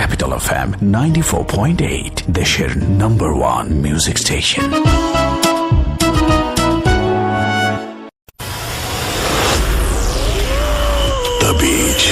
Capital FM 94.8, দেশের number 1 music station. The Beach.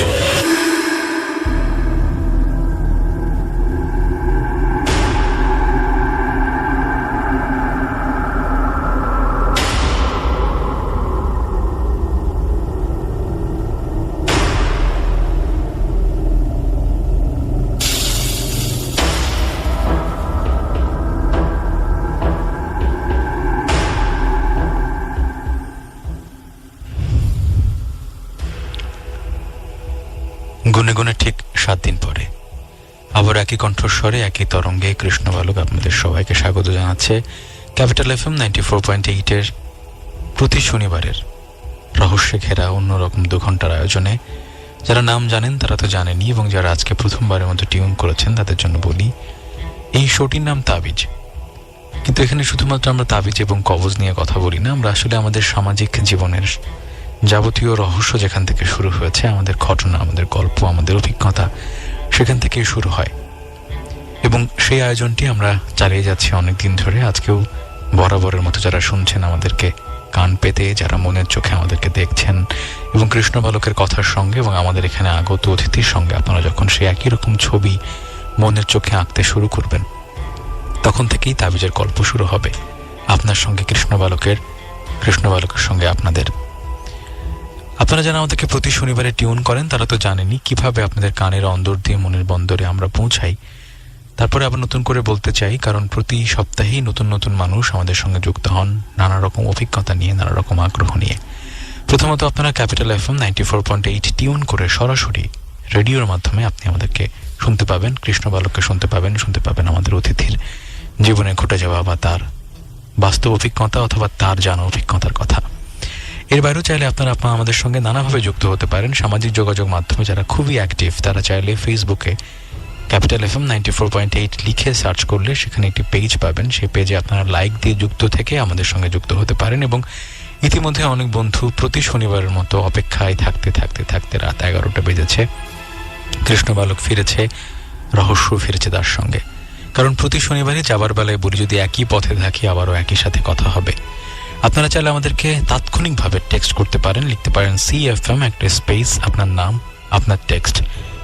গুনে গুনে ঠিক 7 দিন পরে আবার একই কণ্ঠস্বরে একই তরঙ্গে কৃষ্ণ বালক আপনাদের সবাইকে স্বাগত জানাচ্ছে ক্যাপিটাল এফএম 94.8 এর প্রতি শনিবারের রহস্যে ঘেরা অন্যরকম 2 ঘন্টার আয়োজনে। যারা নাম জানেন তারা তো জানেনই, এবং যারা আজকে প্রথমবারের মতো টিউন করেছেন তাদের জন্য বলি, এই শোটির নাম তাবিজ। কিন্তু এখানে শুধুমাত্র আমরা তাবিজ এবং কবজ নিয়ে কথা বলি না, আমরা আসলে আমাদের সামাজিক জীবনের যাবতীয় রহস্য যেখান থেকে শুরু হয়েছে, আমাদের ঘটনা, আমাদের গল্প, আমাদের অভিজ্ঞতা সেখান থেকেই শুরু হয়। এবং সেই আয়োজনটি আমরা চালিয়ে যাচ্ছি অনেক দিন ধরে। আজকেও বরাবরের মতো যারা শুনছেন আমাদেরকে কান পেতে, যারা মনের চোখে আমাদেরকে দেখছেন, এবং কৃষ্ণ বালকের কথার সঙ্গে এবং আমাদের এখানে আগত অতিথির সঙ্গে আপনারা যখন সেই একই রকম ছবি মনের চোখে আঁকতে শুরু করবেন, তখন থেকেই তাবিজের গল্প শুরু হবে আপনার সঙ্গে কৃষ্ণ বালকের সঙ্গে আপনাদের। আপনারা যারা আমাদেরকে প্রতি শনিবারে টিউন করেন তারা তো জানেনই কিভাবে আপনাদের কানের অন্দর দিয়ে মনের বন্দরে আমরা পৌঁছাই। তারপরে আবার নতুন করে বলতে চাই, কারণ প্রতি সপ্তাহেই নতুন নতুন মানুষ আমাদের সঙ্গে যুক্ত হন নানা রকম অভিজ্ঞতা নিয়ে, নানা রকম আগ্রহ নিয়ে। প্রথমত আপনারা ক্যাপিটাল এফএম 94.8 টিউন করে সরাসরি রেডিওর মাধ্যমে আপনি আমাদেরকে শুনতে পাবেন, কৃষ্ণ বালককে শুনতে পাবেন আমাদের অতিথির জীবনে ঘটে যাওয়া বা তার বাস্তব অভিজ্ঞতা অথবা তার জানা অভিজ্ঞতার কথা। এর বাইরেও চাইলে আপনারা আমাদের সঙ্গে নানাভাবে যুক্ত হতে পারেন। সামাজিক যোগাযোগ মাধ্যমে যারা খুবই অ্যাক্টিভ তারা চাইলে ফেসবুকে ক্যাপিটাল এফএম 94.8 লিখে সার্চ করলে সেখানে একটি পেজ পাবেন। সেই পেজে আপনারা লাইক দিয়ে যুক্ত থেকে আমাদের সঙ্গে যুক্ত হতে পারেন। এবং ইতিমধ্যে অনেক বন্ধু প্রতি শনিবারের মতো অপেক্ষায় থাকতে রাত 11টা বেজেছে। কৃষ্ণ বালক ফিরেছে, রহস্য ফিরেছে তার সঙ্গে। কারণ প্রতি শনিবারই যাবার বেলায় বলি, যদি একই পথে থাকি আবারও একই সাথে কথা হবে। আপনারা চাইলে আমাদেরকে তাৎক্ষণিকভাবে টেক্সট করতে পারেন, লিখতে পারেন CFM একটা স্পেস, আপনার নাম, আপনার টেক্সট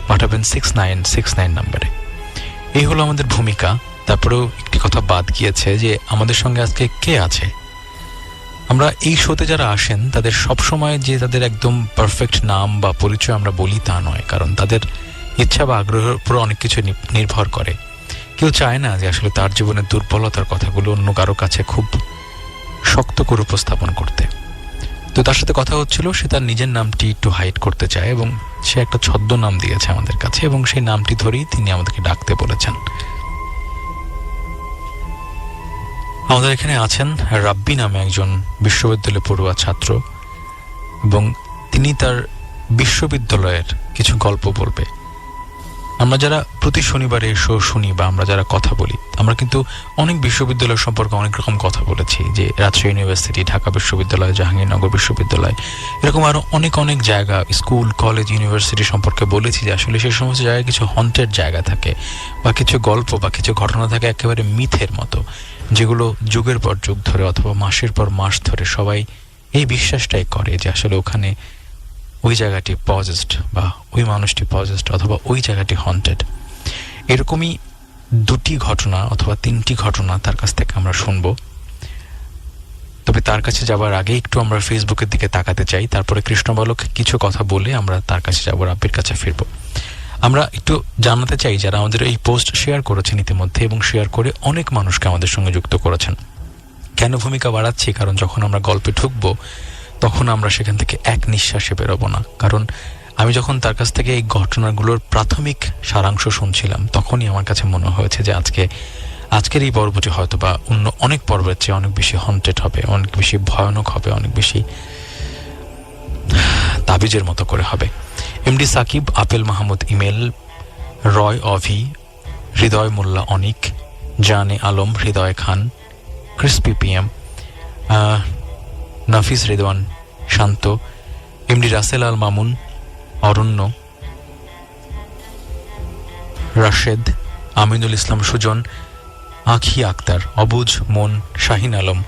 পাঠাবেন 6969 নম্বরে। এই হলো আমাদের ভূমিকা। তারপরেও একটি কথা বাদ গিয়েছে, যে আমাদের সঙ্গে আজকে কে আছে। আমরা এই শোতে যারা আসেন তাদের সবসময় যে তাদের একদম পারফেক্ট নাম বা পরিচয় আমরা বলি তা নয়, কারণ তাদের ইচ্ছা বা আগ্রহের উপর অনেক কিছু নির্ভর করে। কেউ চায় না যে আসলে তার জীবনের দুর্বলতার কথাগুলো অন্য কারো কাছে খুব শক্ত করে উপস্থাপন করতে। তো তার সাথে কথা হচ্ছিল, সে তার নিজের নামটি একটু হাইড করতে চায় এবং সে একটা ছদ্মনাম দিয়েছে আমাদের কাছে, এবং সেই নামটি ধরেই তিনি আমাদেরকে ডাকতে বলেছেন। আমাদের এখানে আছেন রাব্বি নামে একজন বিশ্ববিদ্যালয়ে পড়ুয়া ছাত্র, এবং তিনি তার বিশ্ববিদ্যালয়ের কিছু গল্প বলবে। আমরা যারা প্রতি শনিবারে শো শুনি বা আমরা যারা কথা বলি, আমরা কিন্তু অনেক বিশ্ববিদ্যালয় সম্পর্কে অনেক রকম কথা বলেছি, যে রাজশাহী ইউনিভার্সিটি, ঢাকা বিশ্ববিদ্যালয়, জাহাঙ্গীরনগর বিশ্ববিদ্যালয়, এরকম আরো অনেক জায়গা, স্কুল, কলেজ, ইউনিভার্সিটি সম্পর্কে বলেছি যে আসলে সেই সমস্ত জায়গায় কিছু হন্টেড জায়গা থাকে বা কিছু গল্প বা কিছু ঘটনা থাকে একেবারে মিথের মতো, যেগুলো যুগের পর যুগ ধরে অথবা মাসের পর মাস ধরে সবাই এই বিশ্বাসটাই করে যে আসলে ওখানে ওই জায়গাটি পজেসড বা ওই মানুষটি পজেসড অথবা ওই জায়গাটি হন্টেড। এরকমই 2টি ঘটনা অথবা 3টি ঘটনা তার কাছ থেকে আমরা শুনবো। তবে তার কাছে যাবার আগে একটু আমরা ফেসবুকের দিকে তাকাতে চাই, তারপরে কৃষ্ণ বালক কিছু কথা বলে আমরা তার কাছে যাবো, রাব্বির কাছে ফিরবো। আমরা একটু জানাতে চাই যারা আমাদের এই পোস্ট শেয়ার করেছেন ইতিমধ্যে এবং শেয়ার করে অনেক মানুষকে আমাদের সঙ্গে যুক্ত করেছেন। কেন ভূমিকা বাড়াচ্ছি? কারণ যখন আমরা গল্পে ঢুকবো তখন আমরা সেখান থেকে এক নিঃশ্বাসে বেরোবো না। কারণ আমি যখন তার কাছ থেকে এই ঘটনাগুলোর প্রাথমিক সারাংশ শুনছিলাম, তখনই আমার কাছে মনে হয়েছে যে আজকের এই পর্বটি হয়তো বা অন্য অনেক পর্বের চেয়ে অনেক বেশি হন্টেড হবে, অনেক বেশি ভয়ানক হবে, অনেক বেশি তাবিজের মতো করে হবে। MD Sakib, Apel Mahmud Imel, Roy Avi, Hridoy Molla Anik, Jane Alam, Hridoy Khan, crispy PM, Nafis Redwan Shanto, MD Rasel Al Mamun, Aranya, Rashed, Aminul Islam Sujon, Akhi Akter, অবুজ, মন, শাহিন আলম,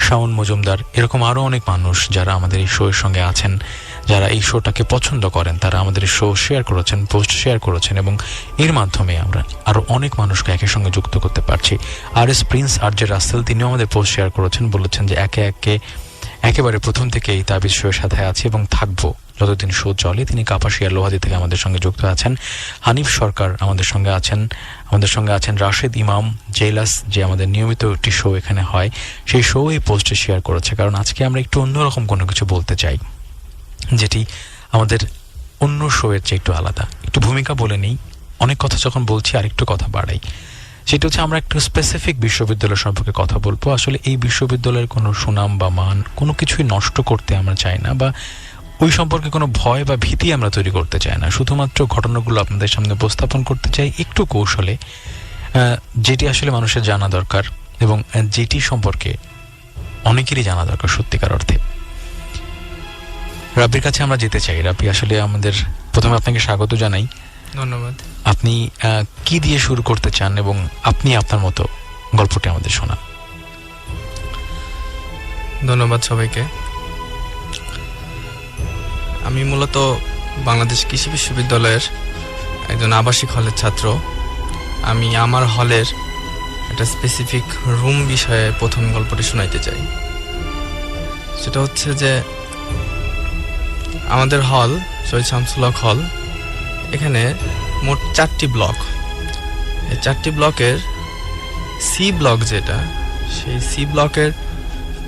শাওন মজুমদার, এরকম আরও অনেক মানুষ যারা আমাদের এই শোয়ের সঙ্গে আছেন, যারা এই শোটাকে পছন্দ করেন, তারা আমাদের এই শো শেয়ার করেছেন, পোস্ট শেয়ার করেছেন, এবং এর মাধ্যমে আমরা আরও অনেক মানুষকে একের সঙ্গে যুক্ত করতে পারছি। আর এস প্রিন্স, আর জে রাসেল, তিনিও আমাদের পোস্ট শেয়ার করেছেন, বলেছেন যে একেবারে প্রথম থেকেই তাবিজ শোয়ের সাথে আছে এবং থাকবো যতদিন শো চলে। তিনি কাপাসিয়া লোহাদি থেকে আমাদের সঙ্গে যুক্ত আছেন। হানিফ সরকার আমাদের সঙ্গে আছেন রাশেদ ইমাম জেলাস, যে আমাদের নিয়মিত একটি শো এখানে হয়, সেই শো এই পোস্টে শেয়ার করেছে। কারণ আজকে আমরা একটু অন্যরকম কোনো কিছু বলতে চাই, যেটি আমাদের অন্য শোয়ের চেয়ে একটু আলাদা। একটু ভূমিকা বলে নেই, অনেক কথা যখন বলছি আর একটু কথা বাড়াই। সেটা হচ্ছে আমরা একটু স্পেসিফিক বিশ্ববিদ্যালয় সম্পর্কে কথা বলবো। আসলে এই বিশ্ববিদ্যালয়ের কোনো সুনাম বা মান কোনো কিছুই নষ্ট করতে আমরা চাই না, বা ওই সম্পর্কে কোনো ভয় বা ভীতি আমরা তৈরি করতে চাই না। শুধুমাত্র ঘটনাগুলো আপনাদের সামনে উপস্থাপন করতে চাই একটু কৌশলে, যেটি আসলে মানুষের জানা দরকার এবং যেটি সম্পর্কে অনেকেরই জানা দরকার সত্যিকার অর্থে। রাব্বির কাছে আমরা যেতে চাই। রাব্বি, আসলে আমাদের প্রথমে আপনাকে স্বাগত জানাই। ধন্যবাদ। আপনি কি দিয়ে শুরু করতে চান এবং আপনি আপনার মতো গল্পটি আমাদের শোনান। ধন্যবাদ সবাইকে। আমি মূলত বাংলাদেশ কৃষি বিশ্ববিদ্যালয়ের একজন আবাসিক হলের ছাত্র। আমি আমার হলের একটা স্পেসিফিক রুম বিষয়ে প্রথম গল্পটি শোনাইতে চাই। সেটা হচ্ছে যে আমাদের হল শহীদ শামসুল হক হল, এখানে মোট 4টি ব্লক। এই 4টি ব্লকের সি ব্লক যেটা, সেই সি ব্লকের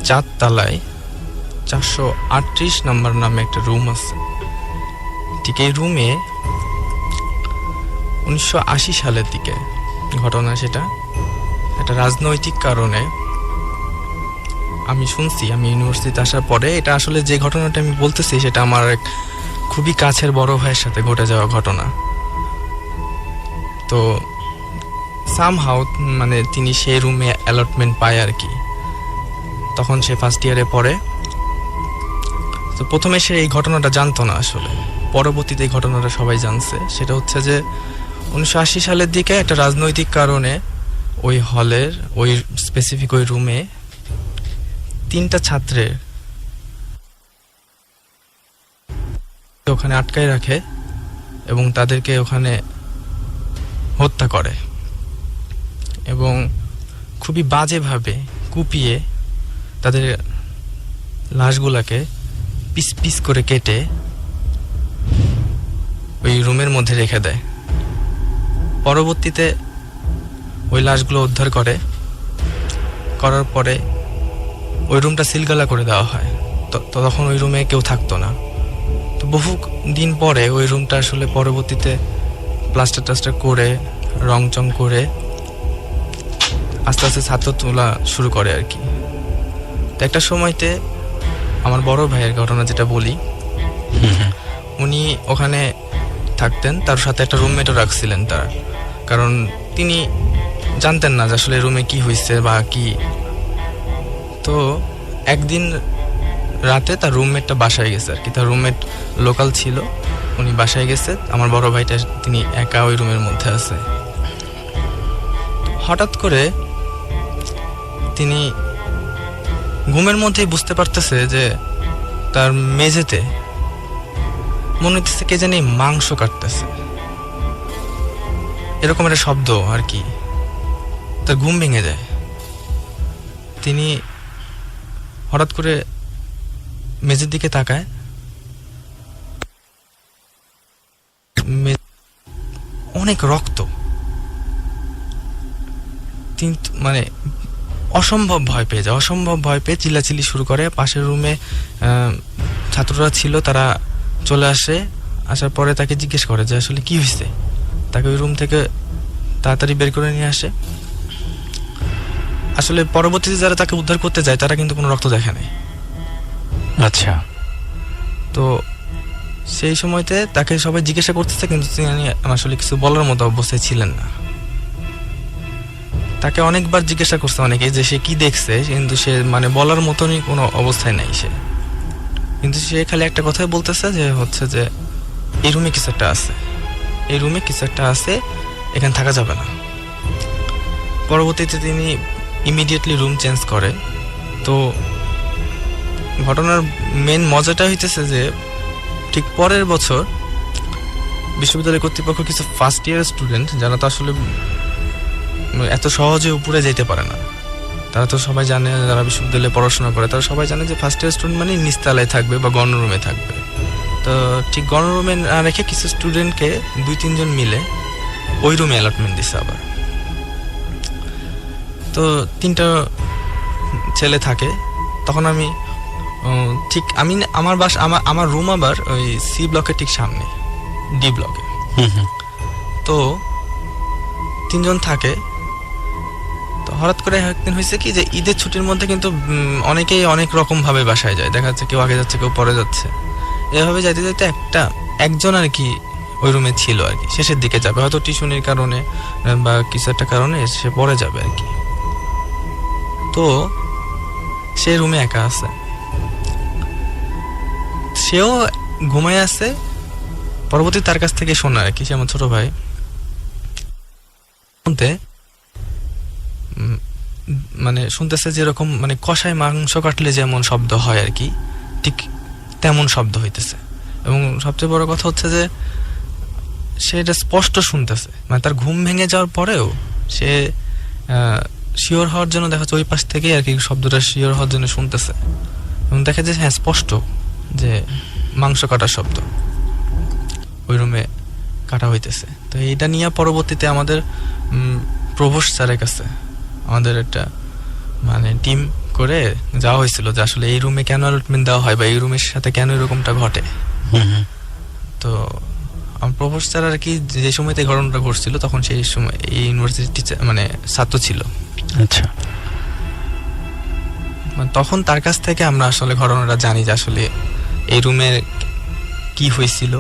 4 তলায় 438 নম্বর নামে একটা রুম আছে। ঠিক এই রুমে 1980 সালের দিকে ঘটনা, সেটা একটা রাজনৈতিক কারণে আমি শুনছি, আমি ইউনিভার্সিটিতে আসার পরে। এটা আসলে যে ঘটনাটা আমি বলতেছি সেটা আমার এক খুবই কাছের বড় ভাইয়ের সাথে ঘটে যাওয়া ঘটনা। তো সামহাউ মানে তিনি সেই রুমে অ্যালটমেন্ট পায় আর কি। তখন সে ফার্স্ট ইয়ারে পড়ে। তো প্রথমে সে এই ঘটনাটা জানতো না, আসলে পরবর্তীতে এই ঘটনাটা সবাই জানছে। সেটা হচ্ছে যে 1980 সালের দিকে একটা রাজনৈতিক কারণে ওই হলের ওই স্পেসিফিক ওই রুমে 3টা ছাত্রের ওখানে আটকায় রাখে এবং তাদেরকে ওখানে হত্যা করে এবং খুবই বাজেভাবে কুপিয়ে তাদের লাশগুলাকে পিস পিস করে কেটে ওই রুমের মধ্যে রেখে দেয়। পরবর্তীতে ওই লাশগুলো উদ্ধার করার পরে ওই রুমটা সিলগালা করে দেওয়া হয়। তখন ওই রুমে কেউ থাকতো না। তো বহু দিন পরে ওই রুমটা আসলে পরবর্তীতে প্লাস্টার করে রং চং করে আস্তে আস্তে ছাত্র তোলা শুরু করে আর কি। তো একটা সময়তে আমার বড় ভাইয়ের ঘটনা যেটা বলি, উনি ওখানে থাকতেন, তার সাথে একটা রুমমেটও রাখছিলেন তারা, কারণ তিনি জানতেন না যে আসলে রুমে কি হয়েছে বা কি। তো একদিন রাতে তার রুমমেটটা বাসায় গেছে আর কি। তার রুমমেট লোকাল ছিল, উনি বাসায় গেছে। আমার বড় ভাইটা তিনি একা ওই রুমের মধ্যে আছে। হঠাৎ করে তিনি ঘুমের মধ্যেই বুঝতে পারতেছে যে তার মেঝেতে মনে হচ্ছে কে জানি মাংস কাটতেছে, এরকম একটা শব্দ আর কি। তার ঘুম ভেঙে যায়। তিনি হঠাৎ করে মেঝের দিকে তাকায়, অনেক রক্ত। মানে অসম্ভব ভয় পেয়ে চিল্লাচিল্লি শুরু করে। পাশের রুমে ছাত্ররা ছিল, তারা চলে আসার পরে তাকে জিজ্ঞেস করে যে আসলে কি হয়েছে। তাকে ওই রুম থেকে তাড়াতাড়ি বের করে নিয়ে আসে। আসলে পরবর্তীতে যারা তাকে উদ্ধার করতে যায় তারা কিন্তু কোনো রক্ত দেখে নাই। আচ্ছা। তো সেই সময়তে তাকে সবাই জিজ্ঞাসা করতেছে, কিন্তু তিনি আসলে কিছু বলার মতো অবস্থায় ছিলেন না। তাকে অনেকবার জিজ্ঞাসা করছে অনেকে যে সে কি দেখছে, কিন্তু সে মানে বলার মতনই কোনো অবস্থায় নাই সে। কিন্তু সে খালি একটা কথাই বলতেছে যে হচ্ছে যে এই রুমে কিছু একটা আছে, এখানে থাকা যাবে না। পরবর্তীতে তিনি ইমিডিয়েটলি রুম চেঞ্জ করে। তো ঘটনার মেন মজাটা হইতেছে যে ঠিক পরের বছর বিশ্ববিদ্যালয় কর্তৃপক্ষ কিছু ফার্স্ট ইয়ার স্টুডেন্ট, যারা তো আসলে এত সহজে উপরে যেতে পারে না, তারা তো সবাই জানে, যারা বিশ্ববিদ্যালয়ে পড়াশোনা করে তারা সবাই জানে যে ফার্স্ট ইয়ার স্টুডেন্ট মানে নিচতলায় থাকবে বা গণরুমে থাকবে। তো ঠিক গণরুমে না রেখে কিছু স্টুডেন্টকে 2-3 জন মিলে ওই রুমে অ্যালটমেন্ট দিচ্ছে আবার। তো 3টা ছেলে থাকে। তখন আমি ঠিক আমার রুম আবার ওই সি ব্লকের ঠিক সামনে, ডি ব্লকে। তো 3 জন থাকে। তো হঠাৎ করে একদিন হয়েছে কি যে ঈদের ছুটির মধ্যে কিন্তু অনেকেই অনেক রকম ভাবে বাসায় যায়, দেখা যাচ্ছে কেউ আগে যাচ্ছে কেউ পরে যাচ্ছে, এভাবে যাইতে যাইতে একজন আর কি ওই রুমে ছিল আর কি, শেষের দিকে যাবে হয়তো টিউশনের কারণে বা কিছু একটা কারণে সে পরে যাবে আর কি। তো সে রুমে একা আছে, সেও ঘুমায় আছে। পরবর্তী তার কাছ থেকে শোনা আর কি, সে আমার ছোট ভাই, মানে শুনতেছে যেরকম মানে কষায় মাংস কাটলে যেমন শব্দ হয় আর কি, ঠিক তেমন শব্দ হইতেছে। এবং সবচেয়ে বড় কথা হচ্ছে যে সে এটা স্পষ্ট শুনতেছে, মানে তার ঘুম ভেঙে যাওয়ার পরেও সে শিওর হওয়ার জন্য দেখা যাচ্ছে ওই পাশ থেকে আর কি শব্দটা শিওর হওয়ার জন্য শুনতেছে। এবং দেখা যায় হ্যাঁ স্পষ্ট যে মাংস কাটার শব্দ ওই রুমে কাটা হইতেছে। তো এইটা নিয়ে পরবর্তীতে আমাদের প্রভোস্ট স্যারের কাছে আমাদের একটা মানে টিম করে যাওয়া হয়েছিল যে আসলে এই রুমে কেন অ্যালটমেন্ট দেওয়া হয় বা এই রুমের সাথে কেন এরকমটা ঘটে। তো আমার প্রভোস্ট স্যার আর কি যে সময়তে ঘটনাটা ঘটছিল তখন সেই সময় এই ইউনিভার্সিটি মানে ছাত্র ছিল। আচ্ছা, তখন তার কাছ থেকে আমরা আসলে ঘটনাটা জানি যে আসলে এই রুমে কি হয়েছিল।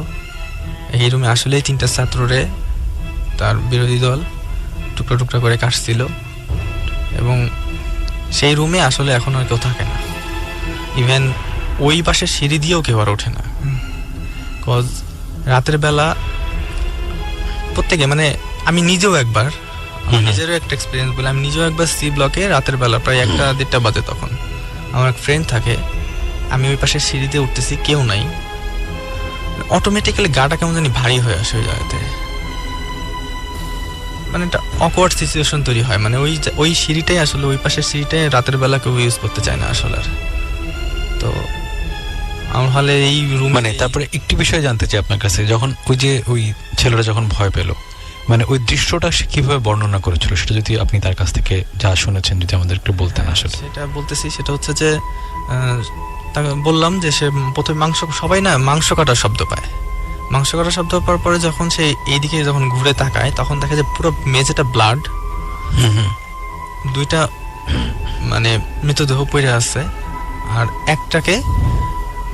এই রুমে আসলেই 3টা ছাত্ররে তার বিরোধী দল টুকরা টুকরা করে কাটছিল এবং সেই রুমে আসলে এখন আর কেউ থাকে না। ইভেন ওই পাশে সিঁড়ি দিয়েও কেউ আর ওঠে না। কজ রাতের বেলা প্রত্যেকে মানে আমি নিজেও একবার নিজেরও একটা এক্সপিরিয়েন্স বলে, আমি নিজেও একবার সি ব্লকে রাতের বেলা প্রায় 1-1:30 বাজে তখন আমার এক ফ্রেন্ড থাকে, আমি ওই পাশে সিঁড়িতে উঠতেছি, কেউ নাই, অটোমেটিক্যালি গাটা কেমন জানি ভারী হয়ে আসে ওই জায়গাতে, মানে একটা অকওয়ার্ড সিচুয়েশন তৈরি হয়। মানে ওই সিঁড়িটাই আসলে ওই পাশের সিঁড়িটাই রাতের বেলা কেউ ইউজ করতে চায় না আসলে। আর তো আমার হলে এই রুম মানে তারপরে একটি বিষয় জানতে চাই আপনার কাছে, যখন ওই ছেলেটা যখন ভয় পেল, মানে ওই দৃশ্যটা সে কিভাবে বর্ণনা করেছিল সেটা যদি আপনি তার কাছ থেকে যা শুনেছেন যদি আমাদের একটু বলতেন। আসলে সেটা বলতেছি, সেটা হচ্ছে যে তাকে বললাম যে সে প্রথমে সবাই না মাংস কাটার শব্দ পায়। মাংস কাটার শব্দ পাওয়ার পরে যখন সে এইদিকে যখন ঘুরে তাকায় তখন দেখা যায় পুরো মেঝেটা ব্লাড, 2টা মানে মৃতদেহ পড়ে আছে, আর একটাকে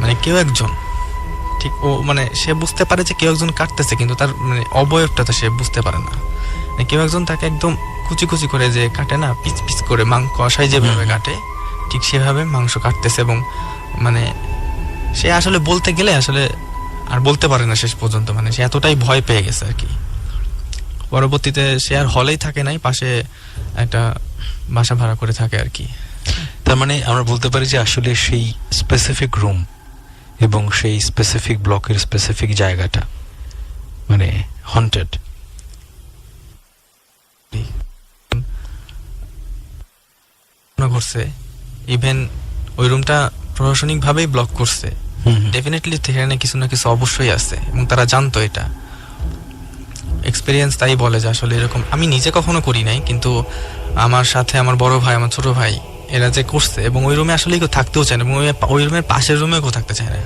মানে কেউ একজন ঠিক ও মানে সে বুঝতে পারে যে কেউ একজন কাটতেছে, কিন্তু তার মানে অবয়বটা তো সে বুঝতে পারে না। কেউ একজন তাকে একদম কুচি কুচি করে যে কাটে না, পিচ পিচ করে কষাই যেভাবে কাটে ঠিক সেভাবে মাংস কাটতেছে। এবং মানে সে আসলে বলতে গেলে আসলে আর বলতে পারে না শেষ পর্যন্ত, মানে সে এতটাই ভয় পেয়ে গেছে আর কি। পরবর্তীতে সে আর হলেই থাকে নাই, পাশে একটা বাসা ভাড়া করে থাকে আর কি। তার মানে আমরা বলতে পারি যে আসলে সেই স্পেসিফিক রুম এবং সেই স্পেসিফিক ব্লকের স্পেসিফিক জায়গাটা মানে হন্টেড। ঘটছে, ইভেন ওই রুমটা প্রশাসনিক ভাবেই ব্লক করছে। ডেফিনেটলি সেখানে কিছু না কিছু অবশ্যই আছে এবং তারা জানতো এটা। এক্সপিরিয়েন্স তাই বলে যে আসলে এরকম আমি নিজে কখনো করি নাই, কিন্তু আমার সাথে আমার বড় ভাই, আমার ছোট ভাই এরা যে করছে, এবং ওই রুমে আসলে কেউ থাকতেও চায় না, এবং ওই রুমের পাশের রুমেও কেউ থাকতে চায় না,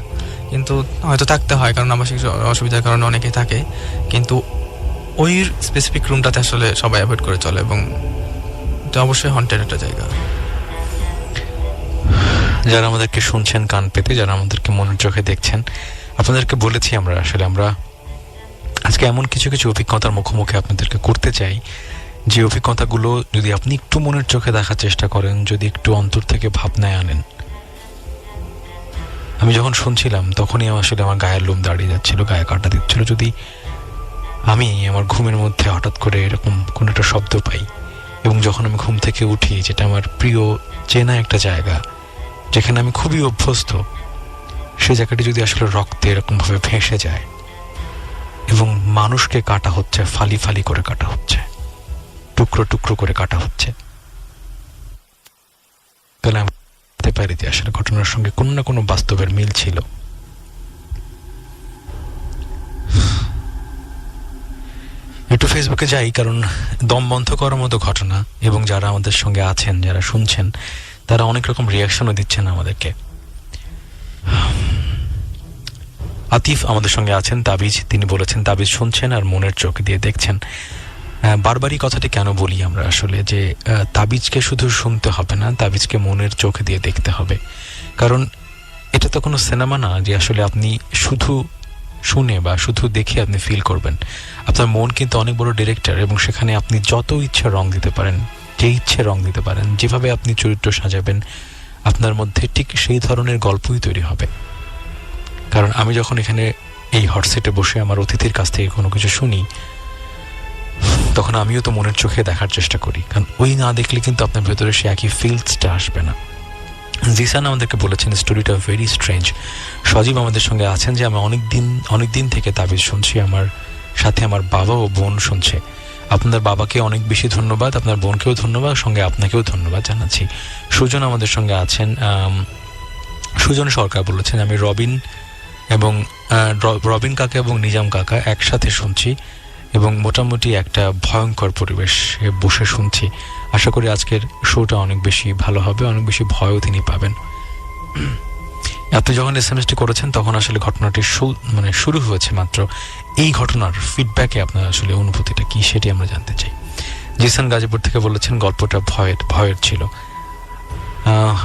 কিন্তু হয়তো থাকতে হয় কারণ আবাসিক অসুবিধার কারণে অনেকে থাকে, কিন্তু ওই স্পেসিফিক রুমটাতে আসলে সবাই অ্যাভয়েড করে চলে। এবং এটা অবশ্যই হন্টেড একটা জায়গা। যারা আমাদেরকে শুনছেন কান পেতে, যারা আমাদেরকে মনের চোখে দেখছেন, আপনাদেরকে বলেছি আমরা আসলে আমরা আজকে এমন কিছু কিছু অভিজ্ঞতার মুখোমুখি আপনাদেরকে করতে চাই, যে অভিজ্ঞতাগুলো যদি আপনি একটু মনের চোখে দেখার চেষ্টা করেন, যদি একটু অন্তর থেকে ভাবনায় আনেন। আমি যখন শুনছিলাম তখনই আসলে আমার গায়ের লোম দাঁড়িয়ে যাচ্ছিল, গায়ে কাটা দিচ্ছিল। যদি আমি আমার ঘুমের মধ্যে হঠাৎ করে এরকম কোনো একটা শব্দ পাই, এবং যখন আমি ঘুম থেকে উঠি, যেটা আমার প্রিয় চেনা একটা জায়গা যেখানে আমি খুবই অভ্যস্ত, সেই জায়গাটি যদি আসলে রক্তে এরকমভাবে ভেসে যায় এবং মানুষকে কাটা হচ্ছে, ফালি ফালি করে কাটা হচ্ছে, টুকরো টুকরো করে কাটা হচ্ছে, তাহলে আমি বুঝতে পারি যে আসলে ঘটনার সঙ্গে কোনো না কোনো বাস্তবের মিল ছিল। একটু ফেসবুকে যাই, কারণ দম বন্ধ করার মতো ঘটনা, এবং যারা আমাদের সঙ্গে আছেন, যারা শুনছেন, তারা অনেক রকম রিয়াকশনও দিচ্ছেন আমাদেরকে। আতিফ আমাদের সঙ্গে আছেন। তাবিজ, তিনি বলেছেন তাবিজ শুনছেন আর মনের চোখ দিয়ে দেখছেন। বারবারই কথাটি কেন বলি আমরা আসলে, যে তাবিজকে শুধু শুনতে হবে না, তাবিজকে মনের চোখ দিয়ে দেখতে হবে। কারণ এটা তো কোনো সিনেমা না যে আসলে আপনি শুধু শুনে বা শুধু দেখে আপনি ফিল করবেন। আপনার মন কিন্তু অনেক বড় ডিরেক্টর, এবং সেখানে আপনি যত ইচ্ছে রং দিতে পারেন, যে ইচ্ছে রং দিতে পারেন, যেভাবে আপনি চরিত্র সাজাবেন, আপনার মধ্যে ঠিক সেই ধরনের গল্পই তৈরি হবে। কারণ আমি যখন এখানে এই হটসেটে বসে আমার অতিথির কাছ থেকে কোনো কিছু শুনি, তখন আমিও তো মনের চোখে দেখার চেষ্টা করি, কারণ ওই না দেখলে কিন্তু আপনার ভেতরে সে একই ফিলসটা আসবে না। জিসান আমাদেরকে বলেছেন স্টোরিটা ভেরি স্ট্রেঞ্জ। সজীব আমাদের সঙ্গে আছেন যে আমি অনেক দিন থেকে তাবিজ শুনছি, আমার সাথে আমার বাবা ও বোন শুনছে। আপনার বাবাকে অনেক বেশি ধন্যবাদ, আপনার বোনকেও ধন্যবাদ, সঙ্গে আপনাকেও ধন্যবাদ জানাচ্ছি। সুজন আমাদের সঙ্গে আছেন। সুজন সরকার বলেছেন আমি রবিন কাকা এবং নিজাম কাকা একসাথে শুনছি, এবং মোটামুটি একটা ভয়ঙ্কর পরিবেশে বসে শুনছি। আশা করি আজকের শোটা অনেক বেশি ভালো হবে, অনেক বেশি ভয়ও তিনি পাবেন। আপনি যখন এসএমএসটি করেছেন তখন আসলে ঘটনাটি শুরু হয়েছে মাত্র। এই ঘটনার ফিডব্যাকে আপনার আসলে অনুভূতিটা কি, সেটি আমরা জানতে চাই। জিসান গাজীপুর থেকে বলেছেন গল্পটা ভয়ের ছিল।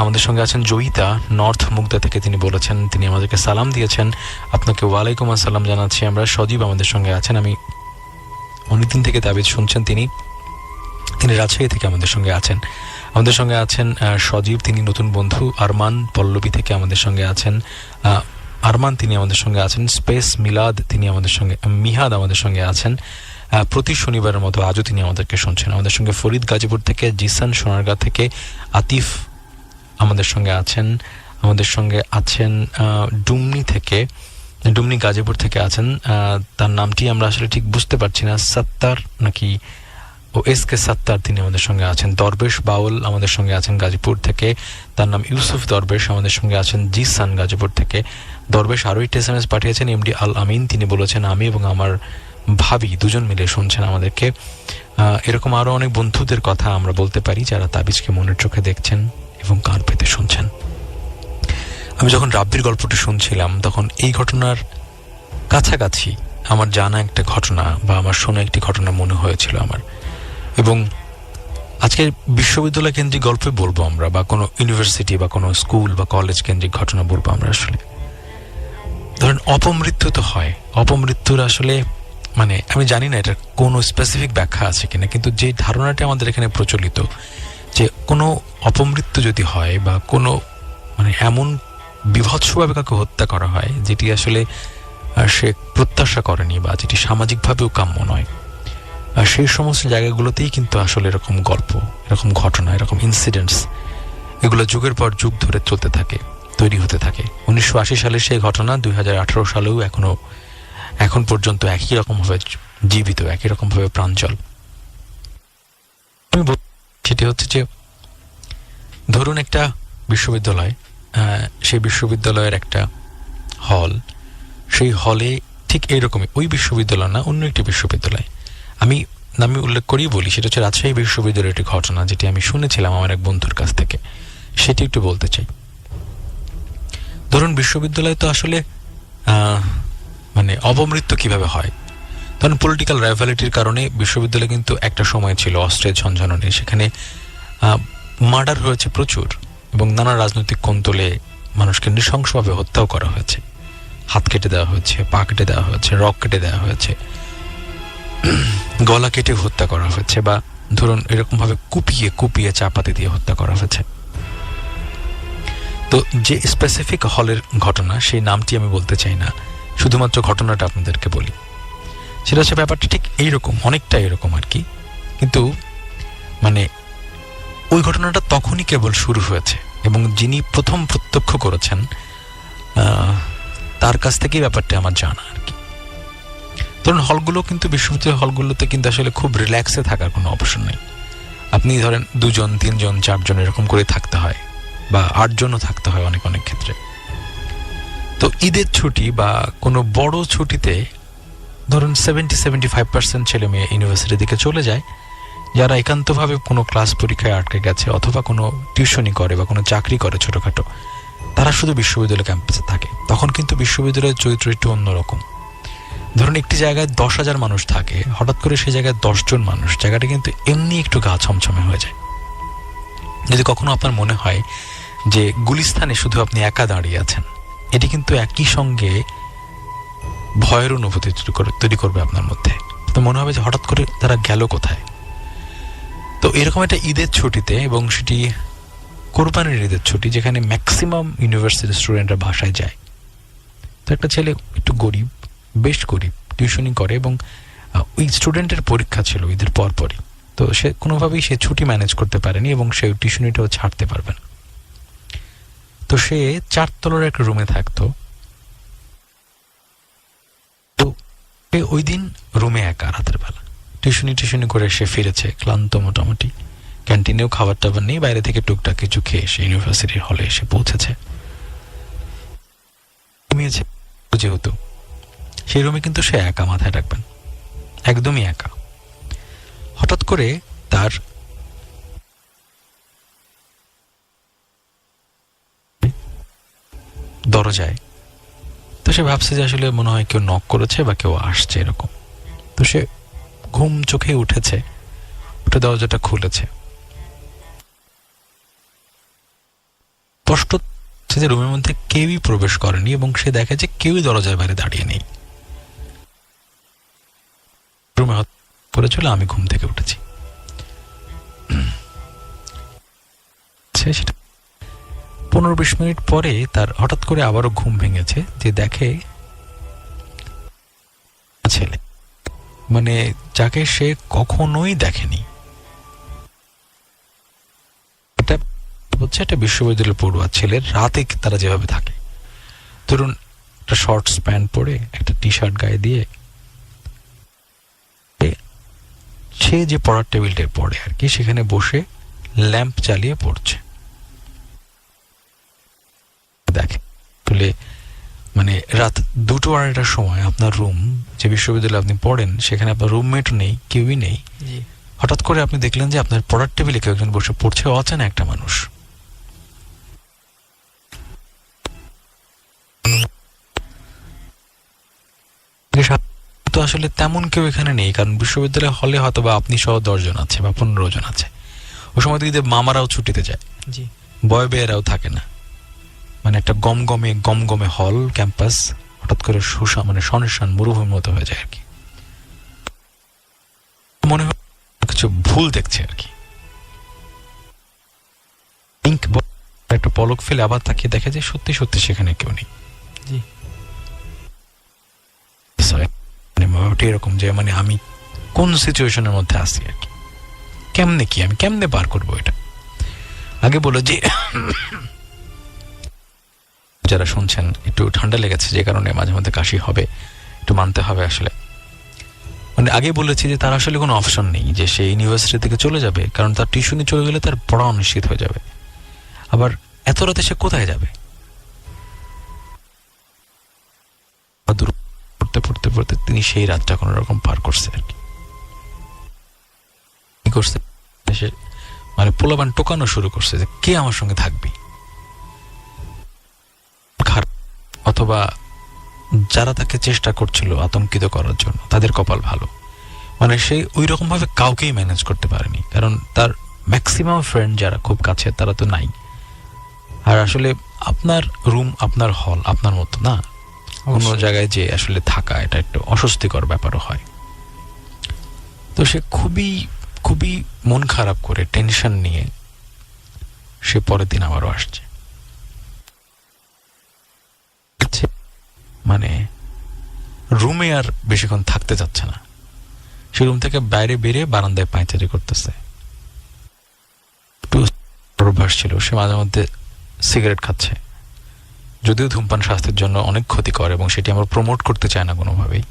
আমাদের সঙ্গে আছেন জয়িতা নর্থ মুগদা থেকে, তিনি বলেছেন, তিনি আমাদেরকে সালাম দিয়েছেন। আপনাকে ওয়ালাইকুম আসসালাম জানাচ্ছি আমরা। সজীব আমাদের সঙ্গে আছেন, আমি অনেকদিন থেকে তাবিজ শুনছেন, তিনি রাজশাহী থেকে আমাদের সঙ্গে আছেন। আমাদের সঙ্গে আছেন সজীব, তিনি নতুন বন্ধু। আরমান পল্লবী থেকে আমাদের সঙ্গে আছেন। আরমান তিনি আমাদের সঙ্গে আছেন। স্পেস মিলাদ তিনি আমাদের সঙ্গে, মিহাদ আমাদের সঙ্গে আছেন। প্রতি শনিবারের মতো আজও তিনি আমাদেরকে শুনছেন। আমাদের সঙ্গে ফরিদ গাজীপুর থেকে, জিসান সোনারগাঁ থেকে, আতিফ আমাদের সঙ্গে আছেন। আমাদের সঙ্গে আছেন ডুমনি গাজীপুর থেকে আছেন। তার নামটি আমরা আসলে ঠিক বুঝতে পারছি না, সত্তার নাকি এসকে সত্তার, তিনি আমাদের সঙ্গে আছেন। দরবেশ বাউল আমাদের সঙ্গে আছেন গাজীপুর থেকে, তার নাম ইউসুফ দরবেশ, আমাদের সঙ্গে আছেন জিসান গাজীপুর থেকে। দরবেশ আরও একটি এসএমএস পাঠিয়েছেন, এমডি আল আমিন, তিনি বলেছেন আমি এবং আমার ভাবি দুজন মিলে শুনছেন আমাদেরকে। এরকম আরও অনেক বন্ধুদের কথা আমরা বলতে পারি যারা তাবিজকে মনের চোখে দেখছেন এবং কান পেতে শুনছেন। আমি যখন রাব্বির গল্পটি শুনছিলাম তখন এই ঘটনার কাছাকাছি আমার জানা একটা ঘটনা বা আমার শোনা একটি ঘটনা মনে হয়েছিল আমার। এবং আজকের বিশ্ববিদ্যালয় কেন্দ্রিক গল্পে বলবো আমরা, বা কোনো ইউনিভার্সিটি বা কোনো স্কুল বা কলেজ কেন্দ্রিক ঘটনা বলবো আমরা। আসলে ধরেন অপমৃত্যু তো হয়, অপমৃত্যুর আসলে আমি জানি না এটার কোনো স্পেসিফিক ব্যাখ্যা আছে কিনা, কিন্তু যে ধারণাটা আমাদের এখানে প্রচলিত যে কোনো অপমৃত্যু যদি হয় বা কোনো এমন বিভৎসভাবে কাউকে হত্যা করা হয় যেটি আসলে সে প্রত্যাশা করেনি বা যেটি সামাজিকভাবেও কাম্য নয়, সেই সমস্ত জায়গাগুলোতেই কিন্তু আসলে এরকম গল্প, এরকম ঘটনা, এরকম ইনসিডেন্টস এগুলো যুগের পর যুগ ধরে চলতে থাকে, তৈরি হতে থাকে। 1980 সালের সেই ঘটনা 2018 সালেও এখন পর্যন্ত একই রকমভাবে জীবিত, একই রকমভাবে প্রাঞ্জল। আমি সেটি হচ্ছে যে ধরুন একটা বিশ্ববিদ্যালয়, সেই বিশ্ববিদ্যালয়ের একটা হল, সেই হলে ঠিক এইরকমই, ওই বিশ্ববিদ্যালয় না, অন্য একটি বিশ্ববিদ্যালয়, আমি উল্লেখ করেই বলি, সেটা হচ্ছে রাজশাহী বিশ্ববিদ্যালয়ের একটি ঘটনা যেটি আমি শুনেছিলাম আমার এক বন্ধুর কাছ থেকে, সেটি একটু বলতে চাই। ধরুন বিশ্ববিদ্যালয় তো আসলে অপমৃত্যু কিভাবে হয়, ধরুন পলিটিক্যাল রাইভালিটির কারণে বিশ্ববিদ্যালয় কিন্তু একটা সময় ছিল অস্ত্রের ঝনঝনানি, সেখানে মার্ডার হয়েছে প্রচুর, এবং নানা রাজনৈতিক কোণতলে মানুষকে নৃশংসভাবে হত্যাও করা হয়েছে। হাত কেটে দেওয়া হয়েছে, পা কেটে দেওয়া হয়েছে, রক কেটে দেওয়া হয়েছে, গলা কেটে হত্যা করা হয়েছে, বা ধরুন এরকমভাবে কুপিয়ে চাপাতি দিয়ে হত্যা করা হয়েছে। তো যে স্পেসিফিক হলের ঘটনা, সেই নামটি আমি বলতে চাই না, শুধুমাত্র ঘটনাটা আপনাদেরকে বলি সেটা হচ্ছে ব্যাপারটা ঠিক এইরকম, অনেকটা এরকম আর কি। কিন্তু মানে ওই ঘটনাটা তখনই কেবল শুরু হয়েছে এবং যিনি প্রথম প্রত্যক্ষ করেছেন তার কাছ থেকেই ব্যাপারটা আমার জানা আর কি। ধরুন হলগুলো কিন্তু, বিশ্ববিদ্যালয় হলগুলোতে কিন্তু আসলে খুব রিল্যাক্সে থাকার কোনো অপশন নেই। আপনি ধরেন 2 জন 3 জন 4 জন এরকম করে থাকতে হয়, বা 8 জনও থাকতে হয় অনেক অনেক ক্ষেত্রে। তো ঈদের ছুটি বা কোনো বড় ছুটিতে ধরুন 70-75% ছেলে মেয়ে ইউনিভার্সিটির দিকে চলে যায়, যারা একান্তভাবে কোনো ক্লাস পরীক্ষায় আটকে গেছে অথবা কোনো টিউশনি করে বা কোনো চাকরি করে ছোটোখাটো, তারা শুধু বিশ্ববিদ্যালয় ক্যাম্পাসে থাকে। তখন কিন্তু বিশ্ববিদ্যালয়ের চরিত্র একটু অন্যরকম। ধরুন একটি জায়গায় 10,000 মানুষ থাকে, হঠাৎ করে সেই জায়গায় 10 জন মানুষ, জায়গাটা কিন্তু এমনি একটু গা ছমছমে হয়ে যায়। যদি কখনো আপনার মনে হয় যে গুলিস্তানে শুধু আপনি একা দাঁড়িয়ে আছেন, এটি কিন্তু একই সঙ্গে ভয়ের অনুভূতি তৈরি করবে আপনার মধ্যে। তো মনে হবে যে হঠাৎ করে তারা গেল কোথায়। তো এরকম একটা ঈদের ছুটিতে, এবং সেটি কোরবানির ঈদের ছুটি, যেখানে ম্যাক্সিমাম ইউনিভার্সিটি স্টুডেন্টরা বাসায় যায়। তো একটা ছেলে একটু গরিব, বেশ গরিব, টিউশনি করে, এবং ওই স্টুডেন্টের পরীক্ষা ছিল ঈদের পরপরই। তো সে কোনোভাবেই সে ছুটি ম্যানেজ করতে পারেনি এবং সে টিউশনিটাও ছাড়তে পারবে না। তো সে 4 তলার একটা রুমে থাকতো। তো ওই দিন রুমে একা, রাতের বেলা টিউশনি করে সে ফিরেছে ক্লান্ত মোটামুটি। ক্যান্টিনেও খাবার টাবার নেই, বাইরে থেকে টুকটাক কিছু খেয়ে সে ইউনিভার্সিটির হলে এসে পৌঁছেছে। যেহেতু সেই রুমে কিন্তু সে একা, মাথায় রাখবেন, একদমই একা। হঠাৎ করে তার দরজায়, তো সে ভাবছে যে আসলে মনে হয় কেউ নক করেছে বা কেউ আসছে এরকম। তো সে ঘুম চোখে উঠে দরজাটা খুলেছে। স্পষ্ট যে রুমের মধ্যে কেউই প্রবেশ করেনি, এবং সে দেখে যে কেউই দরজার বাইরে দাঁড়িয়ে নেই। রুমে পড়েছিল, আমি ঘুম থেকে উঠেছি। সেটা 15-20 মিনিট পরে তার হঠাৎ করে আবারও ঘুম ভেঙেছে, যে দেখে ছেলে, মানে যাকে সে কখনোই দেখেনি। এটা হচ্ছে একটা বিশ্ববিদ্যালয়ের পড়ুয়া ছেলের রাতে তারা যেভাবে থাকে, ধরুন একটা শর্টস প্যান্ট পরে, একটা টি শার্ট গায়ে দিয়ে, সে যে পড়ার টেবিলটায় পড়ে আর কি, সেখানে বসে ল্যাম্প চালিয়ে পড়ছে। দেখে বলে, মানে রাত 2-2:30টার সময় আপনার রুম, যে বিশ্ববিদ্যালয়ে আপনি পড়েন, সেখানে আপনার রুমমেট নেই, কেউই নেই। হঠাৎ করে আপনি দেখলেন যে আপনার পড়ার টেবিলে কেউ একজন বসে পড়ছে, অচেনা একটা মানুষ। তো আসলে তেমন কেউ এখানে নেই, কারণ বিশ্ববিদ্যালয় হলে হয়তো বা আপনি সহ 10 জন আছে বা 15 জন আছে। ওই সময় তো ঈদের মামারাও ছুটিতে যায়, বয় বেয়েরাও থাকে না। মানে একটা গমগমে হল ক্যাম্পাস হঠাৎ করে মানে শনশান মরুভূমির মতো হয়ে যায় আর কি। মনে হয় কিছু ভুল দেখছে আর কি। একটা পলক ফেলে আবার তাকিয়ে দেখে যে সত্যি সত্যি সেখানে কেউ নেই। এরকম যে মানে আমি কোন সিচুয়েশনের মধ্যে আছি আর কি, আমি কেমনে পার করবো এটা। আগে বলো যে যারা শুনছেন একটু ঠান্ডা লেগেছে, যে কারণে মাঝে মধ্যে কাশি হবে, একটু মানতে হবে আসলে। মানে আগে বলেছি যে তার আসলে কোনো অপশন নেই যে সে ইউনিভার্সিটি থেকে চলে যাবে, কারণ তার টিউশনি চলে গেলে তার পড়া অনিশ্চিত হয়ে যাবে। আবার এত রাতে সে কোথায় যাবে? পড়তে তিনি সেই রাতটা কোনো রকম পার করছে আর কি করছে, মানে পোলাপান টোকানো শুরু করছে যে কে আমার সঙ্গে থাকবি, অথবা যারা তাকে চেষ্টা করছিল আতঙ্কিত করার জন্য তাদের কপাল ভালো, মানে সে ওই রকম ভাবে কাউকেই ম্যানেজ করতে পারেনি, কারণ তার ম্যাক্সিমাম ফ্রেন্ড যারা খুব কাছে তারা তো নাই। আর আসলে আপনার রুম, আপনার হল আপনার মতো না, অন্য জায়গায় যে আসলে থাকা এটা একটু অস্বস্তিকর ব্যাপারও হয়। তো সে খুবই মন খারাপ করে, টেনশন নিয়ে সে পরের দিন আবারও আসছে। মানে রুমে আর বেশিক্ষণ থাকতে চাচ্ছে না। সে রুম থেকে বাইরে বেরিয়ে বারান্দায় পায়চারি করতেছে। একটু অভ্যাস ছিল, সে মাঝে মধ্যে সিগারেট খাচ্ছে, যদিও ধূমপান স্বাস্থ্যের জন্য অনেক ক্ষতিকর এবং সেটি আমরা প্রমোট করতে চাই না কোনোভাবেই।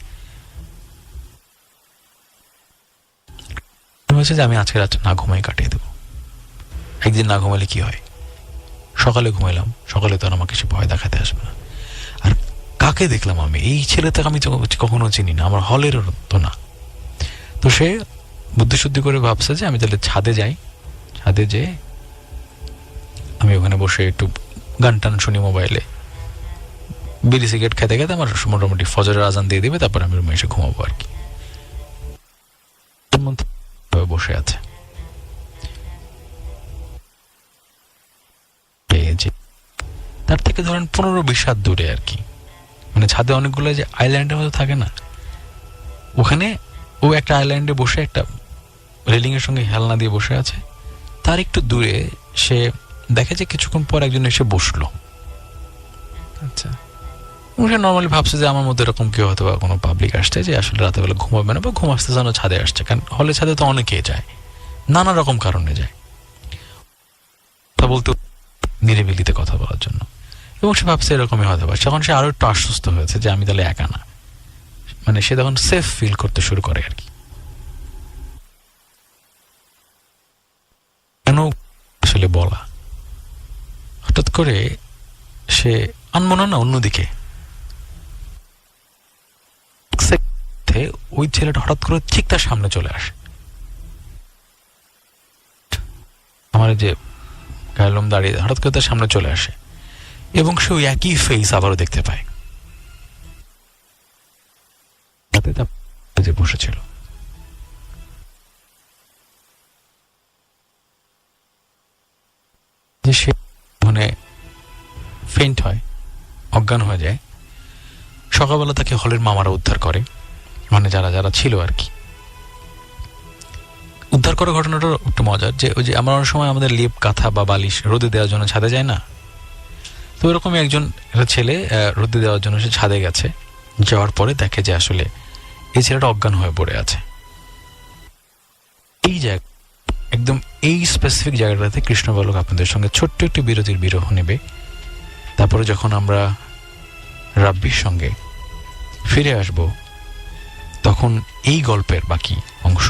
হয়েছে যে আমি আজকে রাত না ঘুমাই কাটিয়ে দেবো। একদিন না ঘুমালে কি হয়, সকালে ঘুমাইলাম, সকালে তো আর আমাকে সে ভয় দেখাতে আসবে না। আর কাকে দেখলাম আমি, এই ছেলেটাকে আমি কখনো চিনি না, আমার হলের তো না। তো সে বুদ্ধিশুদ্ধি করে ভাবছে যে আমি তাহলে ছাদে যাই, ছাদে যেয়ে আমি ওখানে বসে একটু গান টান শুনি মোবাইলে, বিড়ি সিগারেট খেতে খেতে আমার মোটামুটি ফজরের আজান দিয়ে দিবে, তারপর আমি রুমে এসে ঘুমাবো আর কি। বসে আছে, তার থেকে ধরেন 15-20 হাত দূরে আর কি, মানে ছাদে অনেকগুলো যে আইল্যান্ডের মতো থাকে না, ওখানে ও একটা আইল্যান্ডে বসে একটা রেলিং এর সঙ্গে হেলনা দিয়ে বসে আছে। তার একটু দূরে সে দেখে যে কিছুক্ষণ পর একজন এসে বসলো। আচ্ছা, সে নর্মালি ভাবছে যে আমার মধ্যে এরকম কেউ হয়তো বা কোনো পাবলিক আসছে যে আসলে রাতে বেলা ঘুমাবে না বা ঘুম আসতে যেন ছাদে আসছে, কারণ হলে ছাদে তো অনেকেই যায়, নানা রকম কারণে যায়, কথা বলতে, নিরিবিলিতে কথা বলার জন্য। এবং সে ভাবছে এরকমই হতে পারে। তখন সে আরো একটু আশ্বস্ত হয়েছে যে আমি তাহলে একা না, মানে সে তখন সেফ ফিল করতে শুরু করে আর কি। কেন আসলে বলা, হঠাৎ করে সে আনমনা না অন্যদিকে ওই ছেলেটা হঠাৎ করে ঠিক তার সামনে চলে আসে। আমার যে গায়লম দাঁড়িয়ে হঠাৎ করে তার সামনে চলে আসে এবং সে ওই একই ফেস আবারও দেখতে পায় যে বসেছিল। যে সে মানে ফেন্ট হয়, অজ্ঞান হয়ে যায়। সকালবেলা তাকে হলের মামারা উদ্ধার করে, মানে যারা যারা ছিল আর কি। উদ্ধার করার ঘটনাটা একটু মজার, যে ওই যে আমরা অনেক সময় আমাদের লেপ কাঁথা বা বালিশ রোদে দেওয়ার জন্য ছাদে যায় না, তো এরকমই একজন ছেলে রোদে দেওয়ার জন্য সে ছাদে গেছে। যাওয়ার পরে দেখে যে আসলে এই ছেলেটা অজ্ঞান হয়ে পড়ে আছে। এই জায়গা একদম এই স্পেসিফিক জায়গাটাতে কৃষ্ণবালক আপনাদের সঙ্গে ছোট্ট একটি বিরতির বিরহ নেবে। তারপরে যখন আমরা রাব্বির সঙ্গে ফিরে আসব, তখন এই গল্পের বাকি অংশ,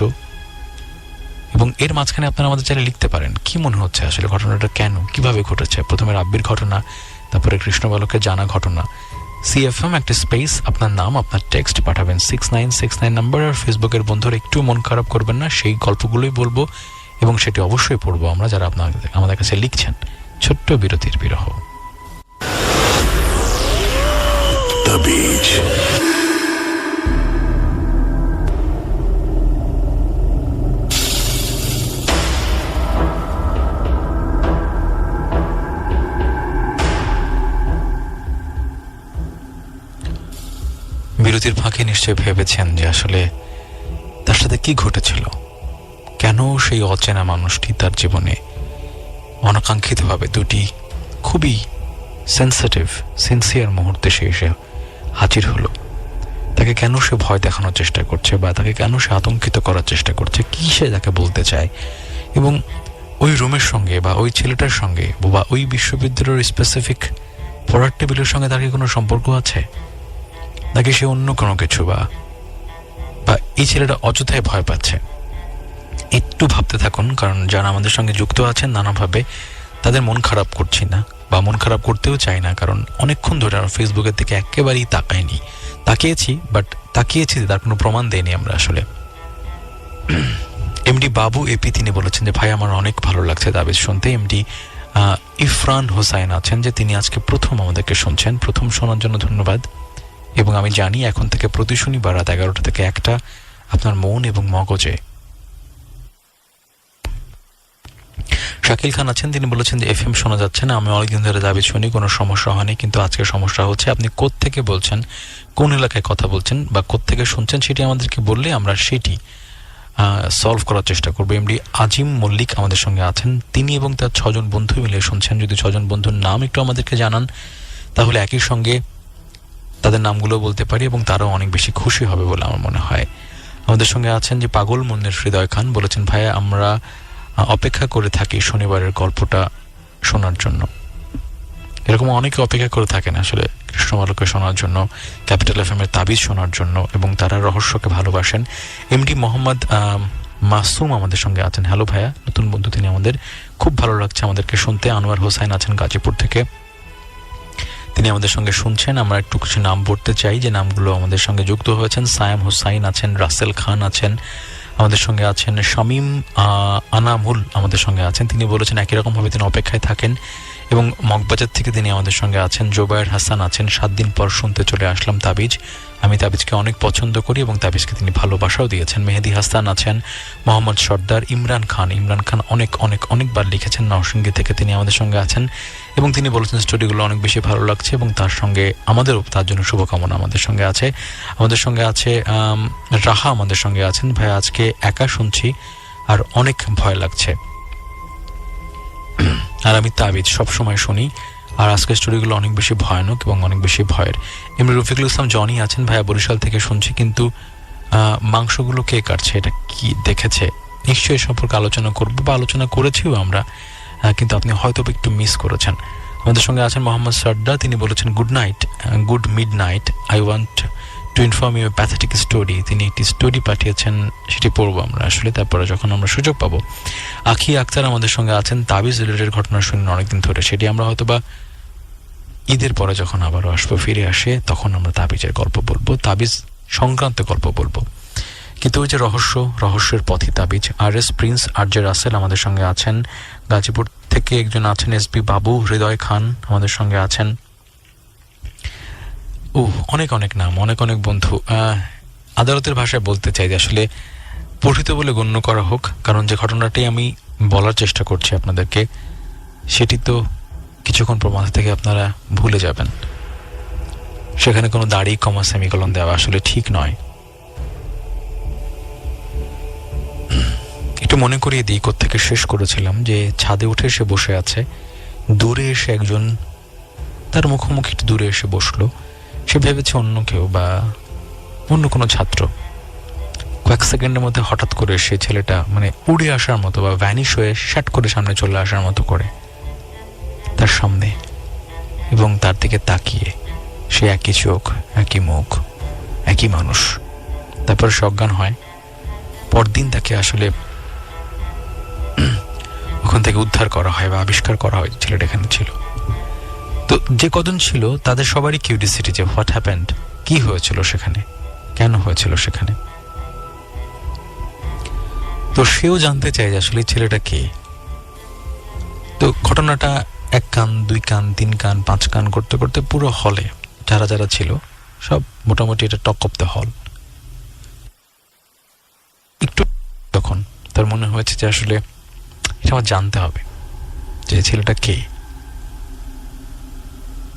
এবং এর মাঝখানে আপনারা আমাদের চাইলে লিখতে পারেন কি মনে হচ্ছে আসলে ঘটনাটা কেন কিভাবে ঘটেছে। প্রথমে রাব্বির ঘটনা, তারপরে কৃষ্ণবালকের জানা ঘটনা। CFM একটা স্পেস, আপনার নাম, আপনার টেক্সট পাঠাবেন 6969 নাম্বার। আর ফেসবুকের বন্ধুরা একটু মন খারাপ করবেন না, সেই গল্পগুলোই বলবো এবং সেটি অবশ্যই পড়বো আমরা যারা আমাদের কাছে লিখছেন। ছোট্ট বিরতির বিরহ। The Beach. বিরতির ফাঁকে নিশ্চয়ই ভেবেছেন যে আসলে তার সাথে কি ঘটেছিল, কেন সেই অচেনা মানুষটি তার জীবনে অনাকাঙ্ক্ষিতভাবে দুটি খুবই সেন্সিটিভ সিনসিয়ার মুহূর্তে সে এসে হাজির হলো। তাকে কেন সে ভয় দেখানোর চেষ্টা করছে বা তাকে কেন সে আতঙ্কিত করার চেষ্টা করছে, কি সে তাকে বলতে চায়, এবং ওই রুমের সঙ্গে বা ওই ছেলেটার সঙ্গে বা ওই বিশ্ববিদ্যালয়ের স্পেসিফিক পড়ার টেবিলের সঙ্গে তার কি কোনো সম্পর্ক আছে, নাকি সে অন্য কোনো কিছু, বা এই ছেলেটা অযথায় ভয় পাচ্ছে। একটু ভাবতে থাকুন, কারণ যারা আমাদের সঙ্গে যুক্ত আছেন নানাভাবে, তাদের মন খারাপ করছি না বা মন খারাপ করতেও চাই না, কারণ অনেকক্ষণ ধরে আমরা ফেসবুকের দিকে একেবারেই তাকাইনি, তাকিয়েছি তার কোনো প্রমাণ দেয়নি আমরা আসলে। এমডি বাবু এপি তিনি বলেছেন যে ভাই আমার অনেক ভালো লাগছে তাবিজ শুনতে। এমডি ইফরান হোসাইন আছেন যে তিনি আজকে প্রথম আমাদেরকে শুনছেন, প্রথম শোনার জন্য ধন্যবাদ। এবং আমি জানি এখন থেকে প্রতি শনিবার রাত 11টা থেকে 1টা আপনার মন এবং মগজে। শাকিল খান আছেন, তিনি বলেছেন যে FM শোনা যাচ্ছে না, আমি অনেকদিন ধরে দাবি শুনি, কোনো সমস্যা হয়নি, কিন্তু আজকে সমস্যা হচ্ছে। আপনি কোত্থেকে বলছেন, কোন এলাকায় কথা বলছেন বা কোত্থেকে শুনছেন সেটি আমাদেরকে বললে আমরা সেটি সলভ করার চেষ্টা করবো। এমডি আজিম মল্লিক আমাদের সঙ্গে আছেন, তিনি এবং তার 6 জন বন্ধু মিলে শুনছেন। যদি 6 জন বন্ধুর নাম একটু আমাদেরকে জানান, তাহলে একই সঙ্গে তাদের নামগুলো বলতে পারি এবং তারাও অনেক বেশি খুশি হবে বলে আমার মনে হয়। আমাদের সঙ্গে আছেন যে পাগল মনের হৃদয় খান, বলেছেন ভাইয়া আমরা অপেক্ষা করে থাকি শনিবারের গল্পটা শোনার জন্য। এরকম অনেকে অপেক্ষা করে থাকেন আসলে কৃষ্ণবালকে শোনার জন্য, ক্যাপিটাল FM এর তাবিজ শোনার জন্য, এবং তারা রহস্যকে ভালোবাসেন। এমডি মোহাম্মদ মাসুম আমাদের সঙ্গে আছেন। হ্যালো ভাইয়া, নতুন বন্ধু তিনি আমাদের, খুব ভালো লাগছে আমাদেরকে শুনতে। আনোয়ার হোসাইন আছেন গাজীপুর থেকে, তিনি আমাদের সঙ্গে শুনছেন। আমরা একটু কিছু নাম পড়তে চাই যে নামগুলো আমাদের সঙ্গে যুক্ত হয়েছেন। সায়াম হোসাইন আছেন, রাসেল খান আছেন আমাদের সঙ্গে আছেন, শামীম আনামুল আমাদের সঙ্গে আছেন। তিনি বলেছেন একই রকমভাবে তিনি অপেক্ষায় থাকেন। এবং মগবাজার থেকে তিনি আমাদের সঙ্গে আছেন। জোবায়ের হাসান আছেন, 7 দিন পর শুনতে চলে আসলাম তাবিজ। আমি তাবিজকে অনেক পছন্দ করি এবং তাবিজকে তিনি ভালোবাসাও দিয়েছেন। মেহেদি হাসান আছেন, মোহাম্মদ সর্দার, ইমরান খান অনেকবার লিখেছেন নরসিংদী থেকে, তিনি আমাদের সঙ্গে আছেন এবং তিনি বলেছেন স্টোরিগুলো অনেক বেশি ভালো লাগছে এবং তার সঙ্গে আমাদেরও তার জন্য শুভকামনা আমাদের সঙ্গে আছে। আমাদের সঙ্গে আছে রাহা আমাদের সঙ্গে আছেন। ভাই আজকে একা শুনছি আর অনেক ভয় লাগছে, আর আমি তাবিজ সবসময় শুনি, আর আজকের স্টোরিগুলো অনেক বেশি ভয়ানক এবং অনেক বেশি ভয়ের। এমনি রফিকুল ইসলাম জনি আছেন, ভাইয়া বরিশাল থেকে শুনছি, কিন্তু মাংসগুলো কে কাটছে, এটা কি দেখেছে? নিশ্চয়ই সম্পর্কে আলোচনা করবো বা আলোচনা করেছিও আমরা, কিন্তু আপনি হয়তো একটু মিস করেছেন। আমাদের সঙ্গে আছেন মোহাম্মদ সর্দার, তিনি বলেছেন good midnight, I want to inform you pathetic story. তিনি একটি স্টোরি পাঠিয়েছেন, সেটি পড়বো আমরা আসলে তারপরে যখন আমরা সুযোগ পাবো। আখি আক্তার আমাদের সঙ্গে আছেন, তাবিজ রিলেটেড ঘটনা শুনেন অনেকদিন ধরে, সেটি আমরা হয়তো বা ঈদের পরে যখন আবারও আসবো, ফিরে আসে, তখন আমরা তাবিজের গল্প বলবো, তাবিজ সংক্রান্ত গল্প বলবো। কিন্তু ওই যে রহস্যের পথই তাবিজ। RS প্রিন্স RJ রাসেল আমাদের সঙ্গে আছেন। গাজীপুর থেকে একজন আছেন SB বাবু, হৃদয় খান আমাদের সঙ্গে আছেন। অনেক নাম, অনেক বন্ধু। আদালতের ভাষায় বলতে চাই যে আসলে পঠিত বলে গণ্য করা হোক, কারণ যে ঘটনাটি আমি বলার চেষ্টা করছি আপনাদেরকে, সেটি তো কিছুক্ষণ পর মাথা থেকে আপনারা ভুলে যাবেন। সেখানে কোনো দাড়ি কমা সেমিকলন দেওয়া আসলে ঠিক নয়। একটু মনে করিয়ে দিই কোত্থেকে শেষ করেছিলাম, যে ছাদে উঠে সে বসে আছে, দূরে এসে একজন তার মুখোমুখি একটু দূরে এসে বসলো। সে ভেবেছে অন্য কেউ বা অন্য কোনো ছাত্র। কয়েক সেকেন্ডের মধ্যে হঠাৎ করে সে ছেলেটা মানে উড়ে আসার মতো বা ভ্যানিশ হয়ে শ্যাট করে সামনে চলে আসার মতো করে তার সামনে, এবং তার দিকে তাকিয়ে সে একই চোখ, একই মুখ, একই মানুষ। তারপর সে অজ্ঞান হয়। পরদিন তাকে আসলে ওখান থেকে উদ্ধার করা হয় বা আবিষ্কার করা হয় ছেলেটা এখানে ছিল। তো যে কজন ছিল তাদের সবারই কিউরিওসিটি যে হোয়াট হ্যাপেন্ড, কি হয়েছিল সেখানে, কেন হয়েছিল সেখানে। তো সেও জানতে চায় যে আসলে ছেলেটা কে। তো ঘটনাটা 1 কান 2 কান 3 কান 5 কান করতে করতে পুরো হলে যারা ছিল সব মোটামুটি এটা টক অফ দ্য হল। একটু তখন তার মনে হয়েছে যে আসলে এটা আমার জানতে হবে যে ছেলেটা কে।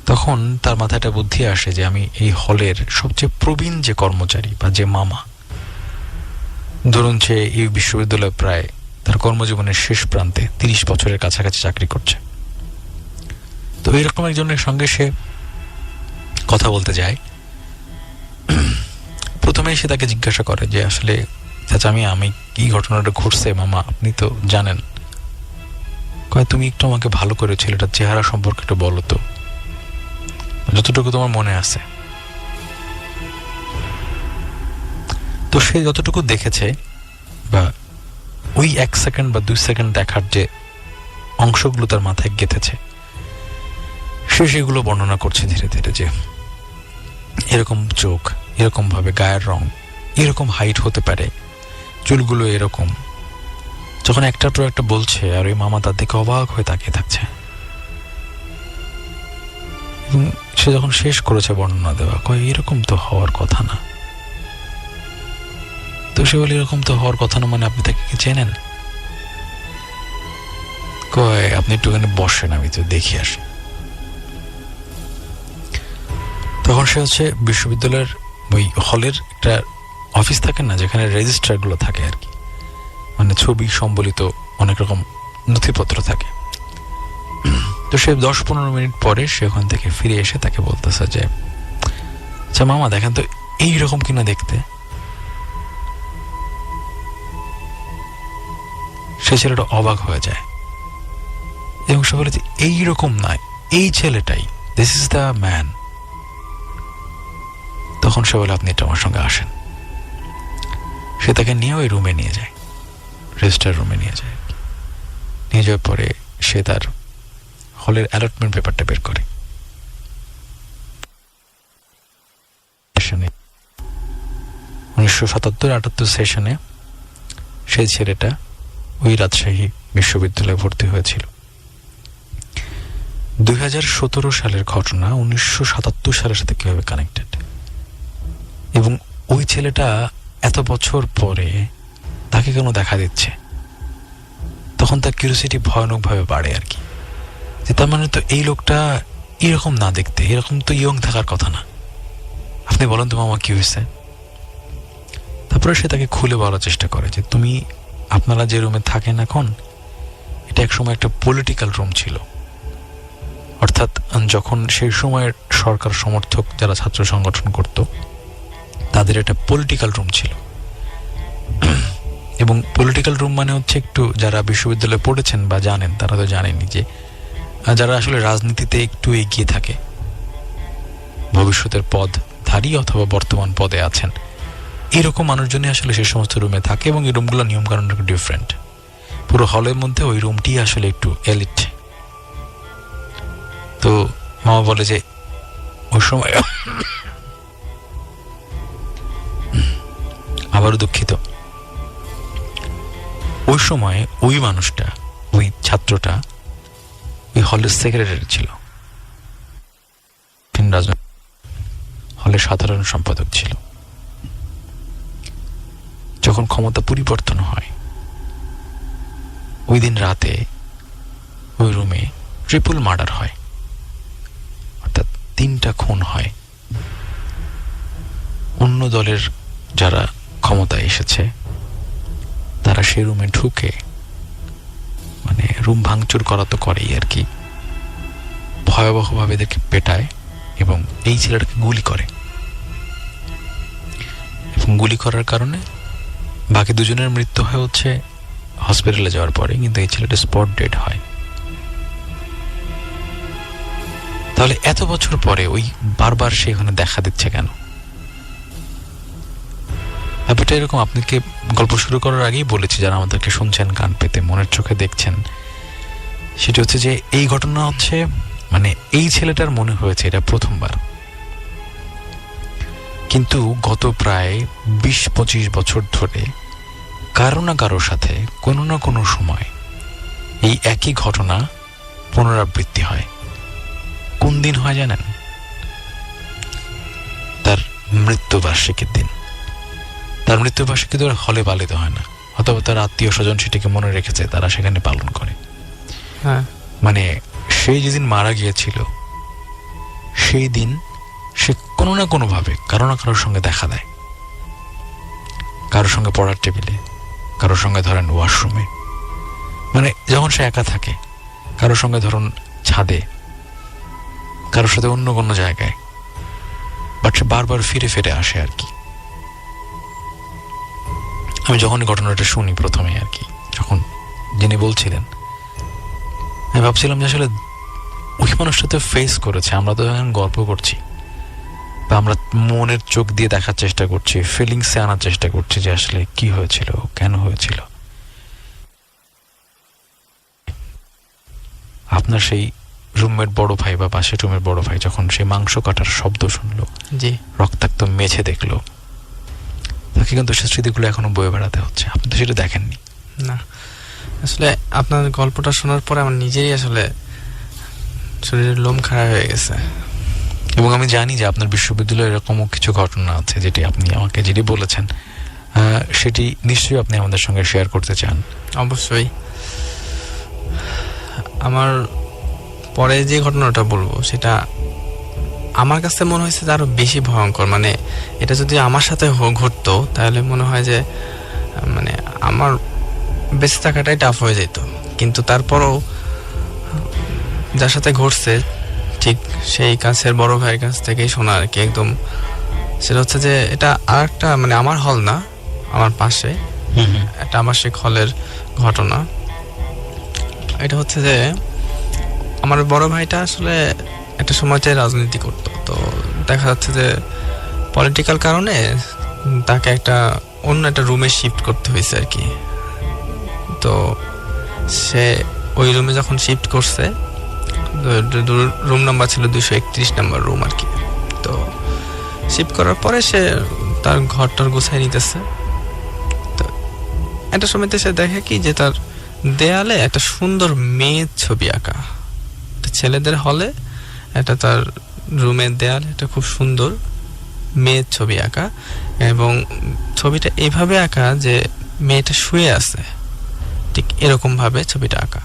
তখন তার মাথায় একটা বুদ্ধি আসে যে আমি এই হলের সবচেয়ে প্রবীণ যে কর্মচারী বা যে মামা, ধরুন সে এই বিশ্ববিদ্যালয়ে প্রায় তার কর্মজীবনের শেষ প্রান্তে 30 বছরের কাছাকাছি চাকরি করছে। তো এইরকম একজনের সঙ্গে সে কথা বলতে যায়। প্রথমে সে তাকে জিজ্ঞাসা করে যে আসলে চাচা আমি কি ঘটনাটা ঘটছে মামা আপনি তো জানেন। কয় তুমি একটু আমাকে ভালো করে ছেলেটার চেহারা সম্পর্কে একটু বলো তো, যতটুকু তোমার মনে আছে। তো সে যতটুকু দেখেছে বা ওই 1 সেকেন্ড বা 2 সেকেন্ড দেখার যে অংশগুলো তার মাথায় গেঁথেছে, সে সেগুলো বর্ণনা করছে ধীরে ধীরে, যে এরকম চোখ, এরকম ভাবে গায়ের রং, এরকম হাইট হতে পারে, চুলগুলো এরকম। যখন একটার পর একটা বলছে আর ওই মামা তার দিকে অবাক হয়ে তাকিয়ে থাকছে। এবং সে যখন শেষ করেছে বর্ণনা দেওয়া, কয় এরকম তো হওয়ার কথা না। তো সে বলে এরকম তো হওয়ার কথা না মানে আপনি তাকে কি চেনেন? কয় আপনি একটুখানি বসেন, আমি তো দেখি আসি। তখন সে হচ্ছে বিশ্ববিদ্যালয়ের ওই হলের একটা অফিস থাকে না, যেখানে রেজিস্ট্রার গুলো থাকে আর কি, মানে ছবি সম্বলিত অনেক রকম নথিপত্র থাকে। তো সে 10-15 মিনিট পরে সে ওখান থেকে ফিরে এসে তাকে বলতেছে যে আচ্ছা মামা দেখেন তো এইরকম কিনা দেখতে। সেই ছেলেটা অবাক হয়ে যায় এবং সে বলে যে এইরকম নয়, এই ছেলেটাই, দিস ইজ দ্য ম্যান। তখন সে বলে আপনি এটা আমার সঙ্গে আসেন। সে তাকে নিয়ে ওই রুমে নিয়ে যায়, রেজিস্টার রুমে নিয়ে যায়। নিয়ে যাওয়ার পরে সে তার হলের অ্যালটমেন্ট পেপারটা বের করে। 1977-78 সেশনে সেই ছেলেটা ওই রাজশাহী বিশ্ববিদ্যালয়ে ভর্তি হয়েছিল। 2017 সালের ঘটনা 1977 সালের সাথে কিভাবে কানেক্টেড, এবং ওই ছেলেটা এত বছর পরে তাকে কেন দেখা দিচ্ছে, তখন তার কিউরিওসিটি ভয়ানকভাবে বাড়ে আর কি, যে তার মানে তো এই লোকটা এরকম না দেখতে, এরকম তো ইয়ং থাকার কথা না। আপনি বলেন তো মামা কি হয়েছে। তারপরে সে তাকে খুলে বলার চেষ্টা করে যে তুমি, আপনারা যে রুমে থাকেন এখন, এটা একসময় একটা পলিটিক্যাল রুম ছিল। অর্থাৎ যখন সেই সময়ের সরকার সমর্থক যারা ছাত্র সংগঠন করত, তাদের একটা পলিটিক্যাল রুম ছিল। এবং পলিটিক্যাল রুম মানে হচ্ছে, একটু যারা বিশ্ববিদ্যালয়ে পড়েছেন বা জানেন তারা তো জানেনি যে যারা আসলে রাজনীতিতে একটু এগিয়ে থাকে, ভবিষ্যতের পদধারী অথবা বর্তমান পদে আছেন, এরকম মানুষজনই আসলে সেই সমস্ত রুমে থাকে। এবং এই রুমগুলো নিয়মকানুন একটু ডিফারেন্ট। পুরো হলের মধ্যে ওই রুমটি আসলে একটু এলিট। তো মামা বলে যে ওই সময়, আবারও দুঃখিত, ওই সময় ওই মানুষটা, ওই ছাত্রটা ওই হলের সেক্রেটারি ছিল, হলের সাধারণ সম্পাদক ছিল। যখন ক্ষমতা পরিবর্তন হয়, ওই দিন রাতে ওই রুমে ট্রিপল মার্ডার হয়, অর্থাৎ 3টা খুন হয়। অন্য দলের যারা ক্ষমতায় এসেছে তারা সেই রুমে ঢুকে, মানে রুম ভাঙচুর করা তো করেই আর কি, ভয়াবহভাবে এদেরকে পেটায় এবং এই ছেলেটাকে গুলি করে। এবং গুলি করার কারণে বাকি দুজনের মৃত্যু হয় হচ্ছে হসপিটালে যাওয়ার পরে, কিন্তু এই ছেলেটা স্পট ডেড হয়। তাহলে এত বছর পরে ওই বারবার সে এখানে দেখা দিচ্ছে কেন? ব্যাপারটা এরকম, আপনাকে গল্প শুরু করার আগেই বলেছি, যারা আমাদেরকে শুনছেন কান পেতে মনের চোখে দেখছেন, সেটা হচ্ছে যে এই ঘটনা হচ্ছে, মানে এই ছেলেটার মনে হয়েছে এটা প্রথমবার, কিন্তু গত প্রায় 20-25 বছর ধরে কারো না কারোর সাথে কোনো না কোনো সময় এই একই ঘটনা পুনরাবৃত্তি হয়। কোন দিন হয় জানেন? তার মৃত্যুবার্ষিকীর দিন। তার মৃত্যুবার্ষিকী তো হলে পালিত হয় না, অথবা তার আত্মীয় স্বজন সেটিকে মনে রেখেছে, তারা সেখানে পালন করে। হ্যাঁ, মানে সেই যেদিন মারা গিয়েছিল সেই দিন সে কোনো না কোনোভাবে কারো না কারোর সঙ্গে দেখা দেয়, কারোর সঙ্গে পড়ার টেবিলে, কারোর সঙ্গে ধরেন ওয়াশরুমে, মানে যখন সে একা থাকে, কারোর সঙ্গে ধরুন ছাদে, কারোর সাথে অন্য কোনো জায়গায়, বাট সে বারবার ফিরে ফিরে আসে আর কি। আমি যখন ঘটনাটা শুনি প্রথমে আর কি, যখন যিনি বলছিলেন, আমি ভাবছিলাম যে আসলে ওই মানুষটা তো ফেস করেছে, আমরা তো এখন গল্প করছি বা আমরা মনের চোখ দিয়ে দেখার চেষ্টা করছি, ফিলিংসে আনার চেষ্টা করছি যে আসলে কি হয়েছিল, কেন হয়েছিল। আপনার সেই রুমের বড় ভাই বা পাশের রুমের বড় ভাই যখন সেই মাংস কাটার শব্দ শুনলো, জি, রক্তাক্ত মেঝে দেখলো, তাকে কিন্তু সে স্মৃতিগুলো এখনো বয়ে বেড়াতে হচ্ছে। আপনি তো সেটা দেখেননি। না, আসলে আপনার গল্পটা শোনার পরে আমার নিজেরই আসলে শরীরের লোম খারাপ হয়ে গেছে। এবং আমি জানি যে আপনার বিশ্ববিদ্যালয়ে এরকমও কিছু ঘটনা আছে, যেটি আপনি আমাকে যেটি বলেছেন সেটি নিশ্চয়ই আপনি আমাদের সঙ্গে শেয়ার করতে চান। অবশ্যই। আমার পরে যে ঘটনাটা বলবো সেটা আমার কাছে মনে হয়েছে যে আরো বেশি ভয়ঙ্কর। মানে এটা যদি আমার সাথে ঘটতো তাহলে মনে হয় যে মানে আমার বেঁচে থাকাটাই টাফ হয়ে যেত। কিন্তু তারপরও যার সাথে ঘটছে ঠিক সেই কাছের বড় ভাইয়ের কাছ থেকেই শোনা আর কি, একদম সেটা হচ্ছে যে এটা আর একটা মানে আমার হল না, আমার পাশে একটা আবাসিক হলের ঘটনা। এটা হচ্ছে যে আমার বড় ভাইটা আসলে একটা সময়তে রাজনীতি করতো, তো দেখা যাচ্ছে যে পলিটিক্যাল কারণে তাকে একটা অন্য একটা রুমে শিফট করতে হয়েছে আর কি। তো সে ওই রুমে যখন শিফট করছে, রুম নাম্বার ছিল 231 নাম্বার রুম আর কি। তো শিফট করার পরে সে তার ঘরটার গুছাই নিতেছে। তো একটা সময়তে সে দেখে কি যে তার দেয়ালে একটা সুন্দর মেয়ের ছবি আঁকা, ছেলেদের হলে একটা তার রুমের দেয়ালে একটা খুব সুন্দর মেয়ের ছবি আঁকা, এবং ছবিটা এইভাবে আঁকা যে মেয়েটা শুয়ে আছে, ঠিক এরকম ভাবে ছবিটা আঁকা।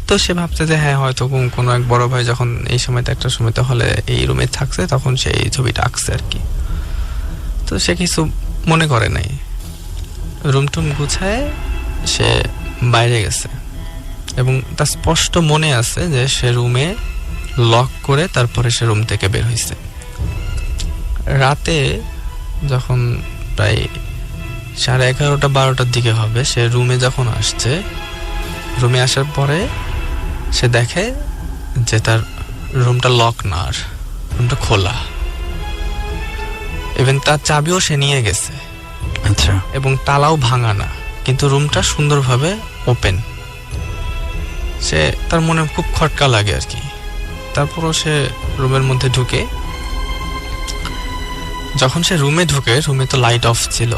তো সে ভাবছে যে হ্যাঁ হয়তো কোনো এক বড় ভাই যখন এই সময়তে একটা সময়তে হলে এই রুমে থাকছে তখন সে এই ছবিটা আঁকছে আর কি। তো সে কিছু মনে করে নাই, রুম টুম গুছায় সে বাইরে গেছে, এবং তার স্পষ্ট মনে আছে যে সে রুমে লক করে তারপরে সে রুম থেকে বের হয়েছে। রাতে যখন প্রায় 11:30-12টার দিকে হবে, সে রুমে যখন আসছে, রুমে আসার পরে সে দেখে যে তার রুমটা লক না, আর রুমটা খোলা, এবং তার চাবিও সে নিয়ে গেছে। আচ্ছা। এবং তালাও ভাঙা না, কিন্তু রুমটা সুন্দরভাবে ওপেন। সে তার মনে খুব খটকা লাগে আর কি। তারপরও সে রুমের মধ্যে ঢুকে, যখন সে রুমে ঢুকে, রুমে তো লাইট অফ ছিল,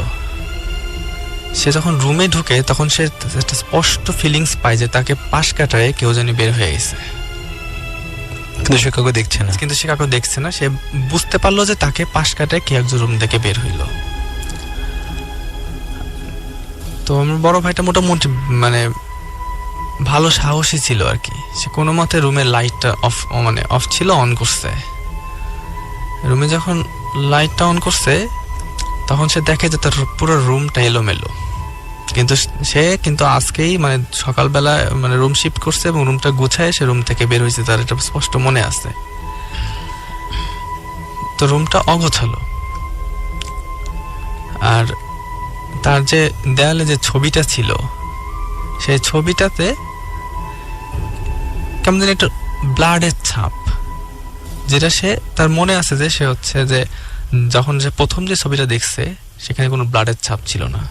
সে যখন রুমে ঢুকে তখন সে একটা স্পষ্ট ফিলিংস পায় যে তাকে পাশ কাটায় কেউ জানি বের হয়ে গেছে, কিন্তু সে কাউকে দেখছে না। কিন্তু সে কাউকে দেখছে না। সে বুঝতে পারলো যে তাকে পাশ কাটায় কে একজন রুম থেকে বের হইল। তো আমার বড় ভাইটা মোটামুটি মানে ভালো সাহসী ছিল আর কি। সে কোনো মতে রুমের লাইটটা অফ ছিল, অন করছে। রুমে যখন লাইটটা অন করছে তখন সে দেখে যে তার পুরো রুমটা এলোমেলো, কিন্তু সে আজকেই মানে সকালবেলা মানে রুম শিফট করছে এবং রুমটা গুছায় সে রুম থেকে বের হয়েছে, তার এটা স্পষ্ট মনে আছে। তো রুমটা অগোছালো, আর তার যে দেয়ালে যে ছবিটা ছিল, সেই ছবিটাতে কেমন যেন একটা ব্লাডের ছাপ, যেটা সে তার মনে আছে যে সে হচ্ছে যে যখন সে প্রথম যে ছবিটা দেখছে সেখানে কোনো ব্লাডের ছাপ ছিল না।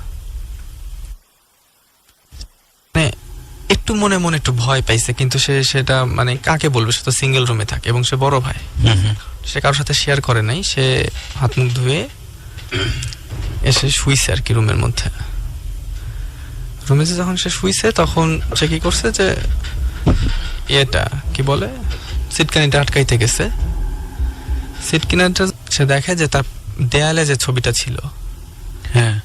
মানে একটু মনে মনে একটু ভয় পাইছে, কিন্তু সে সেটা মানে কাকে বলবে, সে তো সিঙ্গেল রুমে থাকে এবং সে বড় ভাই, সে কারোর সাথে শেয়ার করে নাই। সে হাত মুখ ধুয়ে এসে শুইছে আর কি রুমের মধ্যে। রুমে যখন সে শুইছে তখন সে কি করছে যে এটা কি বলে সিটকানিটা আটকাইতে গেছে। সিটকানিটা সে দেখে যে তার দেয়ালে যে ছবিটা ছিল, হ্যাঁ,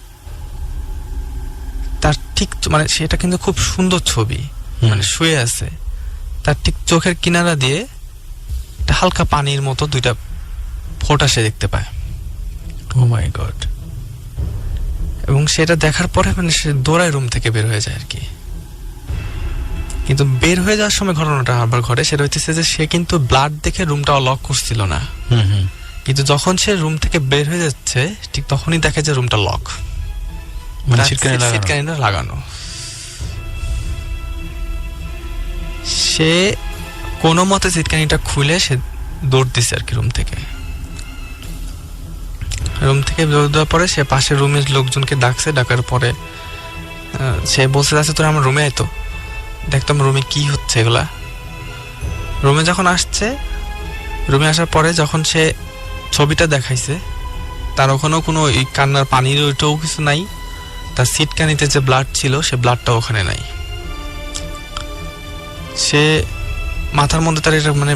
তার ঠিক মানে সেটা কিন্তু খুব সুন্দর ছবি, মানে শুয়ে আছে, তার ঠিক চোখের কিনারা দিয়ে একটা হালকা পানির মতো দুইটা ফোঁটা সে দেখতে পায়। ও মাই গড। এবং সেটা দেখার পরে মানে সে দৌড়ায় রুম থেকে বের হয়ে যায় আর কি। কিন্তু বের হয়ে যাওয়ার সময় ঘটনাটা আবার ঘটে, সেটা হইতেছে যে সে কিন্তু ব্লাড দেখে রুমটা লক করছিল না, কিন্তু যখন সে রুম থেকে বের হয়ে যাচ্ছে ঠিক তখনই দেখে যে রুমটা লক, মানে সিটকানিটা লাগানো। সে কোনো মতে সিটকানিটা খুলে সে দৌড় দিছে আর কি রুম থেকে। রুম থেকে দৌড় দেওয়ার পরে সে পাশের রুমের লোকজনকে ডাকছে, ডাকার পরে সে বলছে যাচ্ছে তোরা আমার রুমে আয়, দেখতাম রুমে কি হচ্ছে এগুলা। রুমে যখন আসছে, রুমে আসার পরে যখন সে ছবিটা দেখাইছে, তার ওখানেও কোনো কান্নার পানির ওইটাও কিছু নাই, তার সিটকানিতে যে ব্লাড ছিল সে ব্লাডটা ওখানে নাই। সে মাথার মধ্যে তার এটা মানে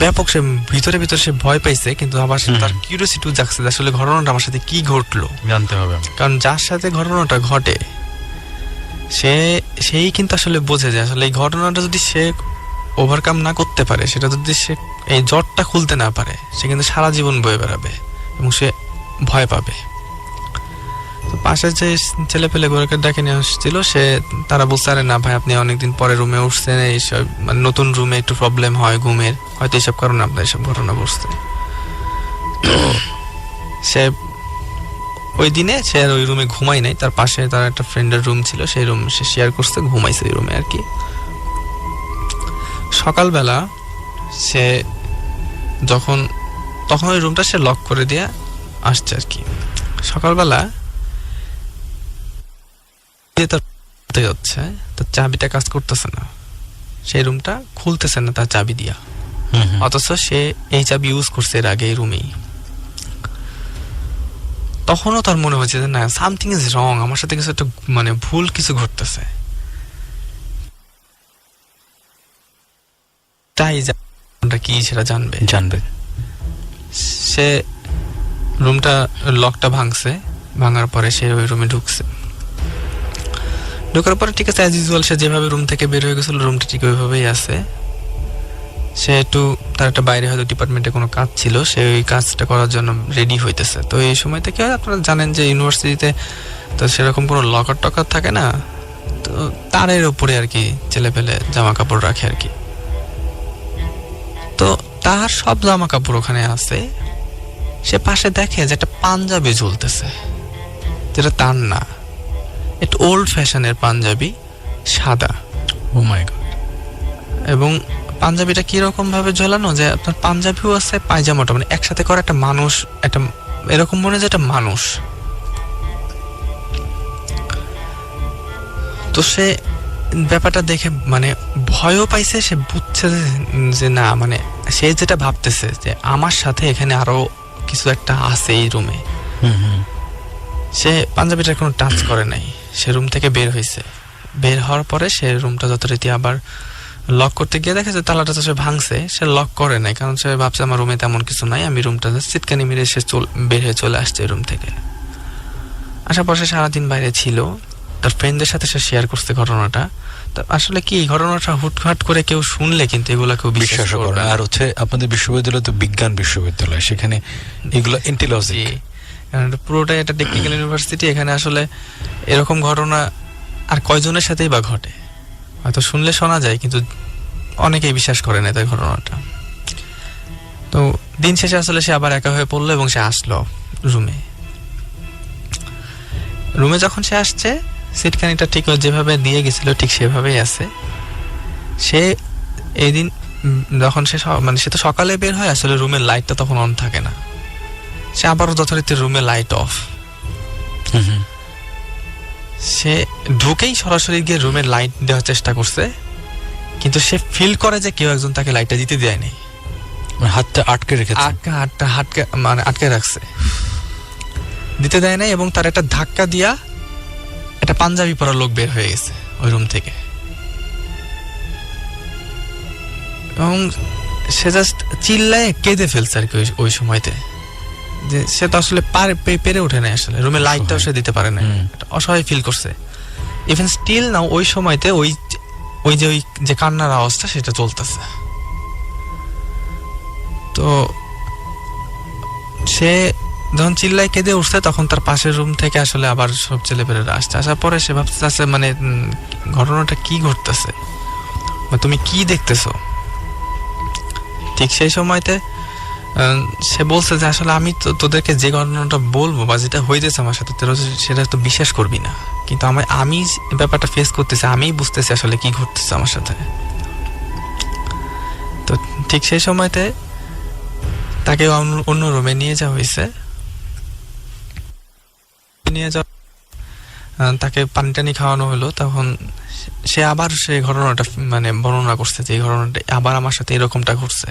ব্যাপক, সে ভিতরে ভিতরে সে ভয় পাইছে, কিন্তু আবার তার কিউরিওসিটি জাগছে আসলে ঘটনাটা আমার সাথে কি ঘটলো জানতে হবে, কারণ যার সাথে ঘটনাটা ঘটে সেই কিন্তু আসলে বোঝে যে আসলে এই ঘটনাটা যদি সে ওভারকাম না করতে পারে, সেটা যদি সে এই জটটা খুলতে না পারে, সে কিন্তু সারা জীবন বয়ে বেড়াবে এবং সে ভয় পাবে। তো পাশে যে ছেলে পেলে ঘরকে ডাকে নিয়ে আসছিল, তারা বলছে আরে না ভাই, আপনি অনেকদিন পরে রুমে উঠছেন, এইসব মানে নতুন রুমে একটু প্রবলেম হয় ঘুমের, হয়তো এইসব কারণে আপনার এইসব ঘটনা ঘটছে। তো সে ওই দিনে সে আর ওই রুমে ঘুমাই নাই, তার পাশে তার একটা ফ্রেন্ডের রুম ছিল, সেই রুম সে শেয়ার করছে, ঘুমাইছে ওই রুমে আর কি। সকালবেলা সে তখন ওই রুমটা সে লক করে দিয়ে আসছে আর কি। সকালবেলা যাচ্ছে, তার চাবিটা কাজ করতেছে না, সেই রুমটা খুলতেছে না তার চাবি দিয়া, অথচ সে এই চাবি ইউজ করছে এর আগে এই রুমেই। তখনও তার মনে হচ্ছে যে না, সামথিং ইজ রং, আমার সাথে কিছু একটা মানে ভুল কিছু ঘটতেছে। তাই কি সেটা জানবে। সে রুমটা লকটা ভাঙছে, ভাঙার পরে সে ওই রুমে ঢোকার পরে ঠিক আছে, অ্যাজ ইউজুয়াল সে যেভাবে রুম থেকে বের হয়ে গেছিল রুমটা ঠিক ওইভাবেই আছে। সে একটু তার একটা বাইরে হয়তো ডিপার্টমেন্টে কোনো কাজ ছিল, সে ওই কাজটা করার জন্য রেডি হইতেছে। তো এই সময়তে কি হয়, আপনারা জানেন যে ইউনিভার্সিটিতে তো সেরকম কোনো লকার টকার থাকে না, তো তারের উপরে আর কি ছেলে পেলে জামা কাপড় রাখে আর কি। তো তার সব জামা কাপড় ওখানে আছে। সে পাশে দেখে যে একটা পাঞ্জাবি ঝুলতেছে, যেটা তার না, একটু ওল্ড ফ্যাশনের পাঞ্জাবি, সাদা। ও মাই গড। এবং পাঞ্জাবিটা কিরকম ভাবে ঝোলানো, যে আপনার পাঞ্জাবিও আছে, পায়জামাটা, মানে একসাথে করা একটা মানুষ, একটা এরকম মনে যে একটা মানুষ। তো সে ব্যাপারটা দেখে মানে ভয়ও পাইছে, সে বুঝছে যে না, মানে সে যেটা ভাবতেছে যে আমার সাথে এখানে আরো কিছু একটা আছে এই রুমে। সে পাঞ্জাবিটা কোনো টাচ করে নাই, সে রুম থেকে বের হয়েছে। বের হওয়ার পরে সে রুমটা যথারীতি আবার লক করতে গিয়ে দেখে যে তালাটা তো সে ভাঙছে, সে লক করে নাই, কারণ সে ভাবছে আমার রুমে তেমন কিছু নাই, আমি রুমটা চিৎকানি মেরে সে বের হয়ে চলে আসছে রুম থেকে। আসার পর সে সারাদিন বাইরে ছিল, তার ফ্রেন্ডদের সাথে সে শেয়ার করছে ঘটনাটা। আসলে কি ঘটনাটা হুটহাট করে কেউ শুনলে কিন্তু এগুলা কেউ বিশ্বাস করবে। আর হচ্ছে আপনাদের বিশ্ববিদ্যালয় তো বিজ্ঞান বিশ্ববিদ্যালয়, সেখানে এগুলো এন্টিলজি, কারণ পুরোটাই একটা টেকনিক্যাল ইউনিভার্সিটি। এখানে আসলে এরকম ঘটনা আর কয়জনের সাথেই বা ঘটে, হয়তো শুনলে শোনা যায়, কিন্তু অনেকেই বিশ্বাস করে না তাই ঘটনাটা। তো দিন শেষে আসলে সে আবার একা হয়ে পড়লো এবং সে আসলো রুমে যখন সে আসছে, সিটকানিটা ঠিক যেভাবে দিয়ে গেছিল ঠিক সেভাবেই আছে। সে এই দিন যখন সে তো সকালে বের হয়, আসলে রুমের লাইটটা তখন অন থাকে না, সে আবারও যথারীতি রুমে লাইট অফ। সে ঢুকেই সরাসরি গিয়ে রুমের লাইট দেওয়ার চেষ্টা করছে, কিন্তু সে ফিল করে যে কেউ একজন তাকে লাইটটা দিতে দেয়নি, হাতটা আটকে রেখেছে, মানে আটকে রাখছে, দিতে দেয় নাই। এবং তার একটা ধাক্কা দিয়া একটা পাঞ্জাবি পরা লোক বের হয়ে গেছে ওই রুম থেকে। এবং সে জাস্ট চিল্লায় কেঁদে ফেলছে আর কি ওই সময়তে, যে সে তো আসলে পেরে ওঠে নাই, আসলে রুমে লাইটটাও সে দিতে পারে না, অসহায় ফিল করছে। ইভেন স্টিল নাও ওই সময়তে ওই যে কান্নার আওয়াজটা সেটা চলতেছে। তো সে যখন চিল্লায় কেঁদে উঠছে, তখন তার পাশের রুম থেকে আসলে আবার সব ছেলেপেলেরা আসছে। আসার পরে সে ভাবতেছে মানে ঘটনাটা কি ঘটতেছে, তুমি কি দেখতেছো। ঠিক সেই সময়তে সে বলছে যে আসলে আমি তো তোদেরকে যে ঘটনাটা বলবো বা যেটা হইতেছে আমার সাথে, সেটা তো বিশ্বাস করবি না, কিন্তু আমি ব্যাপারটা ফেস করতেছি, আমিই বুঝতেছি আসলে কি ঘটতেছে আমার সাথে। তো ঠিক সেই সময়তে তাকে অন্য রুমে নিয়ে যাওয়া হয়েছে। তাকে পানি টানি খাওয়ানো হলো। তখন সে আবার সেই ঘটনাটা মানে বর্ণনা করছে যে এই ঘটনাটা আবার আমার সাথে এরকমটা ঘটছে।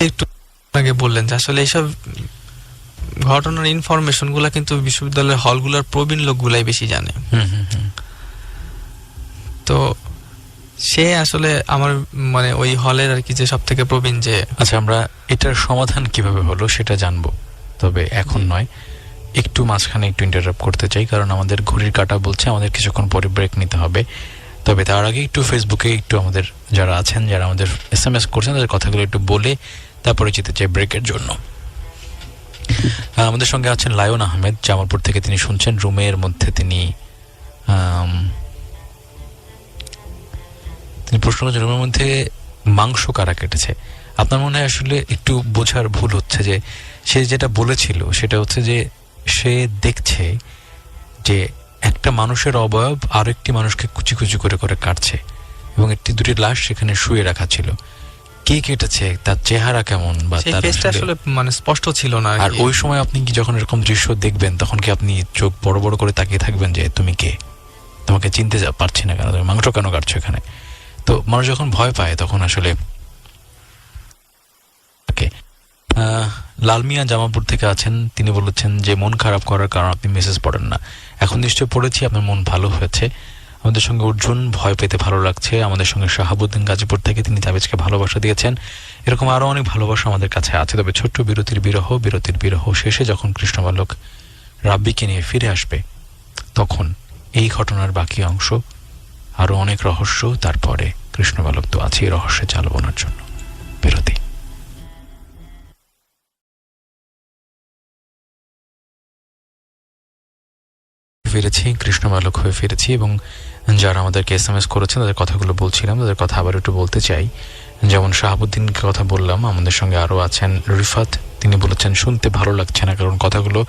একটু আগে বললেন যে আসলে এইসব ঘটনার ইনফরমেশন গুলা কিন্তু বিশ্ববিদ্যালয়ের হলগুলোর প্রবীণ লোকগুলাই বেশি জানে। তো সে আসলে আমার মানে ওই হলের আর কি যে সব থেকে প্রবীণ যে। আচ্ছা, আমরা এটার সমাধান কিভাবে হলো সেটা জানবো, তবে এখন নয়, একটু মাঝখানে একটু ইন্টারাপ্ট করতে চাই, কারণ আমাদের ঘড়ির কাঁটা বলছে আমাদের কিছুক্ষণ পরে ব্রেক নিতে হবে। তবে তার আগে একটু ফেসবুকে একটু আমাদের যারা আছেন, যারা আমাদের SMS করছেন, তাদের কথাগুলো একটু বলে তারপরে যেতে চাই ব্রেকের জন্য। আমাদের সঙ্গে আছেন লায়ন আহমেদ, জামালপুর থেকে তিনি শুনছেন। রুমের মধ্যে তিনি প্রশ্ন করছেন, রুমের মধ্যে মাংস কারা কেটেছে। আপনার মনে হয় আসলে একটু বোঝার ভুল হচ্ছে যে সে যেটা বলেছিল সেটা হচ্ছে যে সে দেখছে যে একটা মানুষের অবয়ব আরেকটি মানুষকে কুচি কুচি করে করে কাটছে এবং দুটি লাশ সেখানে শুয়ে রাখা ছিল। কে কেটেছে, তার চেহারা কেমন, বা সেই তার ফেসটা আসলে মানে স্পষ্ট ছিল না। আর ওই সময় আপনি কি যখন এরকম দৃশ্য দেখবেন তখন কি আপনি চোখ বড় বড় করে তাকিয়ে থাকবেন যে তুমি কে, তোমাকে চিনতে পারছি না কেন, তুমি মাংস কেন কাটছো এখানে? তো মানুষ যখন ভয় পায় তখন আসলে লালমিয়া জামাপুর থেকে আছেন, তিনি বলেছেন যে মন খারাপ করার কারণ আপনি মেসেজ পড়েন না। এখন নিশ্চয় পড়েছি, আপনার মন ভালো হয়েছে। আমাদের সঙ্গে অর্জুন, ভয় পেতে ভালো লাগছে। আমাদের সঙ্গে শাহাবুদ্দিন গাজীপুর থেকে, তিনি তাবিজকে ভালোবাসা দিয়েছেন। এরকম আরো অনেক ভালোবাসা আমাদের কাছে আছে। তবে ছোট্ট বিরতির বিরহ শেষে যখন কৃষ্ণবালক রাব্বিকে নিয়ে ফিরে আসবে তখন এই ঘটনার বাকি অংশ, আরো অনেক রহস্য, তারপরে কৃষ্ণবালক তো আছেই রহস্যে চাল বোনার জন্য। বিরতি। ফিরেছি, কৃষ্ণবালক হয়ে ফিরেছি, এবং যারা আমাদেরকে SMS করেছেন তাদের কথাগুলো বলছিলাম, তাদের কথা আবার একটু বলতে চাই। যেমন শাহাবুদ্দিনকে কথা বললাম, আমাদের সঙ্গে আরো আছেন রিফাত, তিনি বলেছেন শুনতে ভালো লাগছে না কারণ কথাগুলো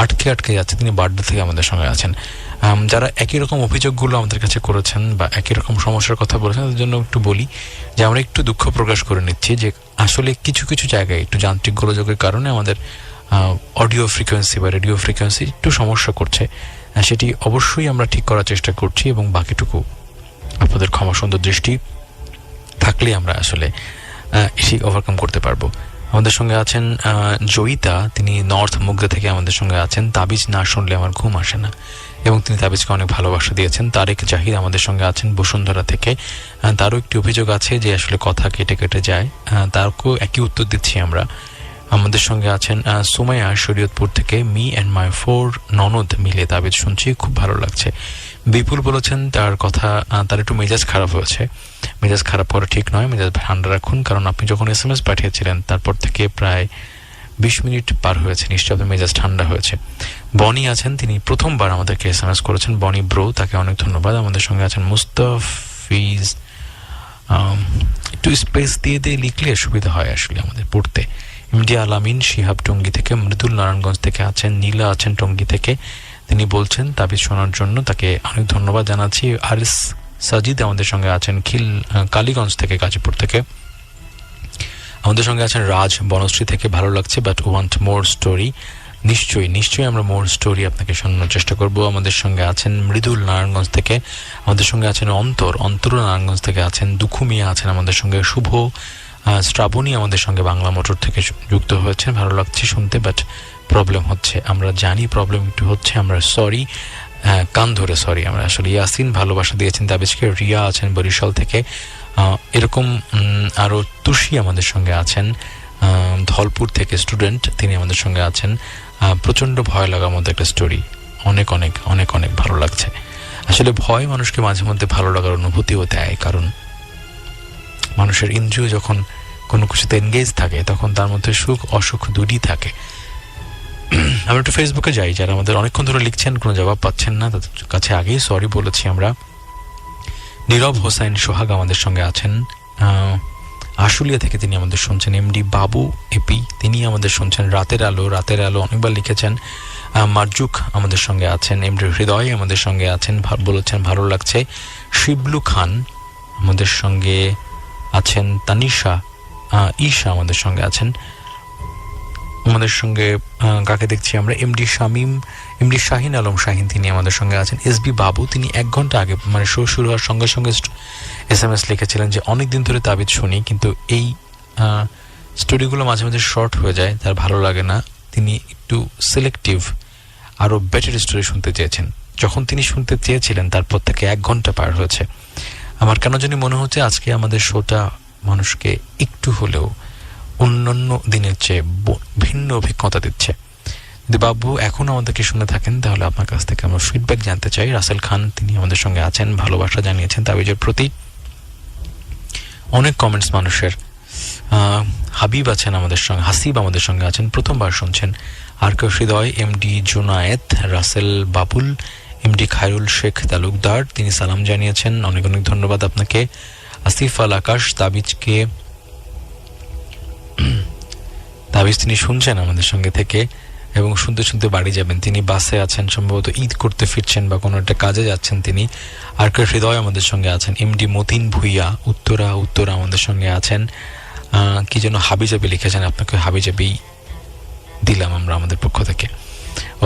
আটকে আটকে যাচ্ছে। তিনি বার্থডে থেকে আমাদের সঙ্গে আছেন। যারা একই রকম অভিযোগগুলো আমাদের কাছে করেছেন বা একই রকম সমস্যার কথা বলেছেন তাদের জন্য একটু বলি যে আমরা একটু দুঃখ প্রকাশ করে নিচ্ছি যে আসলে কিছু কিছু জায়গায় একটু যান্ত্রিক গোলযোগের কারণে আমাদের অডিও ফ্রিকোয়েন্সি বা রেডিও ফ্রিকোয়েন্সি একটু সমস্যা করছে। সেটি অবশ্যই আমরা ঠিক করার চেষ্টা করছি এবং বাকিটুকু আপনাদের ক্ষমা সুন্দর দৃষ্টি থাকলে আমরা আসলে এসে ওভারকাম করতে পারবো। আমাদের সঙ্গে আছেন জয়িতা, তিনি নর্থ মুগদা থেকে আমাদের সঙ্গে আছেন। তাবিজ না শুনলে আমার ঘুম আসে না, এবং তিনি তাবিজকে অনেক ভালোবাসা দিয়েছেন। তারেক জাহিদ আমাদের সঙ্গে আছেন বসুন্ধরা থেকে, তারও একটি অভিযোগ আছে যে আসলে কথা কেটে কেটে যায়, তারকেও একই উত্তর দিচ্ছি আমরা। আমাদের সঙ্গে আছেন সুমাইয়া শরীয়তপুর থেকে, মি অ্যান্ড মাই 4 ননদ মিলে তাবিজ শুনছি, খুব ভালো লাগছে। বিপুল বলেছেন তার কথা, তার একটু মেজাজ খারাপ হয়েছে। মেজাজ খারাপ করা ঠিক নয়, মেজাজ ঠান্ডা রাখুন, কারণ আপনি যখন SMS পাঠিয়েছিলেন তারপর থেকে প্রায় 20 মিনিট পার হয়েছে, নিশ্চয়ই আপনার মেজাজ ঠান্ডা হয়েছে। বনি আছেন, তিনি প্রথমবার আমাদেরকে SMS করেছেন, বনি ব্রো, তাকে অনেক ধন্যবাদ। আমাদের সঙ্গে আছেন মুস্তাফিজ, একটু স্পেস দিয়ে দিয়ে লিখলে সুবিধা হয় আসলে আমাদের পড়তে। এমডি আলামিন শিহাব টঙ্গী থেকে, মৃদুল নারায়ণগঞ্জ থেকে আছেন, নীলা আছেন টঙ্গী থেকে, তিনি বলছেন তাবিজ শোনার জন্য, তাকে অনেক ধন্যবাদ জানাচ্ছি। আরিস সাজিদ আমাদের সঙ্গে আছেন কালীগঞ্জ থেকে, গাজীপুর থেকে। আমাদের সঙ্গে আছেন রাজ বনশ্রী থেকে, ভালো লাগছে বাট ওয়ান্ট মোর স্টোরি। নিশ্চয়ই আমরা মোর স্টোরি আপনাকে শোনানোর চেষ্টা করব। আমাদের সঙ্গে আছেন মৃদুল নারায়ণগঞ্জ থেকে, আমাদের সঙ্গে আছেন অন্তর নারায়ণগঞ্জ থেকে আছেন, দুখু মিয়া আছেন আমাদের সঙ্গে, শুভ শ্রাবণী আমাদের সঙ্গে বাংলা মোটর থেকে যুক্ত হয়েছেন, ভালো লাগছে শুনতে, বাট প্রবলেম হচ্ছে, আমরা জানি প্রবলেম একটু হচ্ছে, আমরা সরি, কান ধরে সরি আমরা আসলে। ইয়াসিন ভালোবাসা দিয়েছেন তাবিজকে। রিয়া আছেন বরিশাল থেকে, এরকম আরো তুষি আমাদের সঙ্গে আছেন ধলপুর থেকে, স্টুডেন্ট, তিনি আমাদের সঙ্গে আছেন। প্রচন্ড ভয় লাগার মধ্যে একটা স্টোরি, অনেক অনেক অনেক অনেক ভালো লাগছে। আসলে ভয় মানুষকে মাঝে মধ্যে ভালো লাগার অনুভূতিও দেয়, কারণ মানুষের ইন্দ্রিয় যখন কোনো কিছুতে এনগেজ থাকে তখন তার মধ্যে সুখ অসুখ দুটি থাকে। আমরা একটু ফেসবুকে যাই, যারা আমাদের অনেকক্ষণ ধরে লিখছেন কোনো জবাব পাচ্ছেন না তাদের কাছে আগেই সরি বলেছি আমরা। নীরব হোসেন সোহাগ আমাদের সঙ্গে আছেন আশুলিয়া থেকে, তিনি আমাদের শুনছেন। এমডি বাবু এপি, তিনি আমাদের শুনছেন। রাতের আলো অনেকবার লিখেছেন। মারজুক আমাদের সঙ্গে আছেন। এমডি হৃদয় আমাদের সঙ্গে আছেন, বলেছেন ভালো লাগছে। শিবলু খান আমাদের সঙ্গে আছেন। তানিশা ঈশা আমাদের সঙ্গে আছেন। আমাদের সঙ্গে কাকে দেখছি আমরা, এমডি শাহিন আলম শাহিন, তিনি আমাদের সঙ্গে আছেন। এসবি বাবু, তিনি 1 ঘন্টা আগে মানে শো শুরু হওয়ার সঙ্গে সঙ্গে SMS লিখেছিলেন যে অনেকদিন ধরে তাবিজ শুনি কিন্তু এই স্টোরিগুলো মাঝে মাঝে শর্ট হয়ে যায়, তার ভালো লাগে না, তিনি একটু সিলেক্টিভ আরো বেটার স্টোরি শুনতে চেয়েছেন। যখন তিনি শুনতে চেয়েছিলেন তারপর থেকে 1 ঘন্টা পার হয়েছে। আমার কেন জানি মনে হচ্ছে আজকে আমাদের শোটা মানুষকে একটু হলেও অন্যান্য দিনের চেয়ে ভিন্ন অভিজ্ঞতা দিচ্ছে। যদি বাবু এখন আমাদেরকে শুনে থাকেন তাহলে আপনার কাছ থেকে আমরা ফিডব্যাক জানতে চাই। রাসেল খান, তিনি আমাদের সঙ্গে আছেন, ভালোবাসা জানিয়েছেন তাবিজের প্রতি। অনেক কমেন্টস মানুষের। হাবিব আছেন আমাদের সঙ্গে, হাসিব আমাদের সঙ্গে আছেন, প্রথমবার শুনছেন। আর কেউ হৃদয়, এমডি জুনায়েত, রাসেল বাবুল, এমডি খায়রুল শেখ তালুকদার, তিনি সালাম জানিয়েছেন, অনেক অনেক ধন্যবাদ আপনাকে। আসিফ আল আকাশ তাবিজ তিনি শুনছেন আমাদের সঙ্গে থেকে এবং শুনতে শুনতে বাড়ি যাবেন। তিনি বাসে আছেন, সম্ভবত ঈদ করতে ফিরছেন বা কোনো একটা কাজে যাচ্ছেন তিনি। আর কে হৃদয় আমাদের সঙ্গে আছেন, এমডি মতিন ভুইয়া উত্তরা আমাদের সঙ্গে আছেন। কি যেন হাবিজাবি লিখেছেন, আপনাকে হাবিজাবি দিলাম আমরা আমাদের পক্ষ থেকে।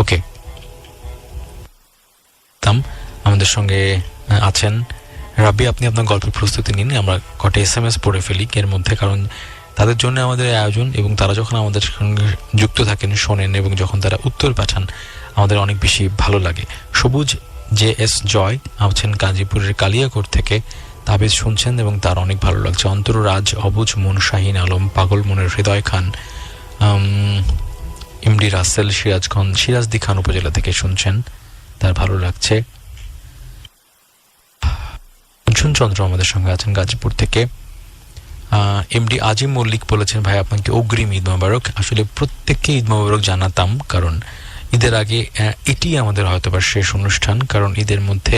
ওকে, আমাদের সঙ্গে আছেন রাব্বি। আপনি আপনার গল্পের প্রস্তুতি নিন, আমরা কটা SMS পড়ে ফেলি এর মধ্যে, কারণ তাদের জন্য আমাদের আয়োজন এবং তারা যখন আমাদের সঙ্গে যুক্ত থাকেন, শোনেন এবং যখন তারা উত্তর পাঠান আমাদের অনেক বেশি ভালো লাগে। সবুজ JS জয় আছেন গাজীপুরের কালিয়াকোট থেকে, তাবিজ শুনছেন এবং তার অনেক ভালো লাগছে। অন্তররাজ, অবুজ মন, শাহিন আলম, পাগল মনের হৃদয় খান, এমডি রাসেল সিরাজদি খান উপজেলা থেকে শুনছেন, তার ভালো লাগছে। চন্দ্র আমাদের সঙ্গে আছেন গাজীপুর থেকে। এমডি আজিম মল্লিক বলেছেন, ভাই আপনাকে অগ্রিম ঈদ মোবারক। আসলে প্রত্যেককে ঈদ মোবারক জানাতাম, কারণ ঈদের আগে এটি আমাদের হয়তো বা শেষ অনুষ্ঠান, কারণ ঈদের মধ্যে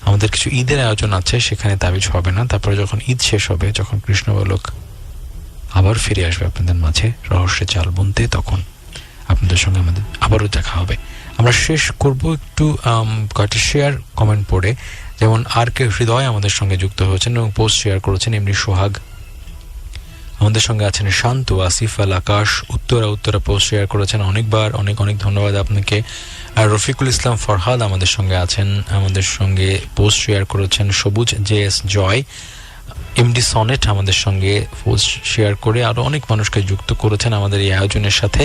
আমাদের কিছু ঈদের আয়োজন আছে, সেখানে তাবিজ হবে না। তারপরে যখন ঈদ শেষ হবে, যখন কৃষ্ণবালক আবার ফিরে আসবে আপনাদের মাঝে রহস্যের চাল বুনতে, তখন আপনাদের সঙ্গে আমাদের আবারও দেখা হবে। আমরা শেষ করব একটু কয়েকটি শেয়ার কমেন্ট পড়ে, যেমন আর কে হৃদয় আমাদের সঙ্গে যুক্ত হয়েছেন এবং পোস্ট শেয়ার করেছেন। এমনি সোহাগ আমাদের সঙ্গে আছেন, শান্ত, আসিফ আল আকাশ উত্তরা পোস্ট শেয়ার করেছেন অনেকবার, অনেক ধন্যবাদ আপনাকে। আর রফিকুল ইসলাম ফরহাদ আমাদের সঙ্গে আছেন, আমাদের সঙ্গে পোস্ট শেয়ার করেছেন। সবুজ JS জয়, এমডি সনেট আমাদের সঙ্গে পোস্ট শেয়ার করে আরো অনেক মানুষকে যুক্ত করেছেন আমাদের এই আয়োজনের সাথে,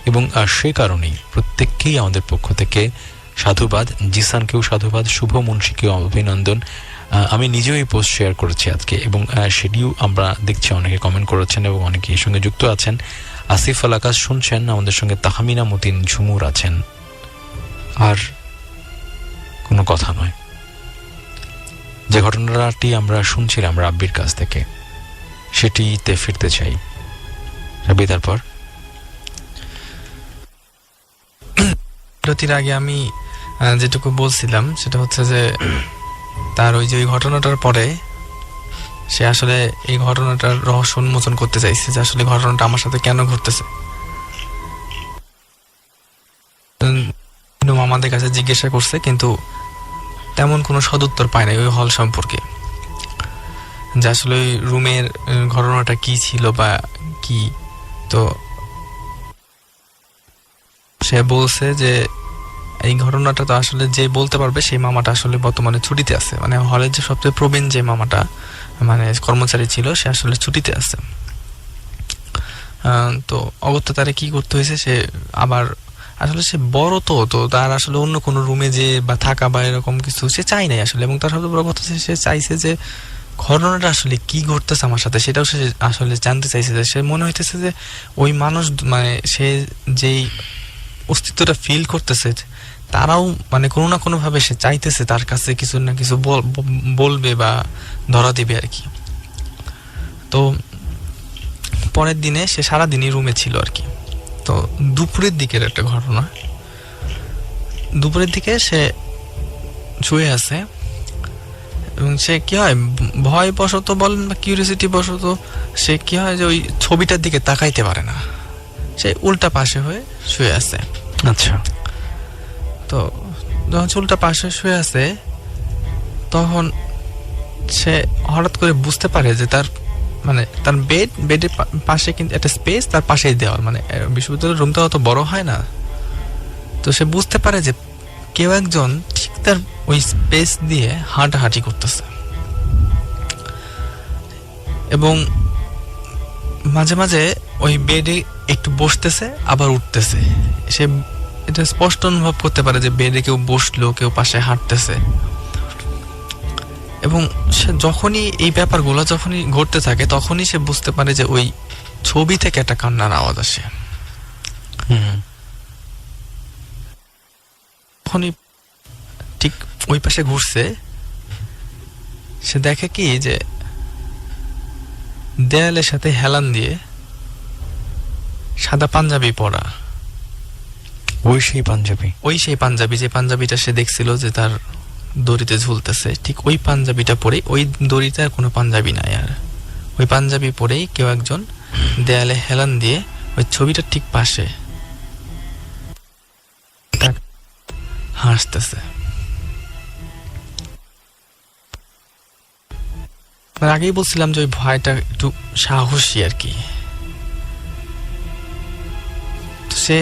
এবং সে কারণেই প্রত্যেককেই আমাদের পক্ষ থেকে সাধুবাদ। জিসানকেও সাধুবাদ, শুভ মুন্সিকেও অভিনন্দন। আমি নিজেও এই পোস্ট শেয়ার করেছি আজকে এবং সেটিও আমরা দেখছি অনেকে কমেন্ট করেছেন এবং অনেকে এর সঙ্গে যুক্ত আছেন। আসিফ আল আকাশ শুনছেন আমাদের সঙ্গে, তাহমিনা মতিন ঝুমুর আছেন। আর কোনো কথা নয়, যে ঘটনাটি আমরা শুনছিলাম রাব্বির কাছ থেকে, সেটিতে ফিরতে চাই। রাব্বি, তারপর বিরতির আগে আমি যেটুকু বলছিলাম সেটা হচ্ছে যে তার ওই ঘটনাটার পরে সে আসলে এই ঘটনাটার রহস্য উন্মোচন করতে চাইছে, যে আসলে ঘটনাটা আমার সাথে কেন ঘটতেছে। আমাদের কাছে জিজ্ঞাসা করছে, কিন্তু তেমন কোনো সদুত্তর পায় নাই ওই হল সম্পর্কে, যে আসলে ওই রুমের ঘটনাটা কি ছিল বা কি। তো সে বলছে যে এই ঘটনাটা তো আসলে যে বলতে পারবে সেই মামাটা আসলে বর্তমানে ছুটিতে আছে, মানে হলের যে সবচেয়ে প্রবীণ যে মামাটা মানে কর্মচারী ছিল সে আসলে ছুটিতে আছে। তো অগত্যা তারে কি করতে হয়েছে, সে আবার আসলে সে বড় তো তার আসলে অন্য কোনো রুমে যে বা থাকা বা এরকম কিছু সে চাই নাই আসলে। এবং তার সবচেয়ে বড় কথা সে চাইছে যে ঘটনাটা আসলে কি ঘটতেছে আমার সাথে সেটাও সে আসলে জানতে চাইছে। যে সে মনে হইতেছে যে ওই মানুষ মানে সে যেই অস্তিত্বটা ফিল করতেছে তারাও মানে কোনো না কোনো ভাবে সে চাইতেছে তার কাছে কিছু না কিছু বলবে বা ধরা দিবে আর কি। তো পরের দিনে সে সারাদিনই রুমে ছিল আর কি। তো দুপুরের দিকের একটা ঘটনা, দুপুরের দিকে সে শুয়ে আছে এবং সে কি হয় ভয় বশত বলেন বা কিউরিওসিটি বশত সে কি হয় যে ওই ছবিটার দিকে তাকাইতে পারে না, সে উল্টা পাশে হয়ে শুয়ে আছে। আচ্ছা, তো যখন উল্টা পাশে শুয়ে আছে তখন সে হঠাৎ করে বুঝতে পারে যে তার মানে তার বেডের পাশে কিন্তু একটা স্পেস, তার পাশেই দেওয়াল, মানে বিশ্ববিদ্যালয়ের রুমটা অত বড় হয় না। তো সে বুঝতে পারে যে কেউ একজন ঠিক তার ওই স্পেস দিয়ে হাঁটাহাঁটি করতেছে এবং মাঝে মাঝে ওই বেডে একটু বসতেছে আবার উঠতেছে। সে এটা স্পষ্ট অনুভব করতে পারে যে বেডে কেউ বসলো, কেউ পাশে হাঁটতেছে। এবং সে যখনই এই ব্যাপারগুলো যখনই ঘটতে থাকে তখনই সে বুঝতে পারে যে ওই ছবি থেকে একটা কান্নার আওয়াজ আসে। তখনই ঠিক ওই পাশে ঘুরছে, সে দেখে কি যে দেয়ালের সাথে হেলান দিয়ে সাদা পাঞ্জাবি পরা, ওই সেই পাঞ্জাবি যে পাঞ্জাবিটা সে দেখছিল যে তার দড়িতে ঝুলতেছে, ঠিক ওই পাঞ্জাবিটা পরে, ওই দড়িতে আর কোনো পাঞ্জাবি নাই, আর ওই পাঞ্জাবি পরেই কেউ একজন দেয়ালে হেলান দিয়ে ওই ছবিটার ঠিক পাশে হাসতেছে। আগেই বলছিলাম যে ওই ভয়টা একটু সাহসী আর কি। সে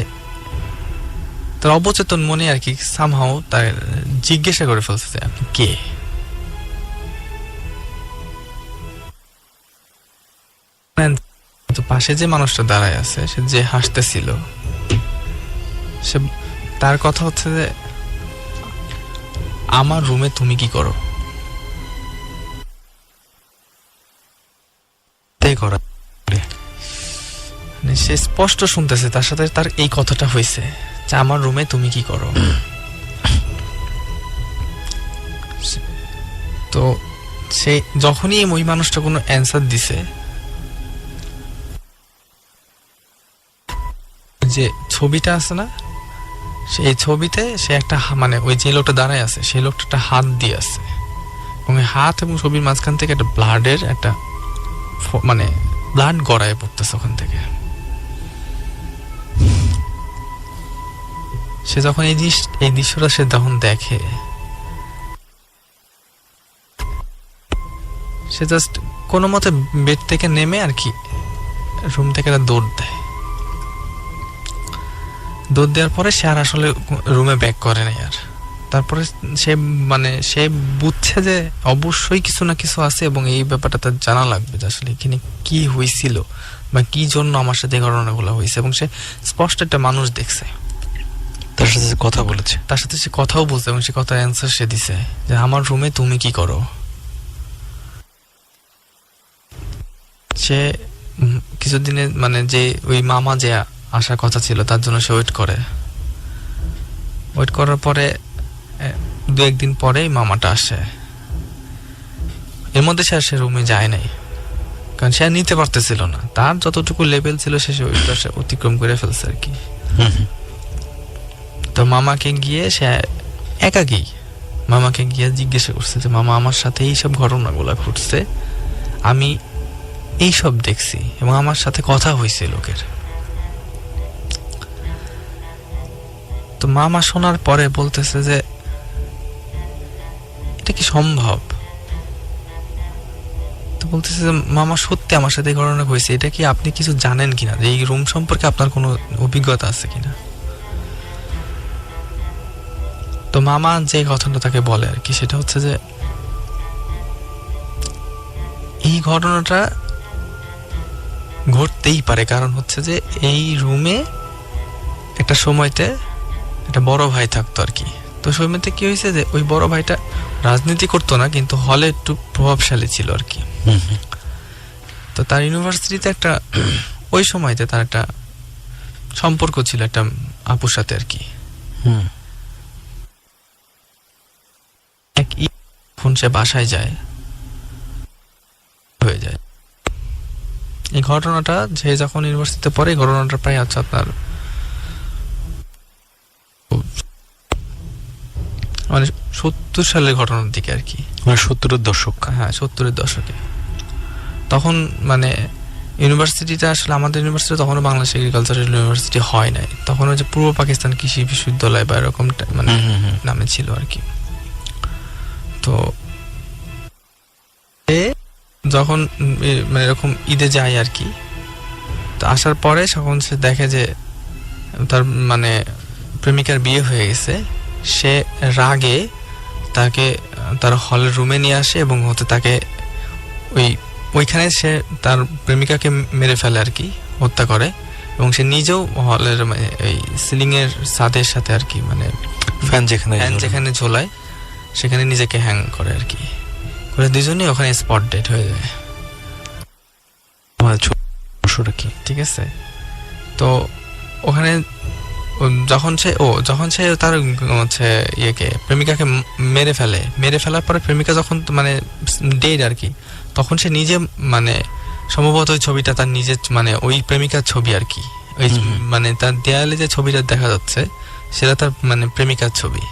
তার অবচেতন মনে আর কি সামহাও তার জিজ্ঞাসা করে ফেলছে যে আপনি কে। তো পাশে যে মানুষটা দাঁড়ায় আছে, সে যে হাসতেছিল, সে তার কথা হচ্ছে যে আমার রুমে তুমি কি করো। সে স্পষ্ট শুনতেছে তার সাথে তার এই কথাটা হয়েছে যে আমার রুমে তুমি কি করো। তো সে যখনই ওই মানুষটা কোনো অ্যান্সার দিছে, যে ছবিটা আছে না, সেই ছবিতে সে একটা মানে ওই যে লোকটা দাঁড়ায় আছে সেই লোকটা একটা হাত দিয়ে আছে, এবং হাত এবং ছবির মাঝখান থেকে একটা ব্লাডের একটা মানে ব্লাড গড়ায় পড়তেছে ওখান থেকে। সে যখন এই দৃশ্যটা সে যখন দেখে, সে জাস্ট কোনো মতে বেড থেকে নেমে আর কি রুম থেকে একটা দৌড় দেয়। দৌড় দেওয়ার পরে সে আর আসলে রুমে ব্যাক করে নাই আর। তারপরে সে মানে সে বুঝছে যে অবশ্যই কিছু না কিছু আছে এবং এই ব্যাপারটা তার জানা লাগবে যে আসলে এখানে কি হয়েছিল বা কি জন্য আমার সাথে এই ঘটনাগুলো হয়েছে। এবং সে স্পষ্ট একটা মানুষ দেখছে, তার সাথে কথা বলেছে, তার সাথে সে কথাও বলছে এবং সে কথার অ্যান্সার সে দিছে যে আমার রুমে তুমি কি করো। সে কিছুদিনে মানে যে ওই মামা যে আসার কথা ছিল তার জন্য সে ওয়েট করার পরে 2-1 দিন পরেই মামাটা আসে। এর মধ্যে সে রুমে যায় নাই, কারণ সে নিতে পারতেছিল না, তার যতটুকু লেভেল ছিল সে ওইটা সে অতিক্রম করে ফেলছে আর কি। তো মামাকে গিয়ে সে একাকী মামাকে গিয়ে জিজ্ঞাসা করছে যে মামা আমার সাথে এইসব ঘটনাগুলো ঘটছে, আমি এইসব দেখছি এবং আমার সাথে কথা হয়েছে লোকের। তো মামা শোনার পরে বলতেছে যে এটা কি সম্ভব। তো বলতেছে যে মামা সত্যি আমার সাথে ঘটনা হয়েছে, এটা কি আপনি কিছু জানেন কিনা, এই রুম সম্পর্কে আপনার কোনো অভিজ্ঞতা আছে কিনা। তো মামা যে ঘটনাটা তাকে বলে আর কি, সেটা হচ্ছে যে এই ঘটনাটা ঘটতেই পারে, কারণ হচ্ছে যে এই রুমে একটা সময়তে একটা বড় ভাই থাকতো আর কি। তো সময়তে কি হয়েছে যে ওই বড় ভাইটা রাজনীতি করতো না, কিন্তু হলে একটু প্রভাবশালী ছিল আর কি। তো তার ইউনিভার্সিটিতে একটা ওই সময়তে তার একটা সম্পর্ক ছিল একটা আপুর সাথে আর কি। যখন সে বাসায় যায় হয়ে যায় এই ঘটনাটা, যে যখন ইউনিভার্সিটিতে পড়ে ঘটনাটা প্রায় আছে আপনার মানে 70 সালের ঘটনার দিকে আর কি, মানে 70-এর দশক। হ্যাঁ 70-এর দশকে। তখন মানে ইউনিভার্সিটিটা আসলে আমাদের ইউনিভার্সিটি তখনও বাংলাদেশ এগ্রিকালচারাল ইউনিভার্সিটি হয় নাই, তখন ওই যে পূর্ব পাকিস্তান কৃষি বিশ্ববিদ্যালয় বা এরকম মানে নামে ছিল আর কি। তো যখন মানে এরকম ঈদে যায় আর কি, তো আসার পরে তখন সে দেখে যে তার মানে প্রেমিকার বিয়ে হয়ে গেছে। সে রাগে তাকে তার হলের রুমে নিয়ে আসে এবং তাকে ওইখানে সে তার প্রেমিকাকে মেরে ফেলে আর কি, হত্যা করে। এবং সে নিজেও হলের মানে এই সিলিং এর ছাদের সাথে আর কি মানে ফ্যান যেখানে ঝোলায় সেখানে নিজেকে হ্যাং করে আর কি, করে দুজনেই ওখানে স্পট ডেড হয়ে যায়। ঠিক আছে। তো ওখানে যখন সে তার হচ্ছে ইয়েকে প্রেমিকাকে মেরে ফেলার পরে প্রেমিকা যখন মানে ডেড আর কি, তখন সে নিজে মানে সম্ভবত ওই ছবিটা তার নিজের মানে ওই প্রেমিকার ছবি আর কি, ওই মানে তার দেয়ালে যে ছবিটা দেখা যাচ্ছে সেটা তার মানে প্রেমিকার ছবি।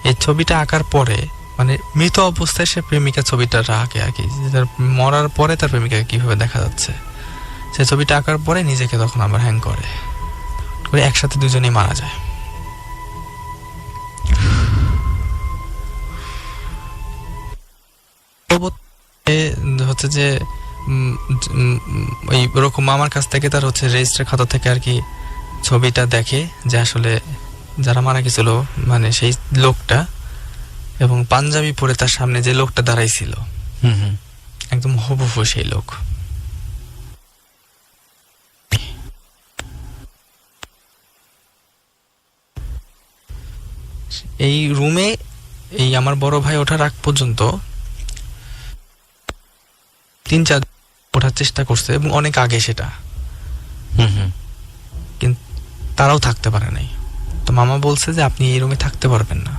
এই ছবিটা আঁকার পরে মানে মৃত অবস্থায় সে প্রেমিকা ছবিটা আঁকে আর কি, তার মরার পরে তার প্রেমিকাকে কিভাবে দেখা যাচ্ছে, সে ছবিটা আঁকার পরে নিজেকে তখন আবার হ্যাং করে একসাথে দুজনেই মারা যায়। হচ্ছে যে ওই ওরকম মামার কাছ থেকে তার হচ্ছে রেজিস্টার খাতা থেকে আর কি ছবিটা দেখে যে আসলে যারা মারা গেছিল মানে সেই লোকটা এবং পাঞ্জাবি পরে তার সামনে যে লোকটা দাঁড়াইছিল একদম হুবহু সেই লোক। এই রুমে এই আমার বড় ভাই ওঠার আগ পর্যন্ত 3-4 ওঠার চেষ্টা করছে এবং অনেক আগে সেটা, কিন্তু তারাও থাকতে পারে নাই। তো মামা বলছে যে আপনি এই রুমে থাকতে পারবেন না,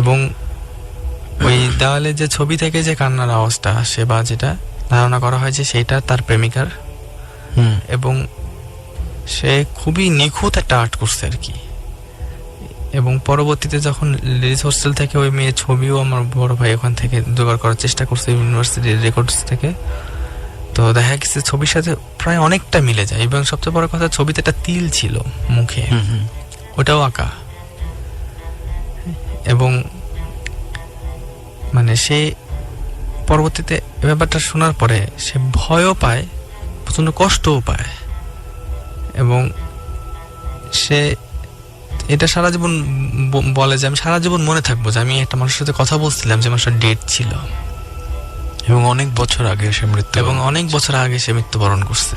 এবং ওই দেওয়ালে যে ছবি থেকে যে কান্নার আওয়াজটা আসে বা যেটা ধারণা করা হয় যে সেইটা তার প্রেমিকার, এবং সে খুবই নিখুঁত একটা আর্ট করছে আর কি। এবং পরবর্তীতে যখন লেডিস হোস্টেল থেকে ওই মেয়ের ছবিও আমার বড় ভাই ওখান থেকে জোগাড় করার চেষ্টা করছে ইউনিভার্সিটির রেকর্ডস থেকে, তো দেখা গেছে ছবির সাথে প্রায় অনেকটা মিলে যায়। এবং সবচেয়ে বড় কথা ছবিতে একটা তিল ছিল মুখে, ওটাও আঁকা। এবং মানে সে পরবর্তীতে ব্যাপারটা শোনার পরে সে ভয়ও পায়, প্রচন্ড কষ্টও পায়, এবং সে এটা সারা জীবন বলে যে আমি সারা জীবন মনে থাকবো যে আমি একটা মানুষের সাথে কথা বলছিলাম যে মানুষের ডেট ছিল, এবং অনেক বছর আগে সে মৃত্যুবরণ করছে,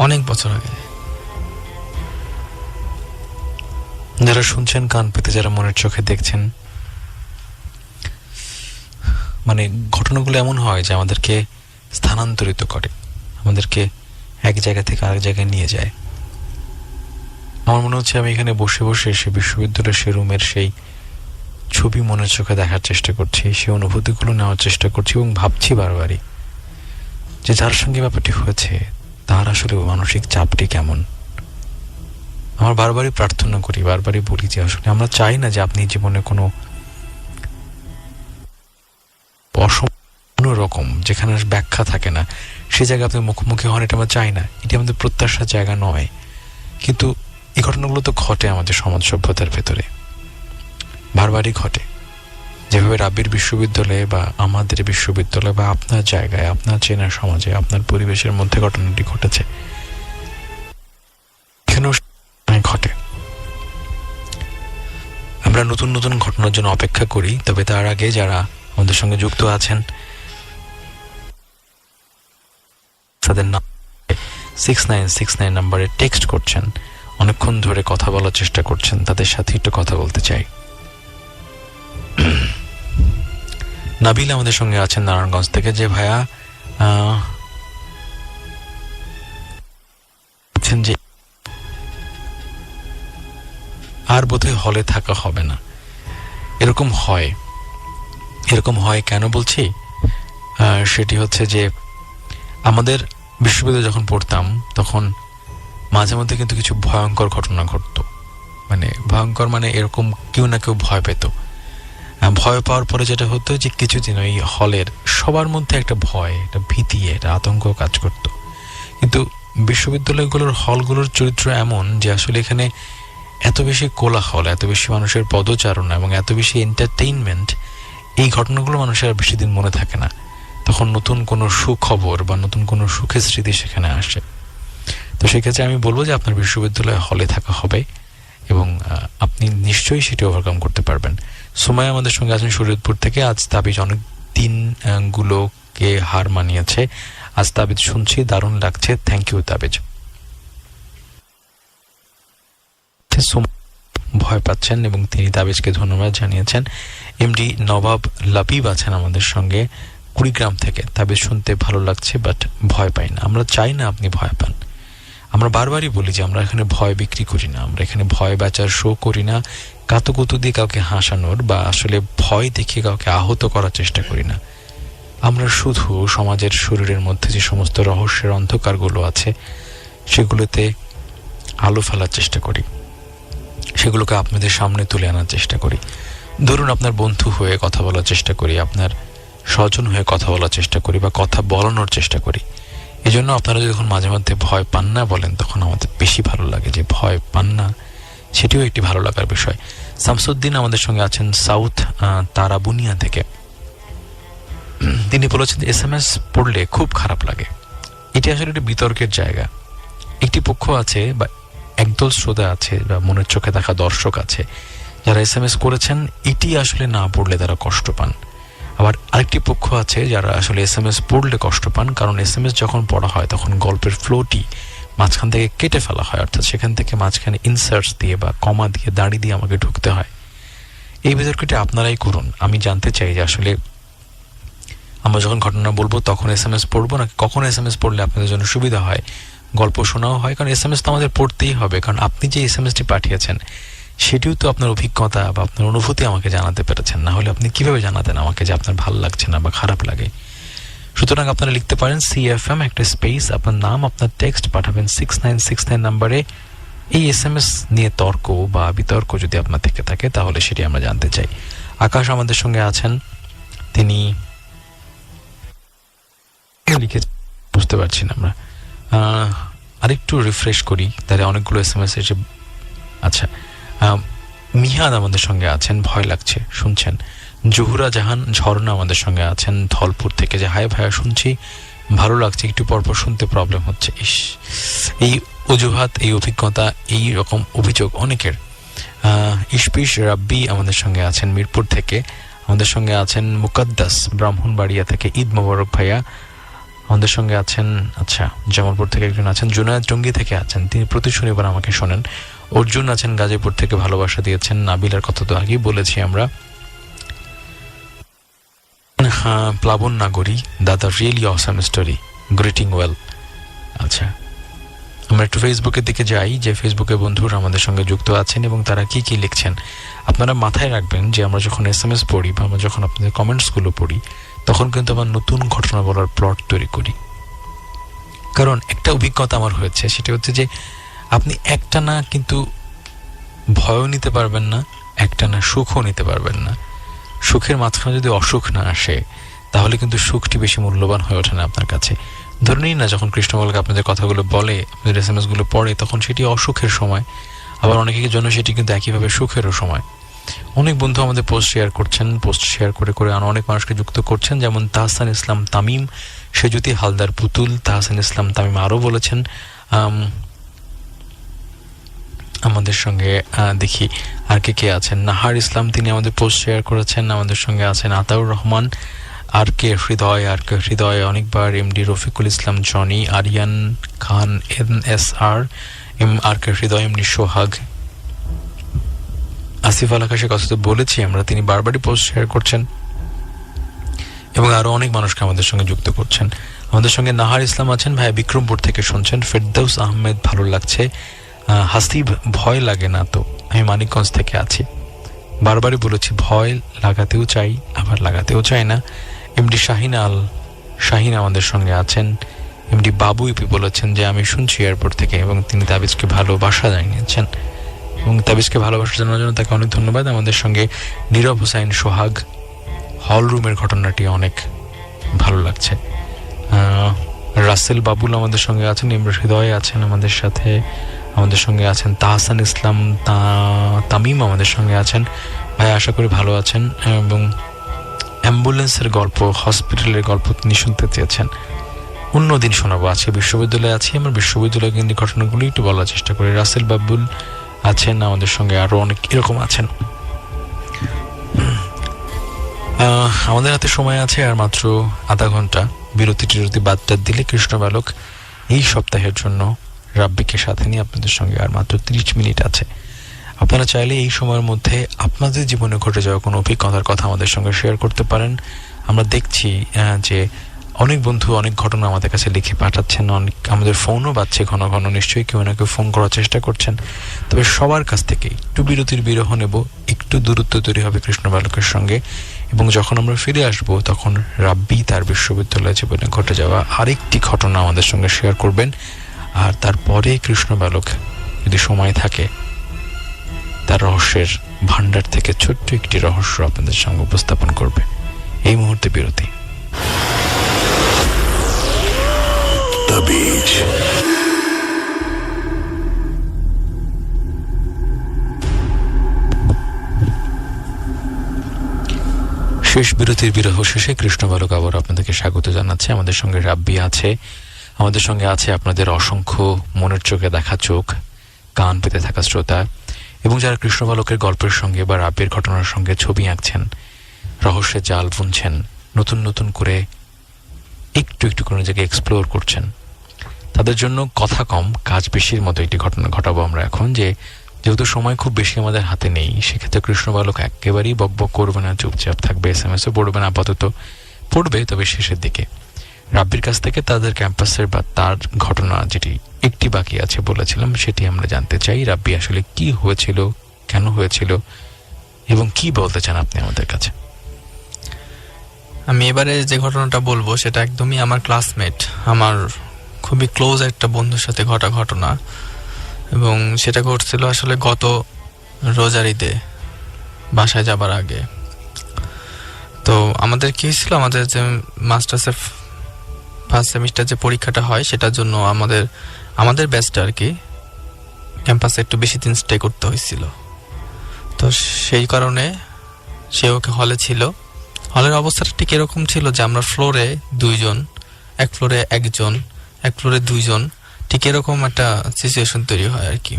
অনেক বছর আগে। যারা শুনছেন কান পেতে, যারা মনের চোখে দেখছেন, মানে ঘটনাগুলো এমন হয় যে আমাদেরকে স্থানান্তরিত করে, আমাদেরকে এক জায়গা থেকে আরেক জায়গায় নিয়ে যায়। আমার মনে হচ্ছে আমি এখানে বসে বসে সে বিশ্ববিদ্যালয়ের সে রুমের সেই ছবি মনের চোখে দেখার চেষ্টা করছি, সেই অনুভূতিগুলো নেওয়ার চেষ্টা করছি, এবং ভাবছি বারবারই যে যার সঙ্গে ব্যাপারটি হয়েছে তার আসলে মানসিক চাপটি কেমন। আমার বারবারই প্রার্থনা করি, বারবারই বলি যে আসলে আমরা চাই না যে আপনি জীবনে কোনো অন্যরকম যেখানে ব্যাখ্যা থাকে না সে জায়গায় আপনি মুখোমুখি হন, এটা আমরা চাই না, এটি আমাদের প্রত্যাশার জায়গা নয়। কিন্তু এই ঘটনাগুলো তো ঘটে আমাদের সমাজ সভ্যতার ভেতরে, বারবারই ঘটে। যেভাবে রাবির বিশ্ববিদ্যালয়ে বা আমাদের বিশ্ববিদ্যালয়ে বা আপনার জায়গায়, আপনার চেনা সমাজে, আপনার পরিবেশের মধ্যে ঘটনাটি ঘটেছে, এখানেও ঘটে। আমরা নতুন নতুন ঘটনার জন্য অপেক্ষা করি, তবে তার আগে যারা আমাদের সঙ্গে যুক্ত আছেন তাদের নাম 6969 নম্বরে টেক্সট করছেন, অনেকক্ষণ ধরে কথা বলার চেষ্টা করছেন, তাদের সাথে একটু কথা বলতে চাই। নাবিল আমাদের সঙ্গে আছেন নারায়ণগঞ্জ থেকে। যে ভাইয়া যে আর বোধহয় হলে থাকা হবে না, এরকম হয় কেন বলছি, সেটি হচ্ছে যে আমাদের বিশ্ববিদ্যালয়ে যখন পড়তাম তখন মাঝে মধ্যে কিন্তু কিছু ভয়ঙ্কর ঘটনা ঘটতো। মানে ভয়ঙ্কর মানে এরকম কেউ না কেউ ভয় পেত। ভয় পাওয়ার পরে যেটা হতো যে কিছুদিন ওই হলের সবার মধ্যে একটা ভয়, একটা ভীতি, একটা আতঙ্ক কাজ করত। কিন্তু বিশ্ববিদ্যালয়গুলোর হলগুলোর চরিত্র এমন যে আসলে এখানে এত বেশি কোলাহল, এত বেশি মানুষের পদচারণা এবং এত বেশি এন্টারটেইনমেন্ট, এই ঘটনাগুলো মানুষের আর বেশি দিন মনে থাকে না। তখন নতুন কোনো সুখবর বা নতুন কোনো সুখের স্মৃতি সেখানে আসে। তো সেক্ষেত্রে আমি বলবো যে আপনার বিশ্ববিদ্যালয়ে হলে থাকা হবে এবং আপনি নিশ্চয়ই সেটি ওভারকাম করতে পারবেন। সময় আমাদের সঙ্গে আছেন শরীয়তপুর থেকে। আজ তাবিজ অনেক দিনগুলোকে হার মানিয়েছে, আজ তাবিজ শুনছি, দারুণ লাগছে, থ্যাংক ইউ তাবিজ। ভয় পাচ্ছেন এবং তিনি তাবিজকে ধন্যবাদ জানিয়েছেন। এমডি নবাব লাবিব আছেন আমাদের সঙ্গে কুড়িগ্রাম থেকে। তাবিজ শুনতে ভালো লাগছে, বাট ভয় পাই না। আমরা চাই না আপনি ভয় পান। আমরা বারবারই বলি যে আমরা এখানে ভয় বিক্রি করি না, আমরা এখানে ভয় বেচার শো করি না, কাতুকুতু দিয়ে কাউকে হাসানোর বা আসলে ভয় দেখিয়ে কাউকে আহত করার চেষ্টা করি না। আমরা শুধু সমাজের শরীরের মধ্যে যে সমস্ত রহস্যের অন্ধকারগুলো আছে সেগুলোতে আলো ফেলার চেষ্টা করি। সেগুলোকে আপনাদের সামনে তুলে আনার চেষ্টা করি। ধরুন আপনার বন্ধু হয়ে কথা বলার চেষ্টা করি, আপনার স্বজন হয়ে কথা বলার চেষ্টা করি বা কথা বলানোর চেষ্টা করি। এই জন্য আপনারা যখন মাঝে মধ্যে ভয় পান না বলেন, তখন আমাদের বেশি ভালো লাগে যে ভয় পান না, সেটিও একটি ভালো লাগার বিষয়। শামসুদ্দিন আমাদের সঙ্গে আছেন সাউথ তারাবুনিয়া থেকে। তিনি বলেছেন SMS পড়লে খুব খারাপ লাগে। এটি আসলে একটি বিতর্কের জায়গা। একটি পক্ষ আছে বা একদল শ্রোতা আছে বা মনের চোখে দেখা দর্শক আছে যারা SMS করেছেন এটি আসলে না পড়লে তারা কষ্ট পান। আবার আরেকটি পক্ষ আছে যারা আসলে SMS পড়লে কষ্ট পান, কারণ SMS যখন পড়া হয় তখন গল্পের ফ্লোটি মাঝখান থেকে কেটে ফেলা হয়, অর্থাৎ সেখান থেকে মাঝখানে ইনসার্টস দিয়ে বা কমা দিয়ে দাড়ি দিয়ে আমাকে ঢুকতে হয়। এই বিতর্কটি আপনারাই করুন। আমি জানতে চাই যে আসলে আমরা যখন ঘটনা বলবো তখন SMS পড়বো নাকি কখন SMS পড়লে আপনাদের জন্য সুবিধা হয়, গল্প শোনাও হয়। কারণ SMS তো আমাদের পড়তেই হবে, কারণ আপনি যে SMSটি পাঠিয়েছেন সেটিও তো আপনার অভিজ্ঞতা বা আপনার অনুভূতি আমাকে জানাতে পেরেছেন, না হলে আপনি কিভাবে জানাতেন আমাকে যে আপনার ভালো লাগছে না বা খারাপ লাগে। সুতরাং আপনারা লিখতে পারেন CFM একটা স্পেস, আপনার নাম, আপনার টেক্সট পাঠাবেন 6969 নম্বরে। এই SMS নিয়ে তর্ক বা বিতর্ক যদি আপনার থেকে থাকে তাহলে সেটি আমরা জানতে চাই। আকাশ আমাদের সঙ্গে আছেন, তিনি লিখে বুঝতে পারছি না আমরা, আরেকটু রিফ্রেশ করি তাহলে অনেকগুলো SMS এসে। আচ্ছা, মিহাদ আমাদের সঙ্গে আছেন, ভয় লাগছে শুনছেন। জহুরা জাহান ঝর্ণা আমাদের সঙ্গে আছেন ধলপুর থেকে, যে হাই ভাইয়া শুনছি ভালো লাগছে, একটু পরপর শুনতে প্রবলেম হচ্ছে। এই অজুহাত, এই অভিজ্ঞতা, এই রকম অভিযোগ অনেকের। ইশপিশ রাব্বি আমাদের সঙ্গে আছেন মিরপুর থেকে, আমাদের সঙ্গে আছেন মুকাদ্দাস ব্রাহ্মণবাড়িয়া থেকে। ঈদ মোবারক ভাইয়া আমাদের সঙ্গে আছেন। আচ্ছা, জামালপুর থেকে একজন আছেন, জুনায়েদ টঙ্গী থেকে আছেন, তিনি প্রতি শনিবার আমাকে শোনেন। অর্জুন আছেন গাজীপুর থেকে, ভালোবাসা দিয়েছেন। নাবিলার কথা তো আগেই বলেছি আমরা। প্লাবন নাগরী, দাদা really awesome story, greeting well. আচ্ছা, আমরা একটু ফেসবুকের দিকে যাই, যে ফেসবুকে বন্ধুরা আমাদের সঙ্গে যুক্ত আছেন এবং তারা কি কি লিখছেন। আপনারা মাথায় রাখবেন যে আমরা যখন SMS পড়ি বা আমরা যখন আপনাদের কমেন্টসগুলো পড়ি তখন কিন্তু আমরা নতুন ঘটনা বলার প্লট তৈরি করি। কারণ একটা অভিজ্ঞতা আমার হয়েছে, সেটা হচ্ছে যে আপনি একটা না কিন্তু ভয়ও নিতে পারবেন না, একটা না সুখও নিতে পারবেন না। সুখের মাঝখানে যদি অসুখ না আসে তাহলে কিন্তু সুখটি বেশি মূল্যবান হয়ে ওঠে না আপনার কাছে। ধরে নিন না, যখন কৃষ্ণবলকে আপনাদের কথাগুলো বলে, আপনাদের SMS গুলো পড়ে, তখন সেটি অসুখের সময়, আবার অনেকের জন্য সেটি কিন্তু একইভাবে সুখেরও সময়। অনেক বন্ধু আমাদের পোস্ট শেয়ার করছেন, পোস্ট শেয়ার করে করে অনেক মানুষকে যুক্ত করছেন, যেমন তাহসান ইসলাম তামিম, সেজুতি হালদার পুতুল। তাহসান ইসলাম তামিম আরও বলেছেন আমাদের সঙ্গে। দেখি আর কে আছেন। নাহার ইসলাম, তিনি আমাদের পোস্ট শেয়ার করেছেন। আমাদের সঙ্গে আছেন আতাউর রহমান, RK হৃদয় অনেকবার, MD রফিকুল ইসলাম জনি, আরিয়ান খান, NSR, RK হৃদয়, MD সোহাগ, আসিফ আল আকাশের কথা তো বলেছি আমরা, তিনি বারবারই পোস্ট শেয়ার করছেন এবং আরো অনেক মানুষকে আমাদের সঙ্গে যুক্ত করছেন। আমাদের সঙ্গে নাহার ইসলাম আছেন, ভাই বিক্রমপুর থেকে শুনছেন। ফেরদৌস আহমেদ, ভালো লাগছে। হাসিব, ভয় লাগে না তো, আমি মানিকগঞ্জ থেকে আছি। বারবারই বলেছি ভয় লাগাতেও চাই আবার লাগাতেও চাই না। MD শাহিন আমাদের সঙ্গে আছেন। MD বাবু ইপি বলেছেন যে আমি শুনছি এয়ারপোর্ট থেকে, এবং তিনি তাবিজকে ভালোবাসা জানিয়েছেন এবং তাবিজকে ভালোবাসা জানানোর জন্য তাকে অনেক ধন্যবাদ। আমাদের সঙ্গে নীরব হোসাইন সোহাগ, হল রুমের ঘটনাটি অনেক ভালো লাগছে। রাসেল বাবুল আমাদের সঙ্গে আছেন, ইমরান হৃদয় আছেন আমাদের সাথে। আমাদের সঙ্গে আছেন তাহসান ইসলাম তামিম আমাদের সঙ্গে আছেন। ভাই আশা করি ভালো আছেন এবং অ্যাম্বুলেন্সের গল্প, হসপিটালের গল্প তিনি শুনতে চেয়েছেন। অন্যদিন শোনাবো, আজকে বিশ্ববিদ্যালয়ে আছি, আমার বিশ্ববিদ্যালয় কেন্দ্রিক ঘটনাগুলি একটু বলার চেষ্টা করি। রাসেল বাবুল আছেন আমাদের সঙ্গে, আরো অনেক এরকম আছেন। আমাদের হাতে সময় আছে আর মাত্র আধা ঘন্টা। বিরতি বাদ দিলে কৃষ্ণ বালক এই সপ্তাহের জন্য রাব্বিকে সাথে নিয়ে আপনাদের সঙ্গে আর মাত্র 30 মিনিট আছে। আপনারা চাইলে এই সময়ের মধ্যে আপনাদের জীবনে ঘটে যাওয়া কোনো অভিজ্ঞতার কথা আমাদের সঙ্গে শেয়ার করতে পারেন। আমরা দেখছি যে অনেক বন্ধু অনেক ঘটনা আমাদের কাছে লিখে পাঠাচ্ছেন, অনেক আমাদের ফোনও বাজছে ঘন ঘন, নিশ্চয়ই কেউ না কেউ ফোন করার চেষ্টা করছেন। তবে সবার কাছ থেকে একটু বিরতির বিরহ নেব, একটু দূরত্ব তৈরি হবে কৃষ্ণ বালকের সঙ্গে, এবং যখন আমরা ফিরে আসব তখন রাব্বি তার বিশ্ববিদ্যালয় জীবনে ঘটে যাওয়া আরেকটি ঘটনা আমাদের সঙ্গে শেয়ার করবেন। আর তারপরে কৃষ্ণ বালক যদি সময় থাকে তার রহস্যের ভান্ডার থেকে ছোট্ট একটি রহস্য আপনাদের সঙ্গে উপস্থাপন করবে। এই মুহূর্তে বিরতি। The Beach. শেষ বিরতির বিরহ শেষে কৃষ্ণ বালক আবার আপনাদেরকে স্বাগত জানাচ্ছে। আমাদের সঙ্গে রাব্বি আছে, আমাদের সঙ্গে আছে আপনাদের অসংখ্য মনের চোখে দেখা চোখ, কান পেতে থাকা শ্রোতা, এবং যারা কৃষ্ণ বালকের গল্পের সঙ্গে বা রাব্বির ঘটনার সঙ্গে ছবি আঁকছেন, রহস্যের জাল বুনছেন, নতুন নতুন করে একটু একটু করে নিজেকে এক্সপ্লোর করছেন। তাদের জন্য কথা কম কাজ বেশির মতো একটি ঘটনা ঘটাবো আমরা এখন। যেহেতু সময় খুব বেশি আমাদের হাতে নেই, সেক্ষেত্রে কৃষ্ণ বালক একেবারেই বকবক করবে না, চুপচাপ থাকবে, SMS-ও পড়বে না, আপাতত পড়বে তবে শেষের দিকে। রাব্বির কাছ থেকে তাদের ক্যাম্পাসের বা তার ঘটনা যেটি একটি বাকি আছে বলেছিলাম, সেটি আমরা জানতে চাই। রাব্বি আসলে কি হয়েছিল, কেন হয়েছিল, এবং কি বলতে চান আপনি আমাদের কাছে? আমি এবারে যে ঘটনাটা বলবো সেটা একদমই আমার ক্লাসমেট, আমার খুবই ক্লোজ একটা বন্ধুর সাথে ঘটা ঘটনা, এবং সেটা ঘটছিল আসলে গত রোজার ঈদে বাসায় যাবার আগে। তো আমাদের কি হয়েছিল, আমাদের যে মাস্টার্সের ফার্স্ট সেমিস্টার যে পরীক্ষাটা হয় সেটার জন্য আমাদের ব্যাচটা আর কি ক্যাম্পাসে একটু বেশি দিন স্টে করতে হয়েছিল। তো সেই কারণে সে ওকে হলে ছিল। হলের অবস্থাটা ঠিক এরকম ছিল যে আমরা ফ্লোরে 2 জন, এক ফ্লোরে 1 জন, এক ফ্লোরে 2 জন, ঠিক এরকম একটা সিচুয়েশন তৈরি হয় আর কি।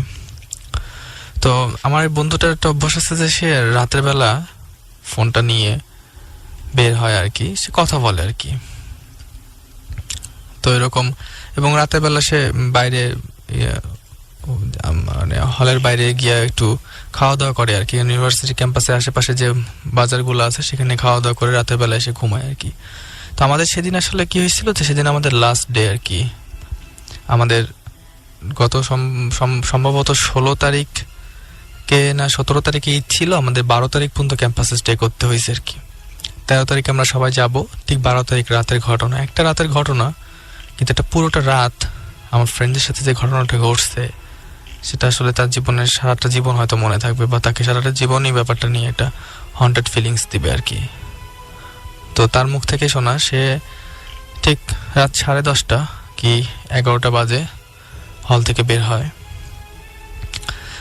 তো আমার বন্ধুটার একটা অভ্যাস আছে যে সে রাতের বেলা ফোনটা নিয়ে বের হয় আর কি, সে কথা বলে আর কি। তো এরকম, এবং রাতের বেলা সে বাইরে মানে হলের বাইরে গিয়ে একটু খাওয়া দাওয়া করে আর কি। ইউনিভার্সিটি ক্যাম্পাসের আশেপাশে যে বাজারগুলো আছে সেখানে খাওয়া দাওয়া করে রাতের বেলা এসে ঘুমায় আর কি। তো আমাদের সেদিন আসলে কি হয়েছিল যে সেদিন আমাদের লাস্ট ডে আর কি। আমাদের গত সম্ভবত 16 তারিখকে না 17 তারিখে ঈদ ছিল, আমাদের 12 তারিখ পর্যন্ত ক্যাম্পাসে স্টে করতে হয়েছে আর কি। 13 তারিখে আমরা সবাই যাব, ঠিক 12 তারিখ রাতের ঘটনা, একটা রাতের ঘটনা, কিন্তু এটা পুরোটা রাত আমার ফ্রেন্ডের সাথে যে ঘটনাটা ঘটছে সেটা আসলে তার জীবনের সারাটা জীবন হয়তো মনে থাকবে, বা তাকে সারাটা জীবনই ব্যাপারটা নিয়ে একটা হন্টেড ফিলিংস দিবে আর কি। তো তার মুখ থেকে শোনা, সে ঠিক রাত 10:30 কি 11টা বাজে হল থেকে বের হয়।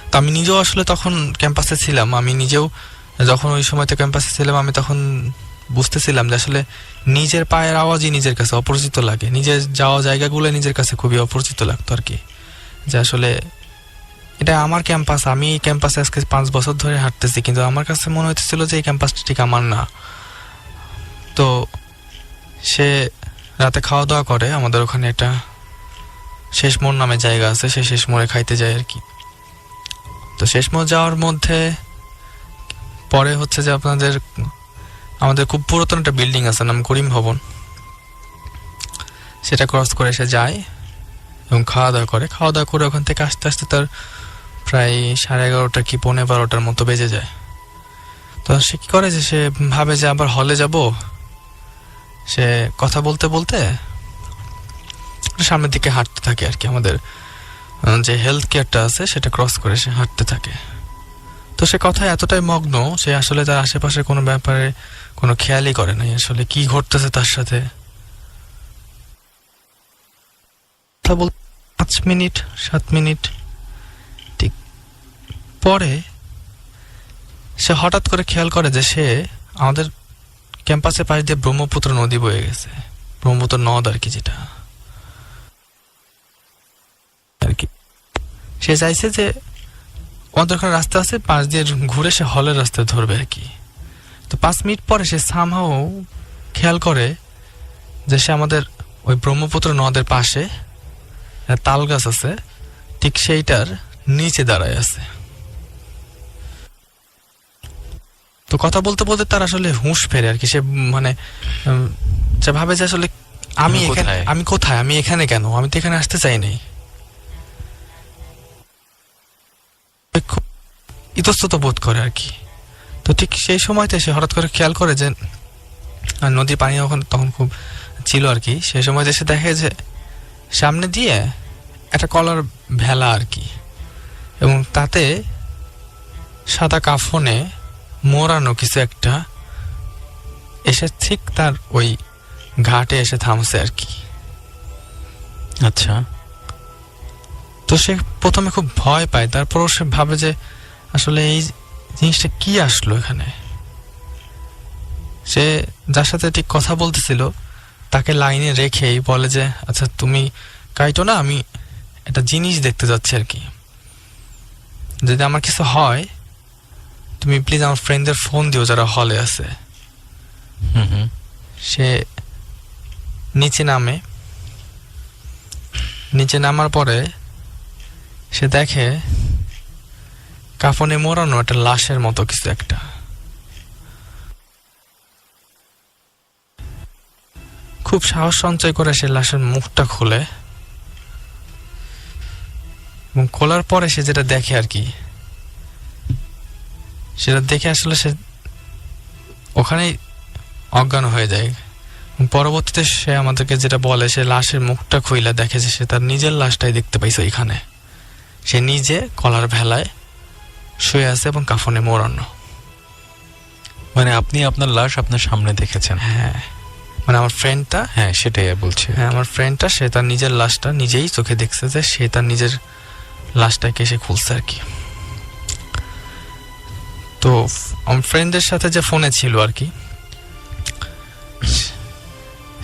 তো আমি নিজেও আসলে তখন ক্যাম্পাসে ছিলাম, আমি নিজেও যখন ওই সময়তে ক্যাম্পাসে ছিলাম আমি তখন বুঝতেছিলাম যে আসলে নিজের পায়ের আওয়াজই নিজের কাছে অপরিচিত লাগে, নিজের যাওয়া জায়গাগুলো নিজের কাছে খুবই অপরিচিত লাগতো আর কি। যে আসলে এটা আমার ক্যাম্পাস, আমি এই ক্যাম্পাসে আজকে 5 বছর ধরে হাঁটতেছি, কিন্তু আমার কাছে মনে হইতেছিল যে এই ক্যাম্পাসটা ঠিক আমার না। তো সে রাতে খাওয়া দাওয়া করে, আমাদের ওখানে একটা শেষ মোড় নামে জায়গা আছে, সে শেষ মোড়ে খাইতে যায় আর কি। তো শেষ মোড় যাওয়ার মধ্যে পরে হচ্ছে যে আমাদের খুব পুরাতন একটা বিল্ডিং আছে, নাম করিম ভবন, সেটা ক্রস করে সে যায় এবং খাওয়া দাওয়া করে ওখান থেকে আস্তে আস্তে তার প্রায় 11:30 কি 12:15 মতো বেজে যায়। তো সে কি করে যে সে ভাবে যে আবার হলে যাব, সে কথা বলতে বলতে সামনের দিকে হাঁটতে থাকে আর কি। আমাদের যে হেলথ কেয়ারটা আছে সেটা ক্রস করে সে হাঁটতে থাকে। তো সে কথায় এতটাই মগ্ন, সে আসলে তার আশেপাশে কোনো ব্যাপারে কোনো খেয়ালই করে নাই আসলে কি ঘটতেছে তার সাথে। 5 মিনিট 7 মিনিট ঠিক পরে সে হঠাৎ করে খেয়াল করে যে সে আমাদের ক্যাম্পাসের পাশ দিয়ে ব্রহ্মপুত্র নদী বয়ে গেছে, ব্রহ্মপুত্র নদ আর কি, যেটা আর কি। সে চাইছে যে আমাদের ওখানে রাস্তা আছে, পাশ দিয়ে ঘুরে সে হলের রাস্তায় ধরবে আর কি। তো 5 মিনিট পরে সে সামহাও খেয়াল করে যে সে আমাদের ওই ব্রহ্মপুত্র নদের পাশে তাল গাছ আছে, ঠিক সেইটার নিচে দাঁড়ায় আছে। তো কথা বলতে বলতে তার আসলে হুঁশ ফেরে আর কি। সে মানে সে ভাবে যে আসলে আমি কোথায়, আমি এখানে কেন, আমি তো এখানে আসতে চাই নাই। ইতস্তত বোধ করে আর কি। তো ঠিক সেই সময়তে সে হঠাৎ করে খেয়াল করে যে নদীর পানি তখন খুব ছিল আর কি। সেই সময়তে সে দেখে যে সামনে দিয়ে একটা কলার ভেলা আর কি, এবং তাতে সাদা কাফনে মোড়ানো কিছু একটা এসে ঠিক তার ওই ঘাটে এসে থামছে আর কি। আচ্ছা, তো সে প্রথমে খুব ভয় পায়, তারপরও সে ভাবে যে আসলে এই জিনিসটা কি আসলো এখানে। সে যার সাথে ঠিক কথা বলতেছিল তাকে লাইনে রেখেই বলে যে আচ্ছা তুমি কাইটো না, আমি একটা জিনিস দেখতে যাচ্ছি আর কি, যদি আমার কিছু হয় তুমি প্লিজ আমার ফ্রেন্ডদের ফোন দিও যারা হলে আছে। সে নিচে নামার পরে সে দেখে কাফনে মোড়ানো একটা লাশের মতো কিছু একটা। খুব সাহস সঞ্চয় করে সে লাশের মুখটা খোলে এবং খোলার পরে সে যেটা দেখে আর কি, সেটা দেখে আসলে সে ওখানেই অজ্ঞান হয়ে যায়। পরবর্তীতে সে আমাদেরকে যেটা বলে, সে লাশের মুখটা খুইলা দেখে যে সে তার নিজের লাশটাই দেখতে পাইছে এখানে। সে নিজে কলার ভেলায় শুয়ে আছে এবং কাফনে মোড়ানো। মানে আপনি আপনার লাশ আপনার সামনে দেখেছেন? হ্যাঁ, মানে আমার ফ্রেন্ডটা, হ্যাঁ সেটাই বলছে। হ্যাঁ, আমার ফ্রেন্ডটা সে তার নিজের লাশটা নিজেই চোখে দেখছে যে সে তার নিজের লাশটাকে সে খুলছে আর কি। তো আমার ফ্রেন্ডের সাথে যে ফোনে ছিল আর কি,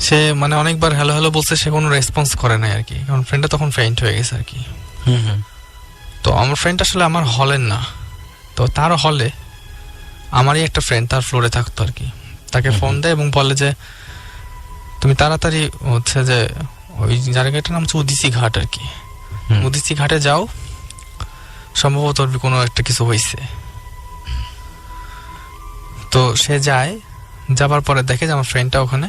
সে মানে অনেকবার হ্যালো হ্যালো বলছে, সে কোনো রেসপন্স করে নাই আর কি, কারণ ফ্রেন্ডটা তখন ফেইন্ট হয়ে গেছে আর কি। তো আমার ফ্রেন্ড আসলে আমার হলের না, তো তার হলে আমারই একটা ফ্রেন্ড তার ফ্লোরে থাকতো আর কি। তাকে ফোন দেয় এবং বলে যে তুমি তাড়াতাড়ি হচ্ছে যে ওই জায়গাটার নাম হচ্ছে উদিসি ঘাট আর কি, উদিসি ঘাটে যাও, সম্ভবত কোনো একটা কিছু হয়েছে। তো সে যায়, যাবার পরে দেখে যে আমার ফ্রেন্ডটা ওখানে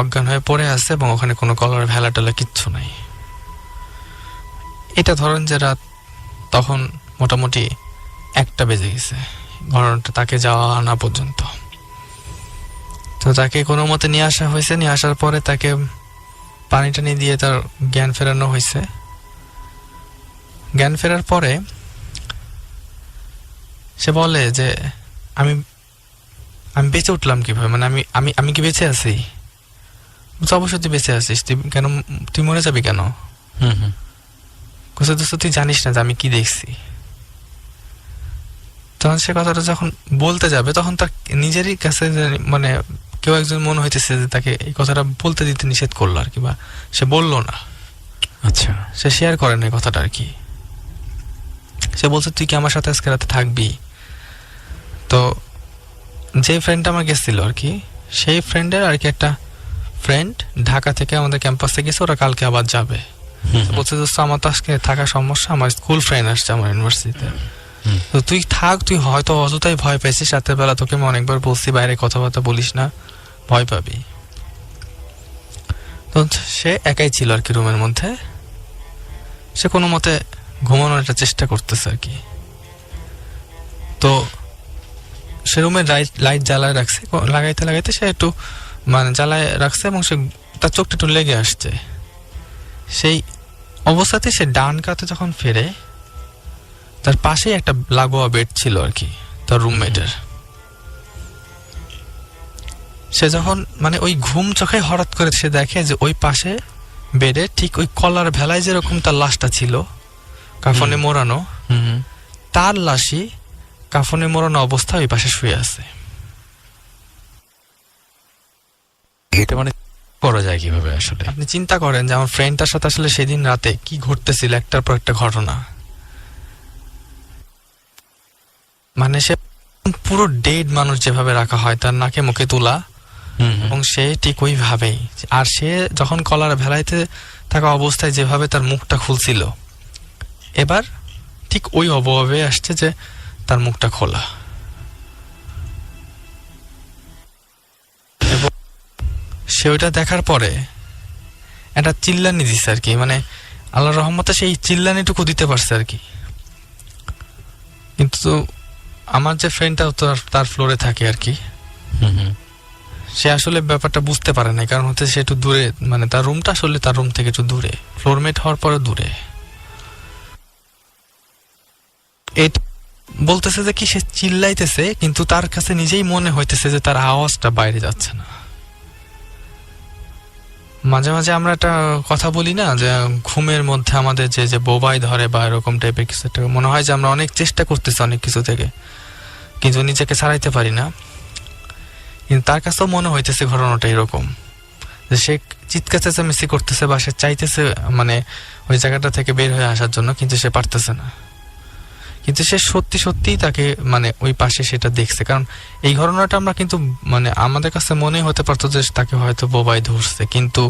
অজ্ঞান হয়ে পড়ে আছে এবং ওখানে কোনো কলার ভেলা টেলা কিচ্ছু নাই। এটা ধরেন যে রাত তখন মোটামুটি 1টা বেজে গেছে ঘটনাটা তাকে যাওয়া আনা পর্যন্ত। তো তাকে কোনো মতে নিয়ে আসা হয়েছে, নিয়ে আসার পরে তাকে পানি টানি দিয়ে তার জ্ঞান ফেরানো হয়েছে। জ্ঞান ফেরার পরে সে বলে যে আমি আমি বেঁচে উঠলাম কিভাবে, মানে আমি আমি আমি কি বেঁচে আছি? অবশ্যই তুই বেঁচে আছিস, তুই কেন, তুই মরে যাবি কেন? তুই জানিস না যে আমি কি দেখছি। তখন সে কথাটা যখন বলতে যাবে তখন তার নিজেরই কাছে মানে কেউ একজন মনে হইতেছে যে তাকে এই কথাটা বলতে দিতে নিষেধ করলো আর কি, বা সে বললো না। আচ্ছা, সে শেয়ার করে না কথাটা আর কি। সে বলছে তুই কি আমার সাথে আজকে রাতে থাকবি? তো যে ফ্রেন্ডটা আমার গেছিল আর কি, সেই ফ্রেন্ডের আর কি একটা ফ্রেন্ড ঢাকা থেকে আমাদের ক্যাম্পাসে গেছে, ওরা কালকে আবার যাবে। বলছে দোস্ত আমার তো আজকে থাকা সমস্যা, আমার স্কুল ফ্রেন্ড আসছে আমার ইউনিভার্সিটিতে, তো তুই থাক, তুই হয়তো অযথাই ভয় পাইছিস, রাতের বেলা তোকে আমি অনেকবার বলছি বাইরে কথাবার্তা বলিস না, ভয় পাবি। তো সে একাই ছিল আর কি রুমের মধ্যে, সে কোনো মতে ঘুমানোর একটা চেষ্টা করতেছে আর কি। তো সে রুমের লাইট জ্বালায় রাখছে, লাগাইতে সে একটু মানে জ্বালায় রাখছে এবং সে তার চোখটা একটু লেগে আসছে। সেই অবস্থাতে সে ডান কাতে যখন ফেরে, তার পাশেই একটা লাগোয়া বেড ছিল আর কি তার রুমমেটের। সে যখন মানে ওই ঘুম চোখে হঠাৎ করে সে দেখে যে ওই পাশে বেডে ঠিক ওই কলার ভেলায় যেরকম তার লাশটা ছিল কাফনে মোড়ানো, তার লাশই কাফনে মোড়ানো অবস্থা ওই পাশে শুয়ে আছে। এটা মানে করা যায় কিভাবে আসলে? আপনি চিন্তা করেন যে আমার ফ্রেন্ডটার সাথে আসলে সেদিন রাতে কি ঘটতেছিল, একটার পর একটা ঘটনা। মানে সে পুরো ডেড মানুষ যেভাবে রাখা হয়, তার নাকে মুখে তোলা, এবং সে ঠিক ওইভাবেই। আর সে যখন কলার ভেলাইতে থাকা অবস্থায় যেভাবে তার মুখটা খুলছিল, এবার ঠিক ওই অবয়বে আসছে যে তার মুখটা খোলা। এবং সে ওইটা দেখার পরে একটা চিল্লানি দিচ্ছে আর কি, মানে আল্লাহর রহমতে সেই চিল্লানিটুকু দিতে পারছে আর কি। কিন্তু আমার যে ফ্রেন্ডটা তার ফ্লোরে থাকে আর কি, সে আসলে ব্যাপারটা বুঝতে পারে না, কারণ হচ্ছে সে একটু দূরে, মানে তার রুমটা আসলে তার রুম থেকে একটু দূরে, ফ্লোরমেট হওয়ার পরে দূরে। বলতেছে যে কি সে চিল্লাইতেছে, কিন্তু তার কাছে নিজেই মনে হইতেছে যে তার আওয়াজটা বাইরে যাচ্ছে না। মাঝে মাঝে আমরা একটা কথা বলি না, যে ঘুমের মধ্যে আমাদের যে যে বোবাই ধরে বা এরকম টাইপের কিছু একটা মনে হয় যে আমরা অনেক চেষ্টা করতেছি অনেক কিছু থেকে, কিন্তু নিজেকে ছাড়াইতে পারি না। কিন্তু তার কাছেও মনে হইতেছে ঘটনাটা এরকম, যে সে চিৎকার চেঁচামেচি করতেছে বা সে চাইতেছে মানে ওই জায়গাটা থেকে বের হয়ে আসার জন্য, কিন্তু সে পারতেছে না। কিন্তু সে সত্যি সত্যিই তাকে মানে ওই পাশে সেটা দেখছে। কারণ এই ঘটনাটা আমরা কিন্তু মানে আমাদের কাছে মনে হতে পারতো যে তাকে হয়তো বোবাই ধরছে, কিন্তু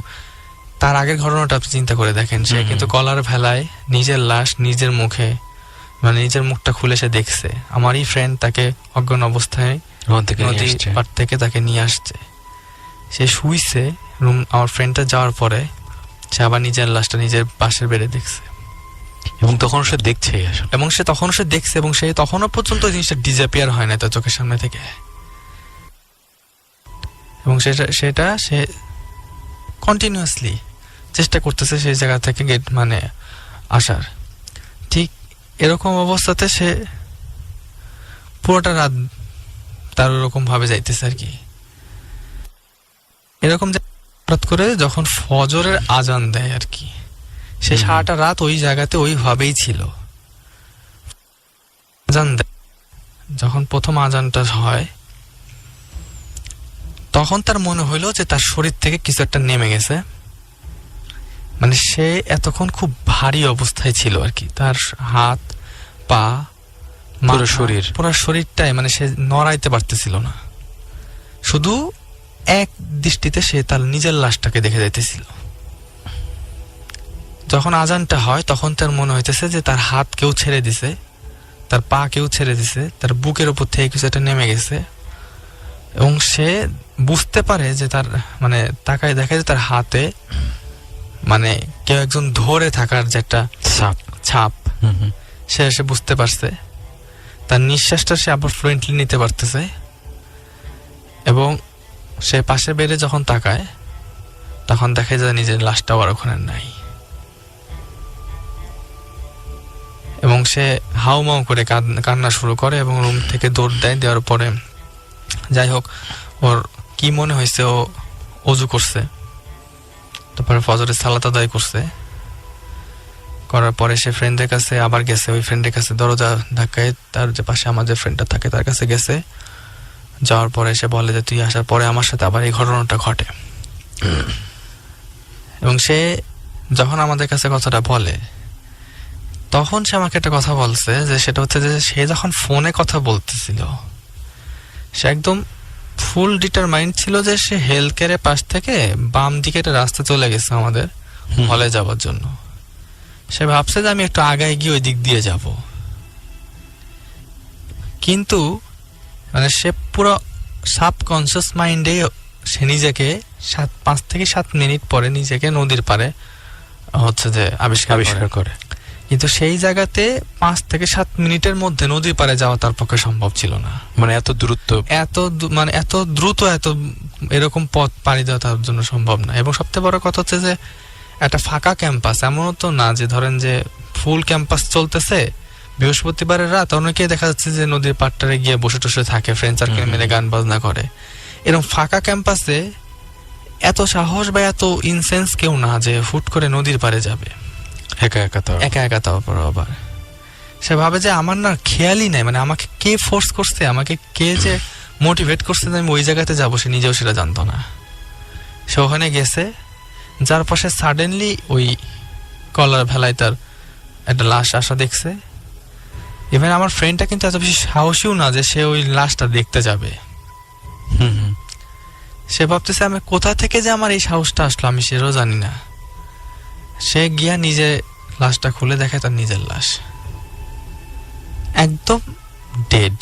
তার আগের ঘটনাটা আপনি চিন্তা করে দেখেন, সে কিন্তু কলার ভেলায় নিজের লাশ নিজের মুখে মানে নিজের মুখটা খুলে সে দেখছে। আমারই ফ্রেন্ড তাকে অজ্ঞান অবস্থায় নদী পার থেকে তাকে নিয়ে আসছে। সে শুইছে রুম, আমার ফ্রেন্ডটা যাওয়ার পরে সে আবার নিজের লাশটা নিজের পাশের বেডে দেখছে, এবং তখন সে দেখছে এবং সে তখনও সে দেখছে, এবং সে তখনও পর্যন্ত জিনিসটা ডিসঅ্যাপিয়ার হয় না তার চোখের সামনে থেকে। এবং সেটা সে কন্টিনিউয়াসলি চেষ্টা করতেছে সেই জায়গা থেকে গেট মানে আসার। ঠিক এরকম অবস্থাতে সে পুরোটা রাত তার ওরকম ভাবে যাইতেছে আর কি। এরকম হঠাৎ করে যখন ফজরের আজান দেয় আর কি, সে সারাটা রাত ওই জায়গাতে ওইভাবেই ছিল। আজান দেয়, যখন প্রথম আজানটা হয় তখন তার মনে হইলো যে তার শরীর থেকে কিছু একটা নেমে গেছে। মানে সে এতক্ষণ খুব ভারী অবস্থায় ছিল আর কি, তার হাত পা পুরো শরীরটাই মানে সে নড়াইতে পারতেছিল না, শুধু এক দৃষ্টিতে সে তার নিজের লাশটাকে দেখে যাইতেছিল। যখন আজানটা হয় তখন তার মনে হইতেছে যে তার হাত কেউ ছেড়ে দিছে, তার পা কেউ ছেড়ে দিছে, তার বুকের উপর থেকে কিছু একটা নেমে গেছে। এবং সে বুঝতে পারে যে তার মানে তাকায় দেখে যে তার হাতে মানে কেউ একজন ধরে থাকার যে একটা ছাপ সে বুঝতে পারছে। তার নিঃশ্বাসটা সে আবার ফ্লুয়েন্টলি নিতে পারতেছে। এবং সে পাশে বেড়ে যখন তাকায় তখন দেখে যে নিজের লাশটাও আর ওখানে নাই। এবং সে হাউমাউ করে কান্না শুরু করে এবং রুম থেকে দৌড় দেয়। দেওয়ার পরে যাই হোক ওর কি মনে হয়েছে, ও অজু করছে, তারপরে ফজরের সালাত আদায় করছে। করার পরে সে ফ্রেন্ডের কাছে আবার গেছে, ওই ফ্রেন্ডের কাছে দরজা ধাক্কায় তার যে পাশে আমার যে ফ্রেন্ডটা থাকে তার কাছে গেছে। যাওয়ার পরে সে বলে যে তুই আসার পরে আমার সাথে আবার এই ঘটনাটা ঘটে। এবং সে যখন আমাদের কাছে কথাটা বলে তখন সে আমাকে একটা কথা বলছে, যে সেটা হচ্ছে যে সে যখন ফোনে কথা বলতেছিল সে একদম ফুল ডিটারমাইন্ড ছিল যে সে হেলথ কেয়ারের পাশ থেকে বাম দিকে একটা রাস্তা চলে গেছে আমাদের হলে যাওয়ার জন্য। সে ভাবছে যে আমি একটু আগায় গিয়ে ওই দিক দিয়ে যাব, কিন্তু মানে সে পুরো সাবকনসিয়াস মাইন্ডে সে নিজেকে 5 থেকে 7 মিনিট পরে নিজেকে নদীর পারে হচ্ছে যে আবিষ্কার করে। কিন্তু সেই জায়গাতে 5 থেকে 7 মিনিটের মধ্যে নদীর পারে যাওয়া তার পক্ষে সম্ভব ছিল না। মানে এত দ্রুত এত এরকম পথ পাড়ি দেওয়া তার জন্য সম্ভব না। এবং সবচেয়ে বড় কথা হচ্ছে যে একটা ফাঁকা ক্যাম্পাস, এমনও তো না যে ধরেন যে ফুল ক্যাম্পাস চলতেছে বৃহস্পতিবারের রাত, অনেকেই দেখা যাচ্ছে যে নদীর পাড়টারে গিয়ে বসে টসে থাকে, ফ্রেন্ড সার্কেল মিলে গান বাজনা করে। এরকম ফাঁকা ক্যাম্পাসে এত সাহস বা এত ইনসেন্স কেউ না যে হুট করে নদীর পাড়ে যাবে একা একা। তারপর আবার সে ভাবে যে আমার না খেয়ালই নাই, মানে আমাকে কে ফোর্স করছে, আমাকে কে যে মোটিভেট করছে যে আমি ওই জায়গাতে যাবো, সে নিজেও সেটা জানতো না। সে ওখানে গেছে, যার পাশে সাডেনলি ওই কলার ভেলায় তার একটা লাশ আসা দেখছে। ইভেন আমার ফ্রেন্ডটা কিন্তু এত বেশি সাহসীও না যে সে ওই লাশটা দেখতে যাবে। সে ভাবতেছে আমি কোথা থেকে যে আমার এই সাহসটা আসলো আমি সেটাও জানি না। সে গিয়া নিজে লাশটা খুলে দেখে তার নিজের লাশ একদম ডেড।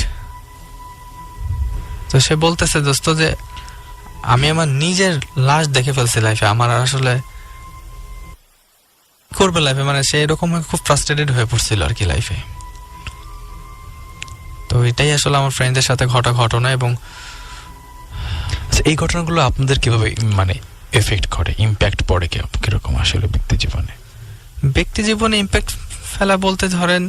তো সে বলতেছে দোস্ত যে আমি আমার নিজের লাশ দেখে ফেলছি লাইফে, আমার আসলে করবে লাইফে, মানে সে এরকম খুব ফ্রাস্ট্রেটেড হয়ে পড়ছিল আর কি লাইফে। তো এটাই আসলে আমার ফ্রেন্ডদের সাথে ঘটা ঘটনা। এবং এই ঘটনাগুলো আপনাদের কিভাবে মানে এফেক্ট করে, ইম্প্যাক্ট পড়ে কিরকম আসলে ব্যক্তি জীবনে ইম্প্যাক্ট ফেলা বলতে ধরেন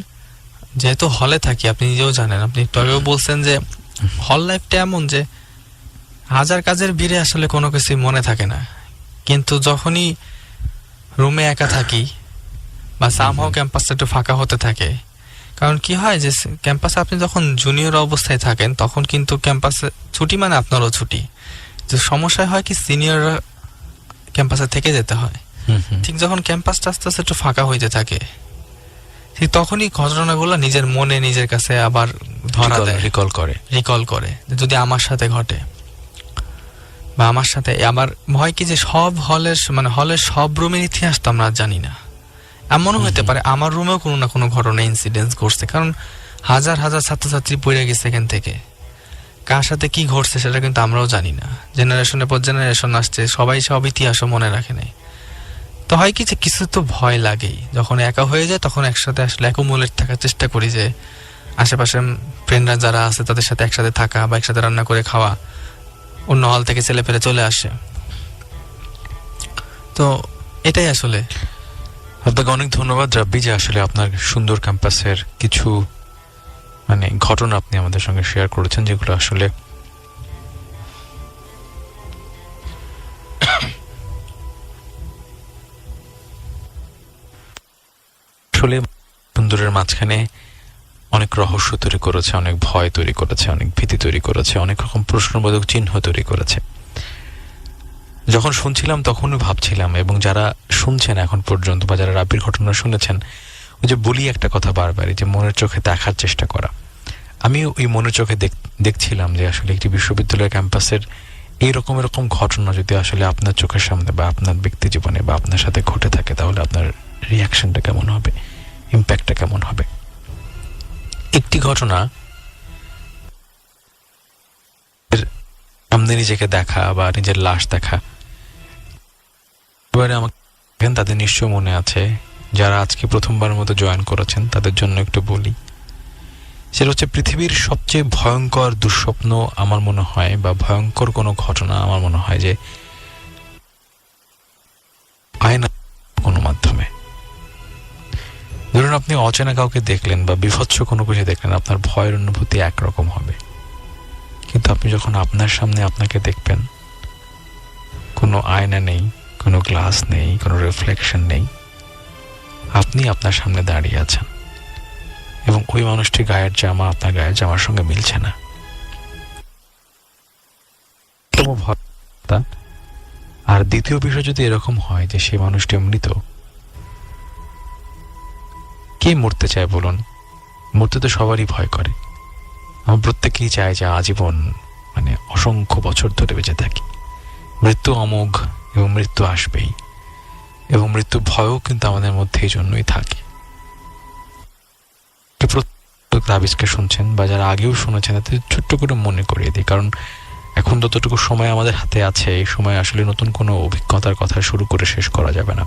যেহেতু হলে থাকি, আপনি নিজেও জানেন, আপনি একটু আগেও বলছেন যে হল লাইফটা এমন যে হাজার কাজের ভিড়ে আসলে কোনো কিছুই মনে থাকে না, কিন্তু যখনই রুমে একা থাকি বা সামহাও ক্যাম্পাসটা একটু ফাঁকা হতে থাকে, কারণ কি হয় যে ক্যাম্পাসে আপনি যখন জুনিয়র অবস্থায় থাকেন তখন কিন্তু ক্যাম্পাসে ছুটি মানে আপনারও ছুটি, যে সমস্যা হয় কি সিনিয়ররা ক্যাম্পাসে থেকে যেতে হয়। ঠিক যখন ক্যাম্পাসটা আস্তে আস্তে একটু ফাঁকা হইতে থাকে, ঠিক তখনই ঘটনাগুলো নিজের মনে নিজের কাছে আবার ধরা দেয়, রিকল করে যদি আমার সাথে ঘটে বা আমার সাথে। আবার হয় কি যে সব হলের সব রুমের ইতিহাস তো আমরা জানি না, এমনও হতে পারে আমার রুমেও কোনো না কোনো ঘটনা ইনসিডেন্স ঘটছে, কারণ হাজার হাজার ছাত্রছাত্রী পড়ে গেছে এখান থেকে, কার সাথে কি ঘটছে সেটা কিন্তু আমরাও জানি না। জেনারেশনের পর জেনারেশন আসছে, সবাই সব ইতিহাসও মনে রাখে নাই। তো হয় কি যে কিছু তো ভয় লাগেই, যখন একা হয়ে যায় তখন একসাথে আসলে অ্যাকুমুলেট থাকার চেষ্টা করি, যে আশেপাশে ফ্রেন্ডরা যারা আছে তাদের সাথে একসাথে থাকা বা একসাথে রান্না করে খাওয়া, অন্য হল থেকে ছেলে পেলে চলে আসে। তো এটাই আসলে। আপনাকে অনেক ধন্যবাদ রাব্বি, যে আসলে আপনার সুন্দর ক্যাম্পাসের কিছু ঘটনা আপনি আমাদের সঙ্গে শেয়ার করেছেন, যেগুলো আসলে সুন্দরের মাঝখানে অনেক রহস্য তৈরি করেছে, অনেক ভয় তৈরি করেছে, অনেক ভীতি তৈরি করেছে, অনেক রকম প্রশ্নবোধক চিহ্ন তৈরি করেছে। যখন শুনছিলাম তখনই ভাবছিলাম, এবং যারা শুনছেন এখন পর্যন্ত বা যারা রাব্বির ঘটনা শুনেছেন, ওই যে বলি একটা কথা বারবারই, যে মনের চোখে দেখার চেষ্টা করা। আমি ওই মনের চোখে দেখছিলাম যে আসলে একটি বিশ্ববিদ্যালয় ক্যাম্পাসের এরকম ঘটনা যদি আসলে আপনার চোখের সামনে বা আপনার ব্যক্তি জীবনে বা আপনার সাথে ঘটে থাকে, তাহলে আপনার রিয়াকশনটা কেমন হবে, ইম্প্যাক্টটা কেমন হবে। একটি ঘটনা সামনে নিজেকে দেখা বা নিজের লাশ দেখা, এবারে আমাকে তাদের নিশ্চয় মনে আছে, যারা আজকে প্রথমবার মতো জয়েন করেছেন তাদের জন্য একটু বলি। সেটা হচ্ছে পৃথিবীর সবচেয়ে ভয়ঙ্কর দুঃস্বপ্ন আমার মনে হয়, বা ভয়ঙ্কর কোনো ঘটনা আমার মনে হয়, যে আয়না কোনো মাধ্যমে। ধরুন আপনি অচেনা কাউকে দেখলেন বা বিভৎস কোনো কিছু দেখলেন, আপনার ভয়ের অনুভূতি একরকম হবে, কিন্তু আপনি যখন আপনার সামনে আপনাকে দেখবেন, কোনো আয়না নেই, কোনো গ্লাস নেই, কোনো রিফ্লেকশন নেই, আপনি আপনার সামনে দাঁড়িয়ে আছেন এবং ওই মানুষটির গায়ের জামা আপনার গায়ের জামার সঙ্গে মিলছে না। আর দ্বিতীয় বিষয় যদি এরকম হয় যে সেই মানুষটি মৃত, কে মরতে চায় বলুন? মরতে তো সবারই ভয় করে। আমরা প্রত্যেকেই চাই যে আজীবন অসংখ্য বছর ধরে বেঁচে থাকি। মৃত্যু অমোঘ এবং মৃত্যু আসবেই, এবং মৃত্যু ভয়ও কিন্তু আমাদের মধ্যে এই জন্যই থাকে। প্রত্যেক রাবিজকে শুনছেন বা যারা আগেও শুনেছেন, তাদের ছোট্ট করে মনে করিয়ে দিই, কারণ এখন যতটুকু সময় আমাদের হাতে আছে, এই সময় আসলে নতুন কোনো অভিজ্ঞতার কথা শুরু করে শেষ করা যাবে না।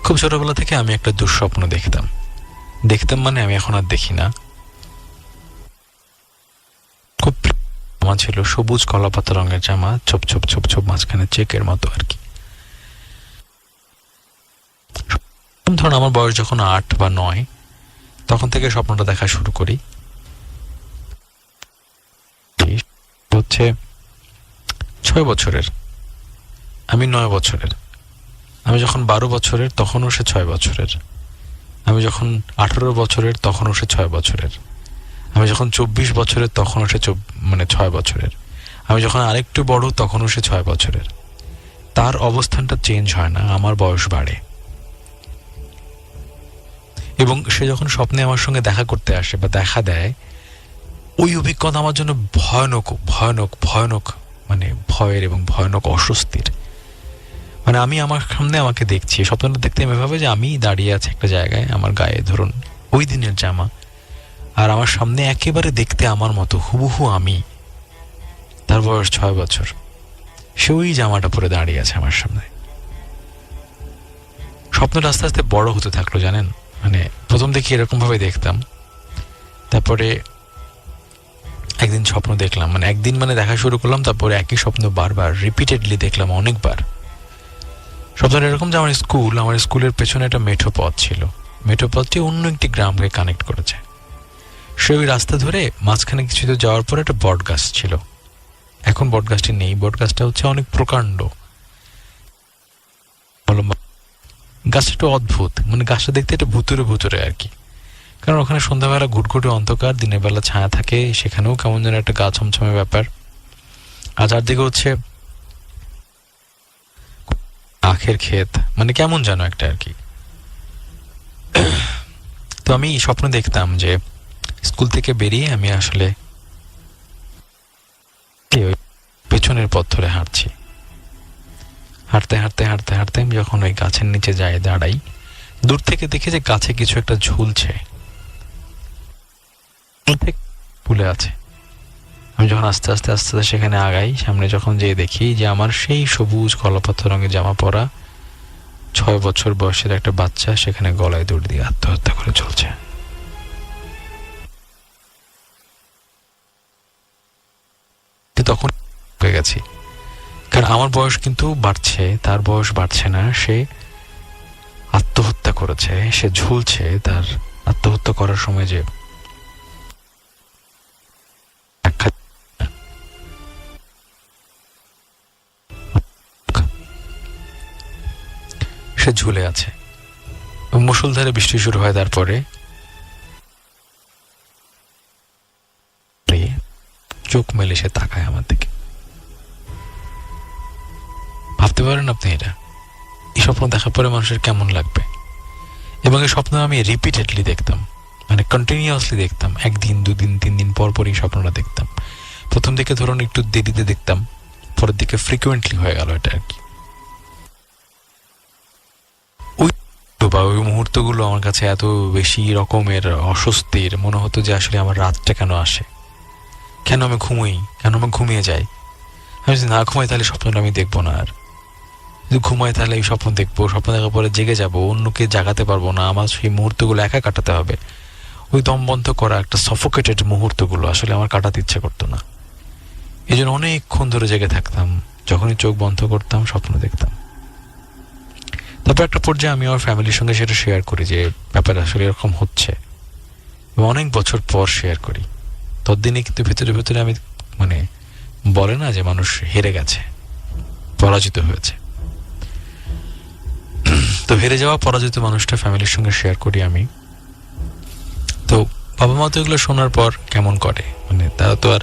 খুব ছোটবেলা থেকে আমি একটা দুঃস্বপ্ন দেখতাম আমি এখন আর দেখি না। খুব আমার ছিল সবুজ কলাপাতা রঙের জামা, ছোপ ছোপ ছোপ ছোপ মাঝখানে চেকের মতো আর কি। ধরুন আমার বয়স যখন 8 বা 9, তখন থেকে স্বপ্নটা দেখা শুরু করি। হচ্ছে 6 বছরের, আমি 9 বছরের, আমি যখন 12 বছরের তখনও সে 6 বছরের, আমি যখন 18 বছরের তখনও সে 6 বছরের, আমি যখন 24 বছরের তখনও সে 6 বছরের, আমি যখন আরেকটু বড় তখনও সে 6 বছরের। তার অবস্থানটা চেঞ্জ হয় না, আমার বয়স বাড়ে। এবং সে যখন স্বপ্নে আমার সঙ্গে দেখা করতে আসে বা দেখা দেয়, ওই অভিজ্ঞতা আমার জন্য ভয়ানক ভয়ানক ভয়ানক ভয়ের এবং ভয়ানক অস্বস্তির। আমি আমার সামনে আমাকে দেখছি, স্বপ্নটা দেখতে এভাবে যে আমি দাঁড়িয়ে আছি একটা জায়গায়, আমার গায়ে ধরুন ওই দিনের জামা, আর আমার সামনে একেবারে দেখতে আমার মতো হুবহু আমি, তার বয়স 6 বছর, সে ওই জামাটা পরে দাঁড়িয়ে আছে আমার সামনে। স্বপ্নটা আস্তে আস্তে বড় হতে থাকলো, জানেন। প্রথম দেখি এরকম ভাবে দেখতাম, তারপরে একদিন স্বপ্ন দেখলাম, একদিন দেখা শুরু করলাম, তারপরে একই স্বপ্ন বারবার রিপিটেডলি দেখলাম অনেকবার। স্বপ্নটা এরকম যে আমার স্কুলের পেছনে একটা মেঠো পথ ছিল, মেট্রোপথটি অন্য একটি গ্রামকে কানেক্ট করেছে। সে ওই রাস্তা ধরে মাঝখানে কিছু দূর যাওয়ার পর একটা বট গাছ ছিল। এখন বট গাছটি নেই, বট গাছটা হচ্ছে অনেক প্রকাণ্ড। গাছটা একটু অদ্ভুত, মানে গাছটা দেখতে একটা ভুতুরে ভুতুরে আর কি, কারণ ওখানে সন্ধ্যাবেলা ঘুটঘুটে অন্ধকার, দিনের বেলা ছায়া থাকে, সেখানেও কেমন যেন একটা গা ছমছমে ব্যাপার। আর চারদিকে হচ্ছে আখের ক্ষেত, মানে কেমন যেন একটা আর কি। তো আমি স্বপ্ন দেখতাম যে স্কুল থেকে বেরিয়ে আমি আসলে পেছনের পথ ধরে হাঁটছি, হাঁটতে হাঁটতে হাঁটতে হাঁটতে আমি যখন ওই গাছের নিচে যাই, দাঁড়াই, দূর থেকে দেখি যে গাছে কিছু একটা ঝুলছে, ফুলে আছে। আমি যখন আস্তে আস্তে আস্তে আস্তে সেখানে আগাই, সামনে যখন যেয়ে দেখি যে আমার সেই সবুজ কলাপাতা রঙের জামা পরা 6 বছর বয়সের একটা বাচ্চা সেখানে গলায় দড়ি দিয়ে আত্মহত্যা করে চলছে। তখন হয়ে গেছি, কারণ আমার বয়স কিন্তু বাড়ছে, তার বয়স বাড়ছে না। সে আত্মহত্যা করেছে, সে ঝুলছে। তার আত্মহত্যা করার সময় যে সে ঝুলে আছে। মুষলধারে বৃষ্টি শুরু হয়, তারপরে চোখ মেলে সে তাকায় আমার দিকে। ভাবতে পারেন আপনি এটা? এই স্বপ্ন দেখার পরে মানুষের কেমন লাগবে? এবং এই স্বপ্ন আমি রিপিটেডলি দেখতাম, মানে কন্টিনিউয়াসলি দেখতাম, 1 দিন 2 দিন 3 দিন পর পর এই স্বপ্নটা দেখতাম। প্রথম দিকে ধরুন একটু দেরিতে দেখতাম, পরের দিকে ফ্রিকুয়েন্টলি হয়ে গেল এটা আর কি। ওই মুহূর্তগুলো আমার কাছে এত বেশি রকমের অস্বস্তির মনে হতো যে আসলে আমার রাতটা কেন আসে, কেন আমি ঘুমোই, কেন আমি ঘুমিয়ে যাই। আমি যদি না ঘুমাই তাহলে স্বপ্নটা আমি দেখবো না, আর যদি ঘুমাই তাহলে এই স্বপ্ন দেখবো, স্বপ্ন দেখার পরে জেগে যাবো, অন্যকে জাগাতে পারবো না, আমার সেই মুহূর্তগুলো একা কাটাতে হবে। ওই দম বন্ধ করা একটা সফোকেটেড মুহূর্তগুলো আসলে আমার কাটাতে ইচ্ছে করতো না। এই জন্য অনেকক্ষণ ধরে জেগে থাকতাম, যখনই চোখ বন্ধ করতাম স্বপ্ন দেখতাম। তারপর একটা পর্যায়ে আমি আমার ফ্যামিলির সঙ্গে সেটা শেয়ার করি যে ব্যাপার আসলে এরকম হচ্ছে, এবং অনেক বছর পর শেয়ার করি। ততদিনে কিন্তু ভেতরে ভেতরে আমি, মানে বলে না যে মানুষ হেরে গেছে, পরাজিত হয়েছে, তো হেরে যাওয়া পরাজিত মানুষটা ফ্যামিলির সঙ্গে শেয়ার করি আমি। তো বাবা মা তো এগুলো শোনার পর কেমন করে, মানে তারা তো আর,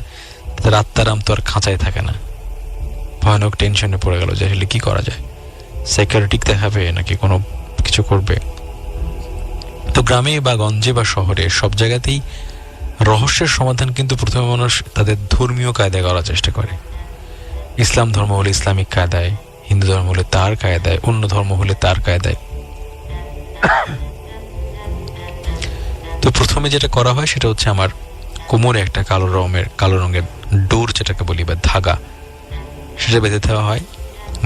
তাদের আত্মারাম তো আর খাঁচায় থাকে না। ভয়ানক টেনশনে পড়ে গেল যে আসলে কি করা যায়, সাইকিয়াট্রিক দেখাবে নাকি কোনো কিছু করবে। তো গ্রামে বা গঞ্জে বা শহরে সব জায়গাতেই রহস্যের সমাধান কিন্তু প্রথমে মানুষ তাদের ধর্মীয় কায়দায় করার চেষ্টা করে। ইসলাম ধর্ম হলে ইসলামিক কায়দায়, হিন্দু ধর্ম হলে তার কায়দায়, অন্য ধর্ম হলে তার কায়দায়। তো প্রথমে যেটা করা হয় সেটা হচ্ছে আমার কোমরে একটা কালো রঙের ডোর যেটাকে বলি বা ধাগা, সেটা বেঁধে দেওয়া হয়।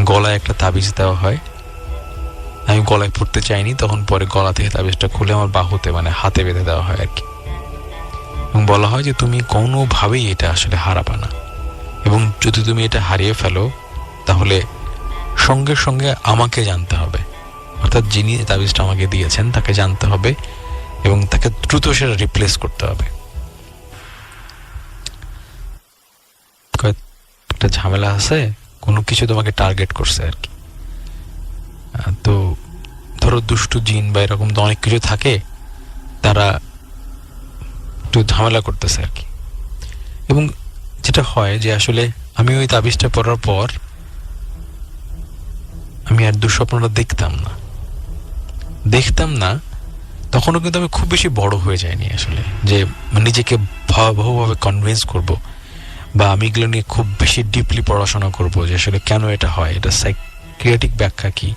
গলায় একটা তাবিজ দেওয়া হয়। আমি গলায় পড়তে চাইনি, তখন পরে গলা থেকে তাবিজটা খুলে আমার বাহুতে, মানে হাতে বেঁধে দেওয়া হয় আর কি। এবং বলা হয় যে তুমি কোনোভাবেই এটা আসলে হারাবে না, এবং যদি তুমি এটা হারিয়ে ফেলো তাহলে সঙ্গে সঙ্গে আমাকে জানতে হবে, অর্থাৎ যিনি তাবিজটা আমাকে দিয়েছেন তাকে জানতে হবে এবং তাকে দ্রুত সেটা রিপ্লেস করতে হবে। একটা ঝামেলা আছে, কোনো কিছু তোমাকে টার্গেট করছে আর কি। তো ধরো দুষ্টু জিন বা এরকম তো অনেক কিছু থাকে, তারা একটু ঝামেলা করতেছে আর কি। এবং যেটা হয় যে আসলে আমি ওই তাবিজটা পড়ার পর আমি আর দুঃস্বপ্নটা দেখতাম না। তখনও কিন্তু আমি খুব বেশি বড় হয়ে যাইনি আসলে, যে নিজেকে ভয়াবহভাবে কনভিন্স করব বা আমি এগুলো নিয়ে খুব বেশি ডিপলি পড়াশোনা করব যে আসলে কেন এটা হয়, এটা সাইকিয়াট্রিক ব্যাখ্যা কি,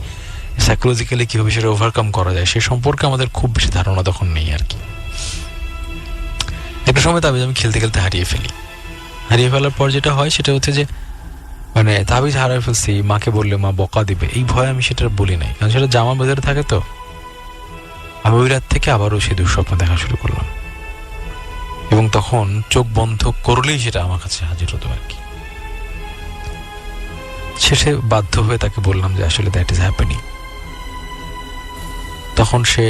সাইকোলজিক্যালি কিভাবে সেটা ওভারকাম করা যায়, সে সম্পর্কে আমাদের খুব বেশি ধারণা তখন নেই আর কি। একটা সময় তাবিজ আমি খেলতে খেলতে হারিয়ে ফেলার পর যেটা হয় সেটা হচ্ছে যে, মানে তাবিজ হারিয়ে ফেলছি, মাকে বললে মা বকা দিবে, এই ভয়ে আমি সেটা বলি নাই, কারণ সেটা জামা ভেতরে থাকে। তো আমি ওই রাত থেকে আবারও সেই দুঃস্বপ্ন দেখা শুরু করলাম, এবং তখন চোখ বন্ধ করলেই সেটা আমার কাছে হাজির হতো আর কি। শেষে বাধ্য হয়ে তাকে বললাম যে আসলে দ্যাট ইজ হ্যাপেনিং। তখন সে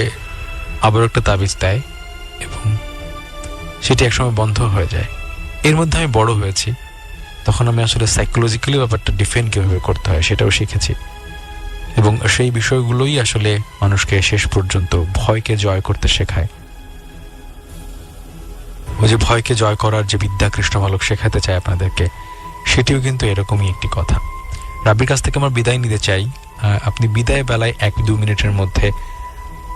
আবার একটা তাবিজ দেয় এবং সেটি একসময় বন্ধ হয়ে যায়। এর মধ্যে আমি বড় হয়েছি, তখন আমি আসলে সাইকোলজিক্যালি ব্যাপারটা ডিফেন্ড কীভাবে করতে হয় সেটাও শিখেছি, এবং সেই বিষয়গুলোই আসলে মানুষকে শেষ পর্যন্ত ভয়কে জয় করতে শেখায়। ওই যে ভয়কে জয় করার যে বিদ্যা কৃষ্ণবালক শেখাতে চায় আপনাদেরকে, সেটিও কিন্তু এরকমই একটি কথা। রাব্বির কাছ থেকে আমার বিদায় নিতে চাই। আপনি বিদায় বেলায় 1-2 মিনিটের মধ্যে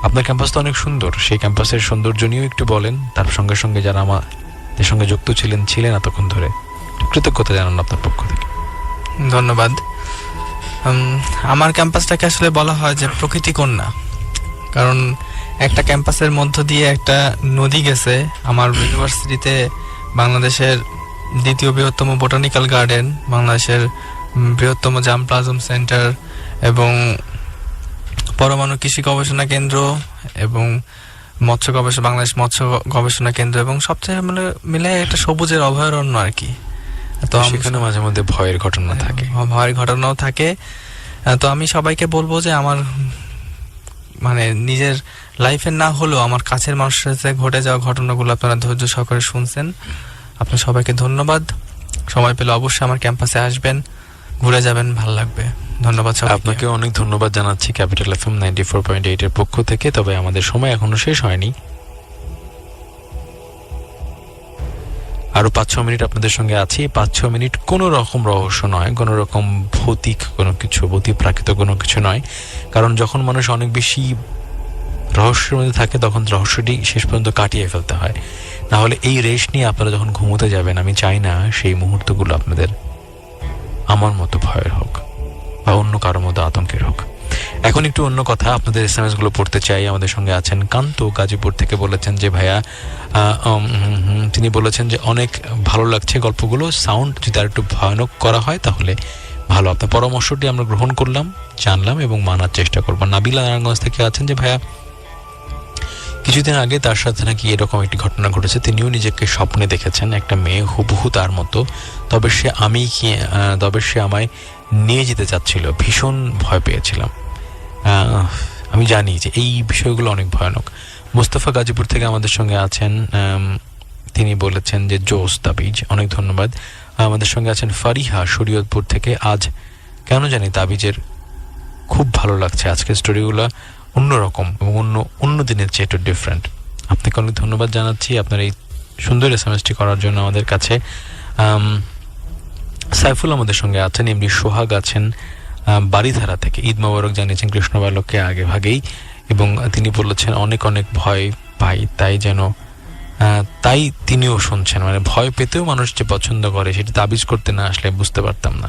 আপনার ক্যাম্পাস তো অনেক সুন্দর, সেই ক্যাম্পাসের সৌন্দর্য নিয়েও একটু বলেন, তার সঙ্গে সঙ্গে যারা আমাদের সঙ্গে যুক্ত ছিলেন এতক্ষণ ধরে কৃতজ্ঞতা জানান আপনার পক্ষ থেকে। ধন্যবাদ। আমার ক্যাম্পাসটাকে আসলে বলা হয় যে প্রকৃতি কন্যা, কারণ একটা ক্যাম্পাসের মধ্য দিয়ে একটা নদী গেছে। আমার ইউনিভার্সিটিতে বাংলাদেশের দ্বিতীয় বৃহত্তম বোটানিক্যাল গার্ডেন, বাংলাদেশের বৃহত্তম জাম প্লাজম সেন্টার এবং পরমাণু কৃষি গবেষণা কেন্দ্র এবং বাংলাদেশ মৎস্য গবেষণা কেন্দ্র এবং সবচেয়ে মিলে একটা সবুজের অভয়ারণ্য আর কি। তো সেখানে মাঝে মধ্যে ভয়ের ঘটনা থাকে, ভয়ের ঘটনাও থাকে। তো আমি সবাইকে বলবো যে আমার নিজের লাইফের না হলেও আমার কাছের মানুষের সাথে ঘটে যাওয়া ঘটনাগুলো আপনারা ধৈর্য সহকারে শুনছেন। আপনার সবাইকে ধন্যবাদ। সময় পেলে অবশ্যই আমার ক্যাম্পাসে আসবেন, ঘুরে যাবেন, ভালো লাগবে। ধন্যবাদ সবাইকে। আপনাকে অনেক ধন্যবাদ জানাচ্ছি ক্যাপিটাল এফএম 94.8 এর পক্ষ থেকে। তবে আমাদের সময় এখনো শেষ হয়নি, আরো 5-6 মিনিট আপনাদের সঙ্গে আছি। 5-6 মিনিট কোনো রকম রহস্য নয়, কোনো রকম ভৌতিক কোনো কিছু, প্রাকৃত কোনো কিছু নয়। কারণ যখন মানুষ অনেক বেশি রহস্যের মধ্যে থাকে তখন রহস্যটি শেষ পর্যন্ত কাটিয়ে ফেলতে হয়। না হলে এই রেশ নিয়ে আপনারা যখন ঘুমোতে যাবেন, আমি চাই না সেই মুহূর্তগুলো আপনাদের আমার মতো ভয়ের হোক বা অন্য কারোর মতো আতঙ্কের হোক। এখন একটু অন্য কথা, আপনাদের SMS গুলো পড়তে চাই। আমাদের সঙ্গে আছেন কান্ত, গাজীপুর থেকে বলেছেন যে ভাইয়া, তিনি বলেছেন যে অনেক ভালো লাগছে গল্পগুলো, সাউন্ড যদি আর একটু ভয়ানক করা হয় তাহলে ভালো। আপনার পরামর্শটি আমরা গ্রহণ করলাম, জানলাম এবং মানার চেষ্টা করবো। নাবিলা নারায়ণগঞ্জ থেকে আছেন যে ভাইয়া, কিছুদিন আগে তার সাথে নাকি এরকম একটি ঘটনা ঘটেছে। তিনিও নিজেকে স্বপ্নে দেখেছেন একটা মেয়ে হুবহু তার মতো, তবে সে আমায় নিয়ে যেতে চাচ্ছিল। ভীষণ ভয় পেয়েছিলাম। আমি জানি যে এই বিষয়গুলো অনেক ভয়ানক। মোস্তফা গাজীপুর থেকে আমাদের সঙ্গে আছেন, তিনি বলেছেন যে জোস তাবিজ, অনেক ধন্যবাদ। আমাদের সঙ্গে আছেন ফারিহা শরীয়তপুর থেকে। আজ কেন জানি তাবিজের খুব ভালো লাগছে, আজকের স্টোরিগুলো অন্যরকম এবং অন্য দিনের চেয়ে একটু ডিফারেন্ট। আপনাকে অনেক ধন্যবাদ জানাচ্ছি আপনার এই সুন্দর এসএমএসটি করার জন্য আমাদের কাছে। সাইফুল আমাদের সঙ্গে আছেন, এমনি সোহাগ আছেন বাড়িধারা থেকে। ঈদ মোবারক জানিয়েছেন কৃষ্ণবালককে আগে ভাগেই, এবং তিনি বলেছেন অনেক অনেক ভয় পাই, তাই তিনিও শুনছেন। ভয় পেতেও মানুষ যে পছন্দ করে সেটি তাবিজ করতে না আসলে বুঝতে পারতাম না।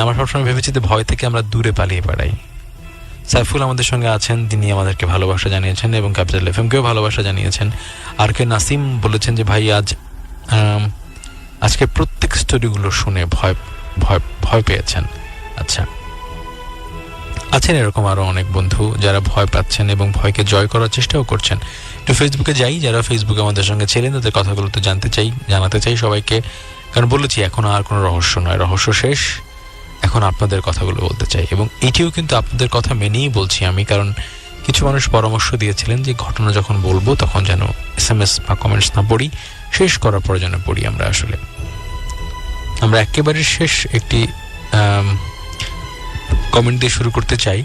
আমরা সবসময় ভেবেছি যে ভয় থেকে আমরা দূরে পালিয়ে বেড়াই। সাইফুল আমাদের সঙ্গে আছেন, তিনি আমাদেরকে ভালোবাসা জানিয়েছেন এবং ক্যাপিটাল এফএমকেও ভালোবাসা জানিয়েছেন। আর কে নাসিম বলেছেন যে ভাই আজকে প্রত্যেক স্টোরিগুলো শুনে ভয় পেয়েছেন। আচ্ছা, আছেন এরকম আরো অনেক বন্ধু যারা ভয় পাচ্ছেন এবং ভয়কে জয় করার চেষ্টাও করছেন। একটু ফেসবুকে যাই, যারা ফেসবুকে আমাদের সঙ্গে ছিলেন তাদের কথাগুলো তো জানাতে চাই সবাইকে, কারণ বলেছি এখন আর কোনো রহস্য নয়, রহস্য শেষ। এখন আপনাদের কথাগুলো বলতে চাই, এবং এটিও কিন্তু আপনাদের কথা মেনেই বলছি আমি, কারণ কিছু মানুষ পরামর্শ দিয়েছিলেন যে ঘটনা যখন বলবো তখন যেন SMS বা কমেন্টস না পড়ি, শেষ করার পরে যেন পড়ি। আমরা একেবারে শেষ একটি কমেন্ট দিয়ে শুরু করতে চাই।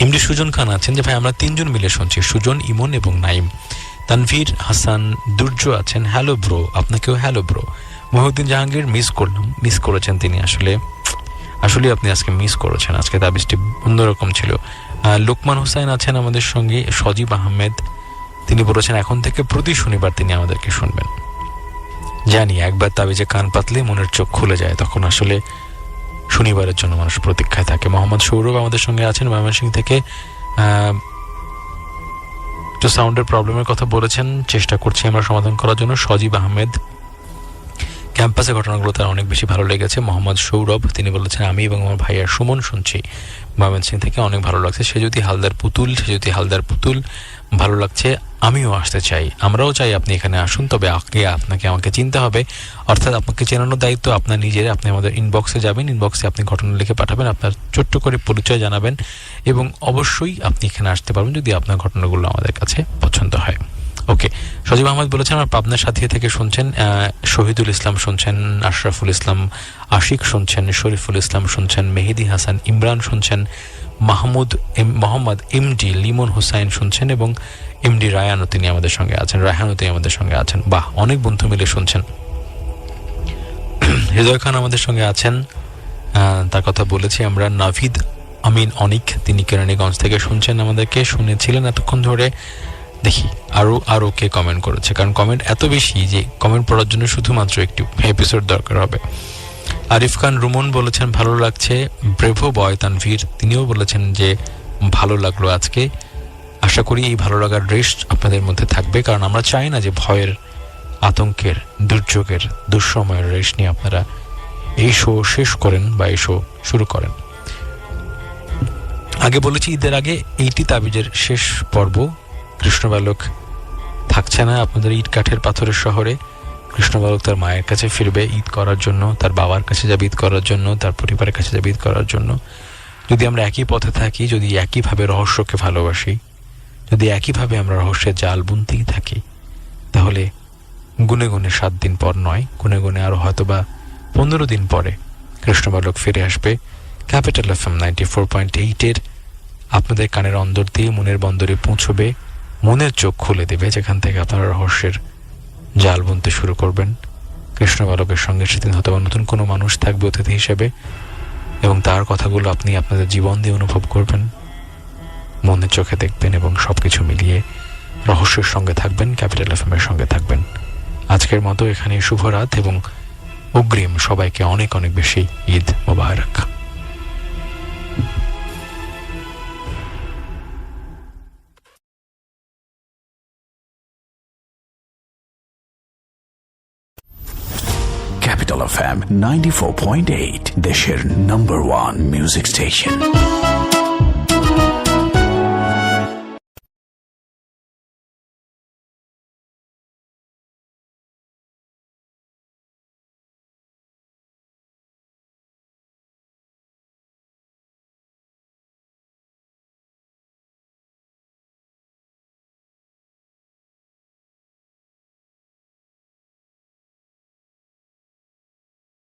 এমডি সুজন খান আছেন যে ভাই আমরা 3 জন মিলে শুনছি, সুজন, ইমন এবং নাইম। তানভীর হাসান দুর্য আছেন, হ্যালো ব্রো। আপনাকেও hello bro. Mohiuddin Jahangir miss করেছেন তিনি, আসলে আপনি আজকে মিস করেছেন, আজকে তাবিজটি অন্যরকম ছিল। লোকমান হোসেন আছেন আমাদের সঙ্গে, সজীব আহমেদ, তিনি বলেছেন এখন থেকে প্রতি শনিবার তিনি আমাদেরকে শুনবেন। জানি একবার তাবিজে কান পাতলে মনের চোখ খুলে যায়, তখন আসলে শনিবারের জন্য মানুষ প্রতীক্ষায় থাকে। মোহাম্মদ সৌরভ আমাদের সঙ্গে আছেন ময়মনসিংহ থেকে, একটু সাউন্ডের প্রবলেমের কথা বলেছেন, চেষ্টা করছি আমরা সমাধান করার জন্য। সজীব আহমেদ, ক্যাম্পাসের ঘটনাগুলো তার অনেক বেশি ভালো লেগেছে। মোহাম্মদ সৌরভ, তিনি বলেছেন আমি এবং আমার ভাইয়া সুমন শুনছি ময়মনসিংহ থেকে, অনেক ভালো লাগছে। সে যদি হালদার পুতুল ভালো লাগছে। আমিও আসতে চাই, আমরাও চাই আপনি এখানে আসুন, তবে আগে আপনাকে আমাকে চিনতে হবে, অর্থাৎ আপনাকে চেনানোর দায়িত্ব আপনার নিজের। আপনি আমাদের ইনবক্সে যাবেন, ইনবক্সে আপনি ঘটনা লিখে পাঠাবেন, আপনার ছোট্ট করে পরিচয় জানাবেন, এবং অবশ্যই আপনি এখানে আসতে পারবেন যদি আপনার ঘটনাগুলো আমাদের কাছে পছন্দ হয়। ওকে, সজীব আহমদ বলেছেন আমার পাবনার সাথী থেকে শুনছেন, শহীদুল ইসলাম শুনছেন, আশরাফুল ইসলাম আশিক শুনছেন, শরীফুল ইসলাম শুনছেন, মেহেদি হাসান ইমরান শুনছেন, মোহাম্মদ এমডি লিমন হুসাইন শুনছেন, এবং এমডি রায়ানও তিনি আমাদের সঙ্গে আছেন, আমাদের সঙ্গে আছেন। বাহ, অনেক বন্ধু মিলে শুনছেন। হৃদয় খান আমাদের সঙ্গে আছেন, তার কথা বলেছি আমরা। নাভিদ আমিন অনিক, তিনি কেরানীগঞ্জ থেকে শুনছেন, আমাদেরকে শুনেছিলেন এতক্ষণ ধরে। দেখি আরো কে কমেন্ট করেছে, কারণ কমেন্ট এত বেশি যে কমেন্ট পড়ার জন্য শুধুমাত্র একটি এপিসোড দরকার হবে। আরিফ খান রুমন বলেছেন ভালো লাগছে। ব্রেভো বয় তানভীর, তিনিও বলেছেন যে ভালো লাগলো আজকে। আশা করি এই ভালো লাগার রেস্ট আপনাদের মধ্যে থাকবে, কারণ আমরা চাই না যে ভয়ের, আতঙ্কের, দুর্যোগের, দুঃসময়ের রেস্ট নিয়ে আপনারা এই শো শেষ করেন বা এই শো শুরু করেন। আগে বলেছি ঈদের আগে এইটি তাবিজের শেষ পর্ব। কৃষ্ণবালক থাকছে না আপনাদের ইট কাঠের পাথরের শহরে। কৃষ্ণবালক তার মায়ের কাছে ফিরবে ঈদ করার জন্য, তার বাবার কাছে যাবে ঈদ করার জন্য, তার পরিবারের কাছে যাবে ঈদ করার জন্য। যদি আমরা একই পথে থাকি, যদি একইভাবে রহস্যকে ভালোবাসি, যদি একইভাবে আমরা রহস্যের জাল বুনতেই থাকি, তাহলে গুনে গুনে 7 দিন পর নয়, গুনে গুনে আরো হয়তোবা 15 দিন পরে কৃষ্ণবালক ফিরে আসবে ক্যাপিটাল FM 94.8 আপনাদের কানের অন্দর দিয়ে মনের বন্দরে পৌঁছবে, মনের চোখ খুলে দেবে, যেখান থেকে আপনারা রহস্যের জাল বুনতে শুরু করবেন। কৃষ্ণবালকের সঙ্গে সেদিন হয়তো নতুন কোনো মানুষ থাকবে অতিথি হিসেবে, এবং তার কথাগুলো আপনি আপনাদের জীবন দিয়ে অনুভব করবেন, মনের চোখে দেখবেন, এবং সবকিছু মিলিয়ে রহস্যের সঙ্গে থাকবেন, ক্যাপিটাল FM এর সঙ্গে থাকবেন। আজকের মতো এখানে শুভরাত, এবং অগ্রিম সবাইকে অনেক অনেক বেশি ঈদ মোবারক। Capital FM 94.8, দেশের #1 মিউজিক স্টেশন।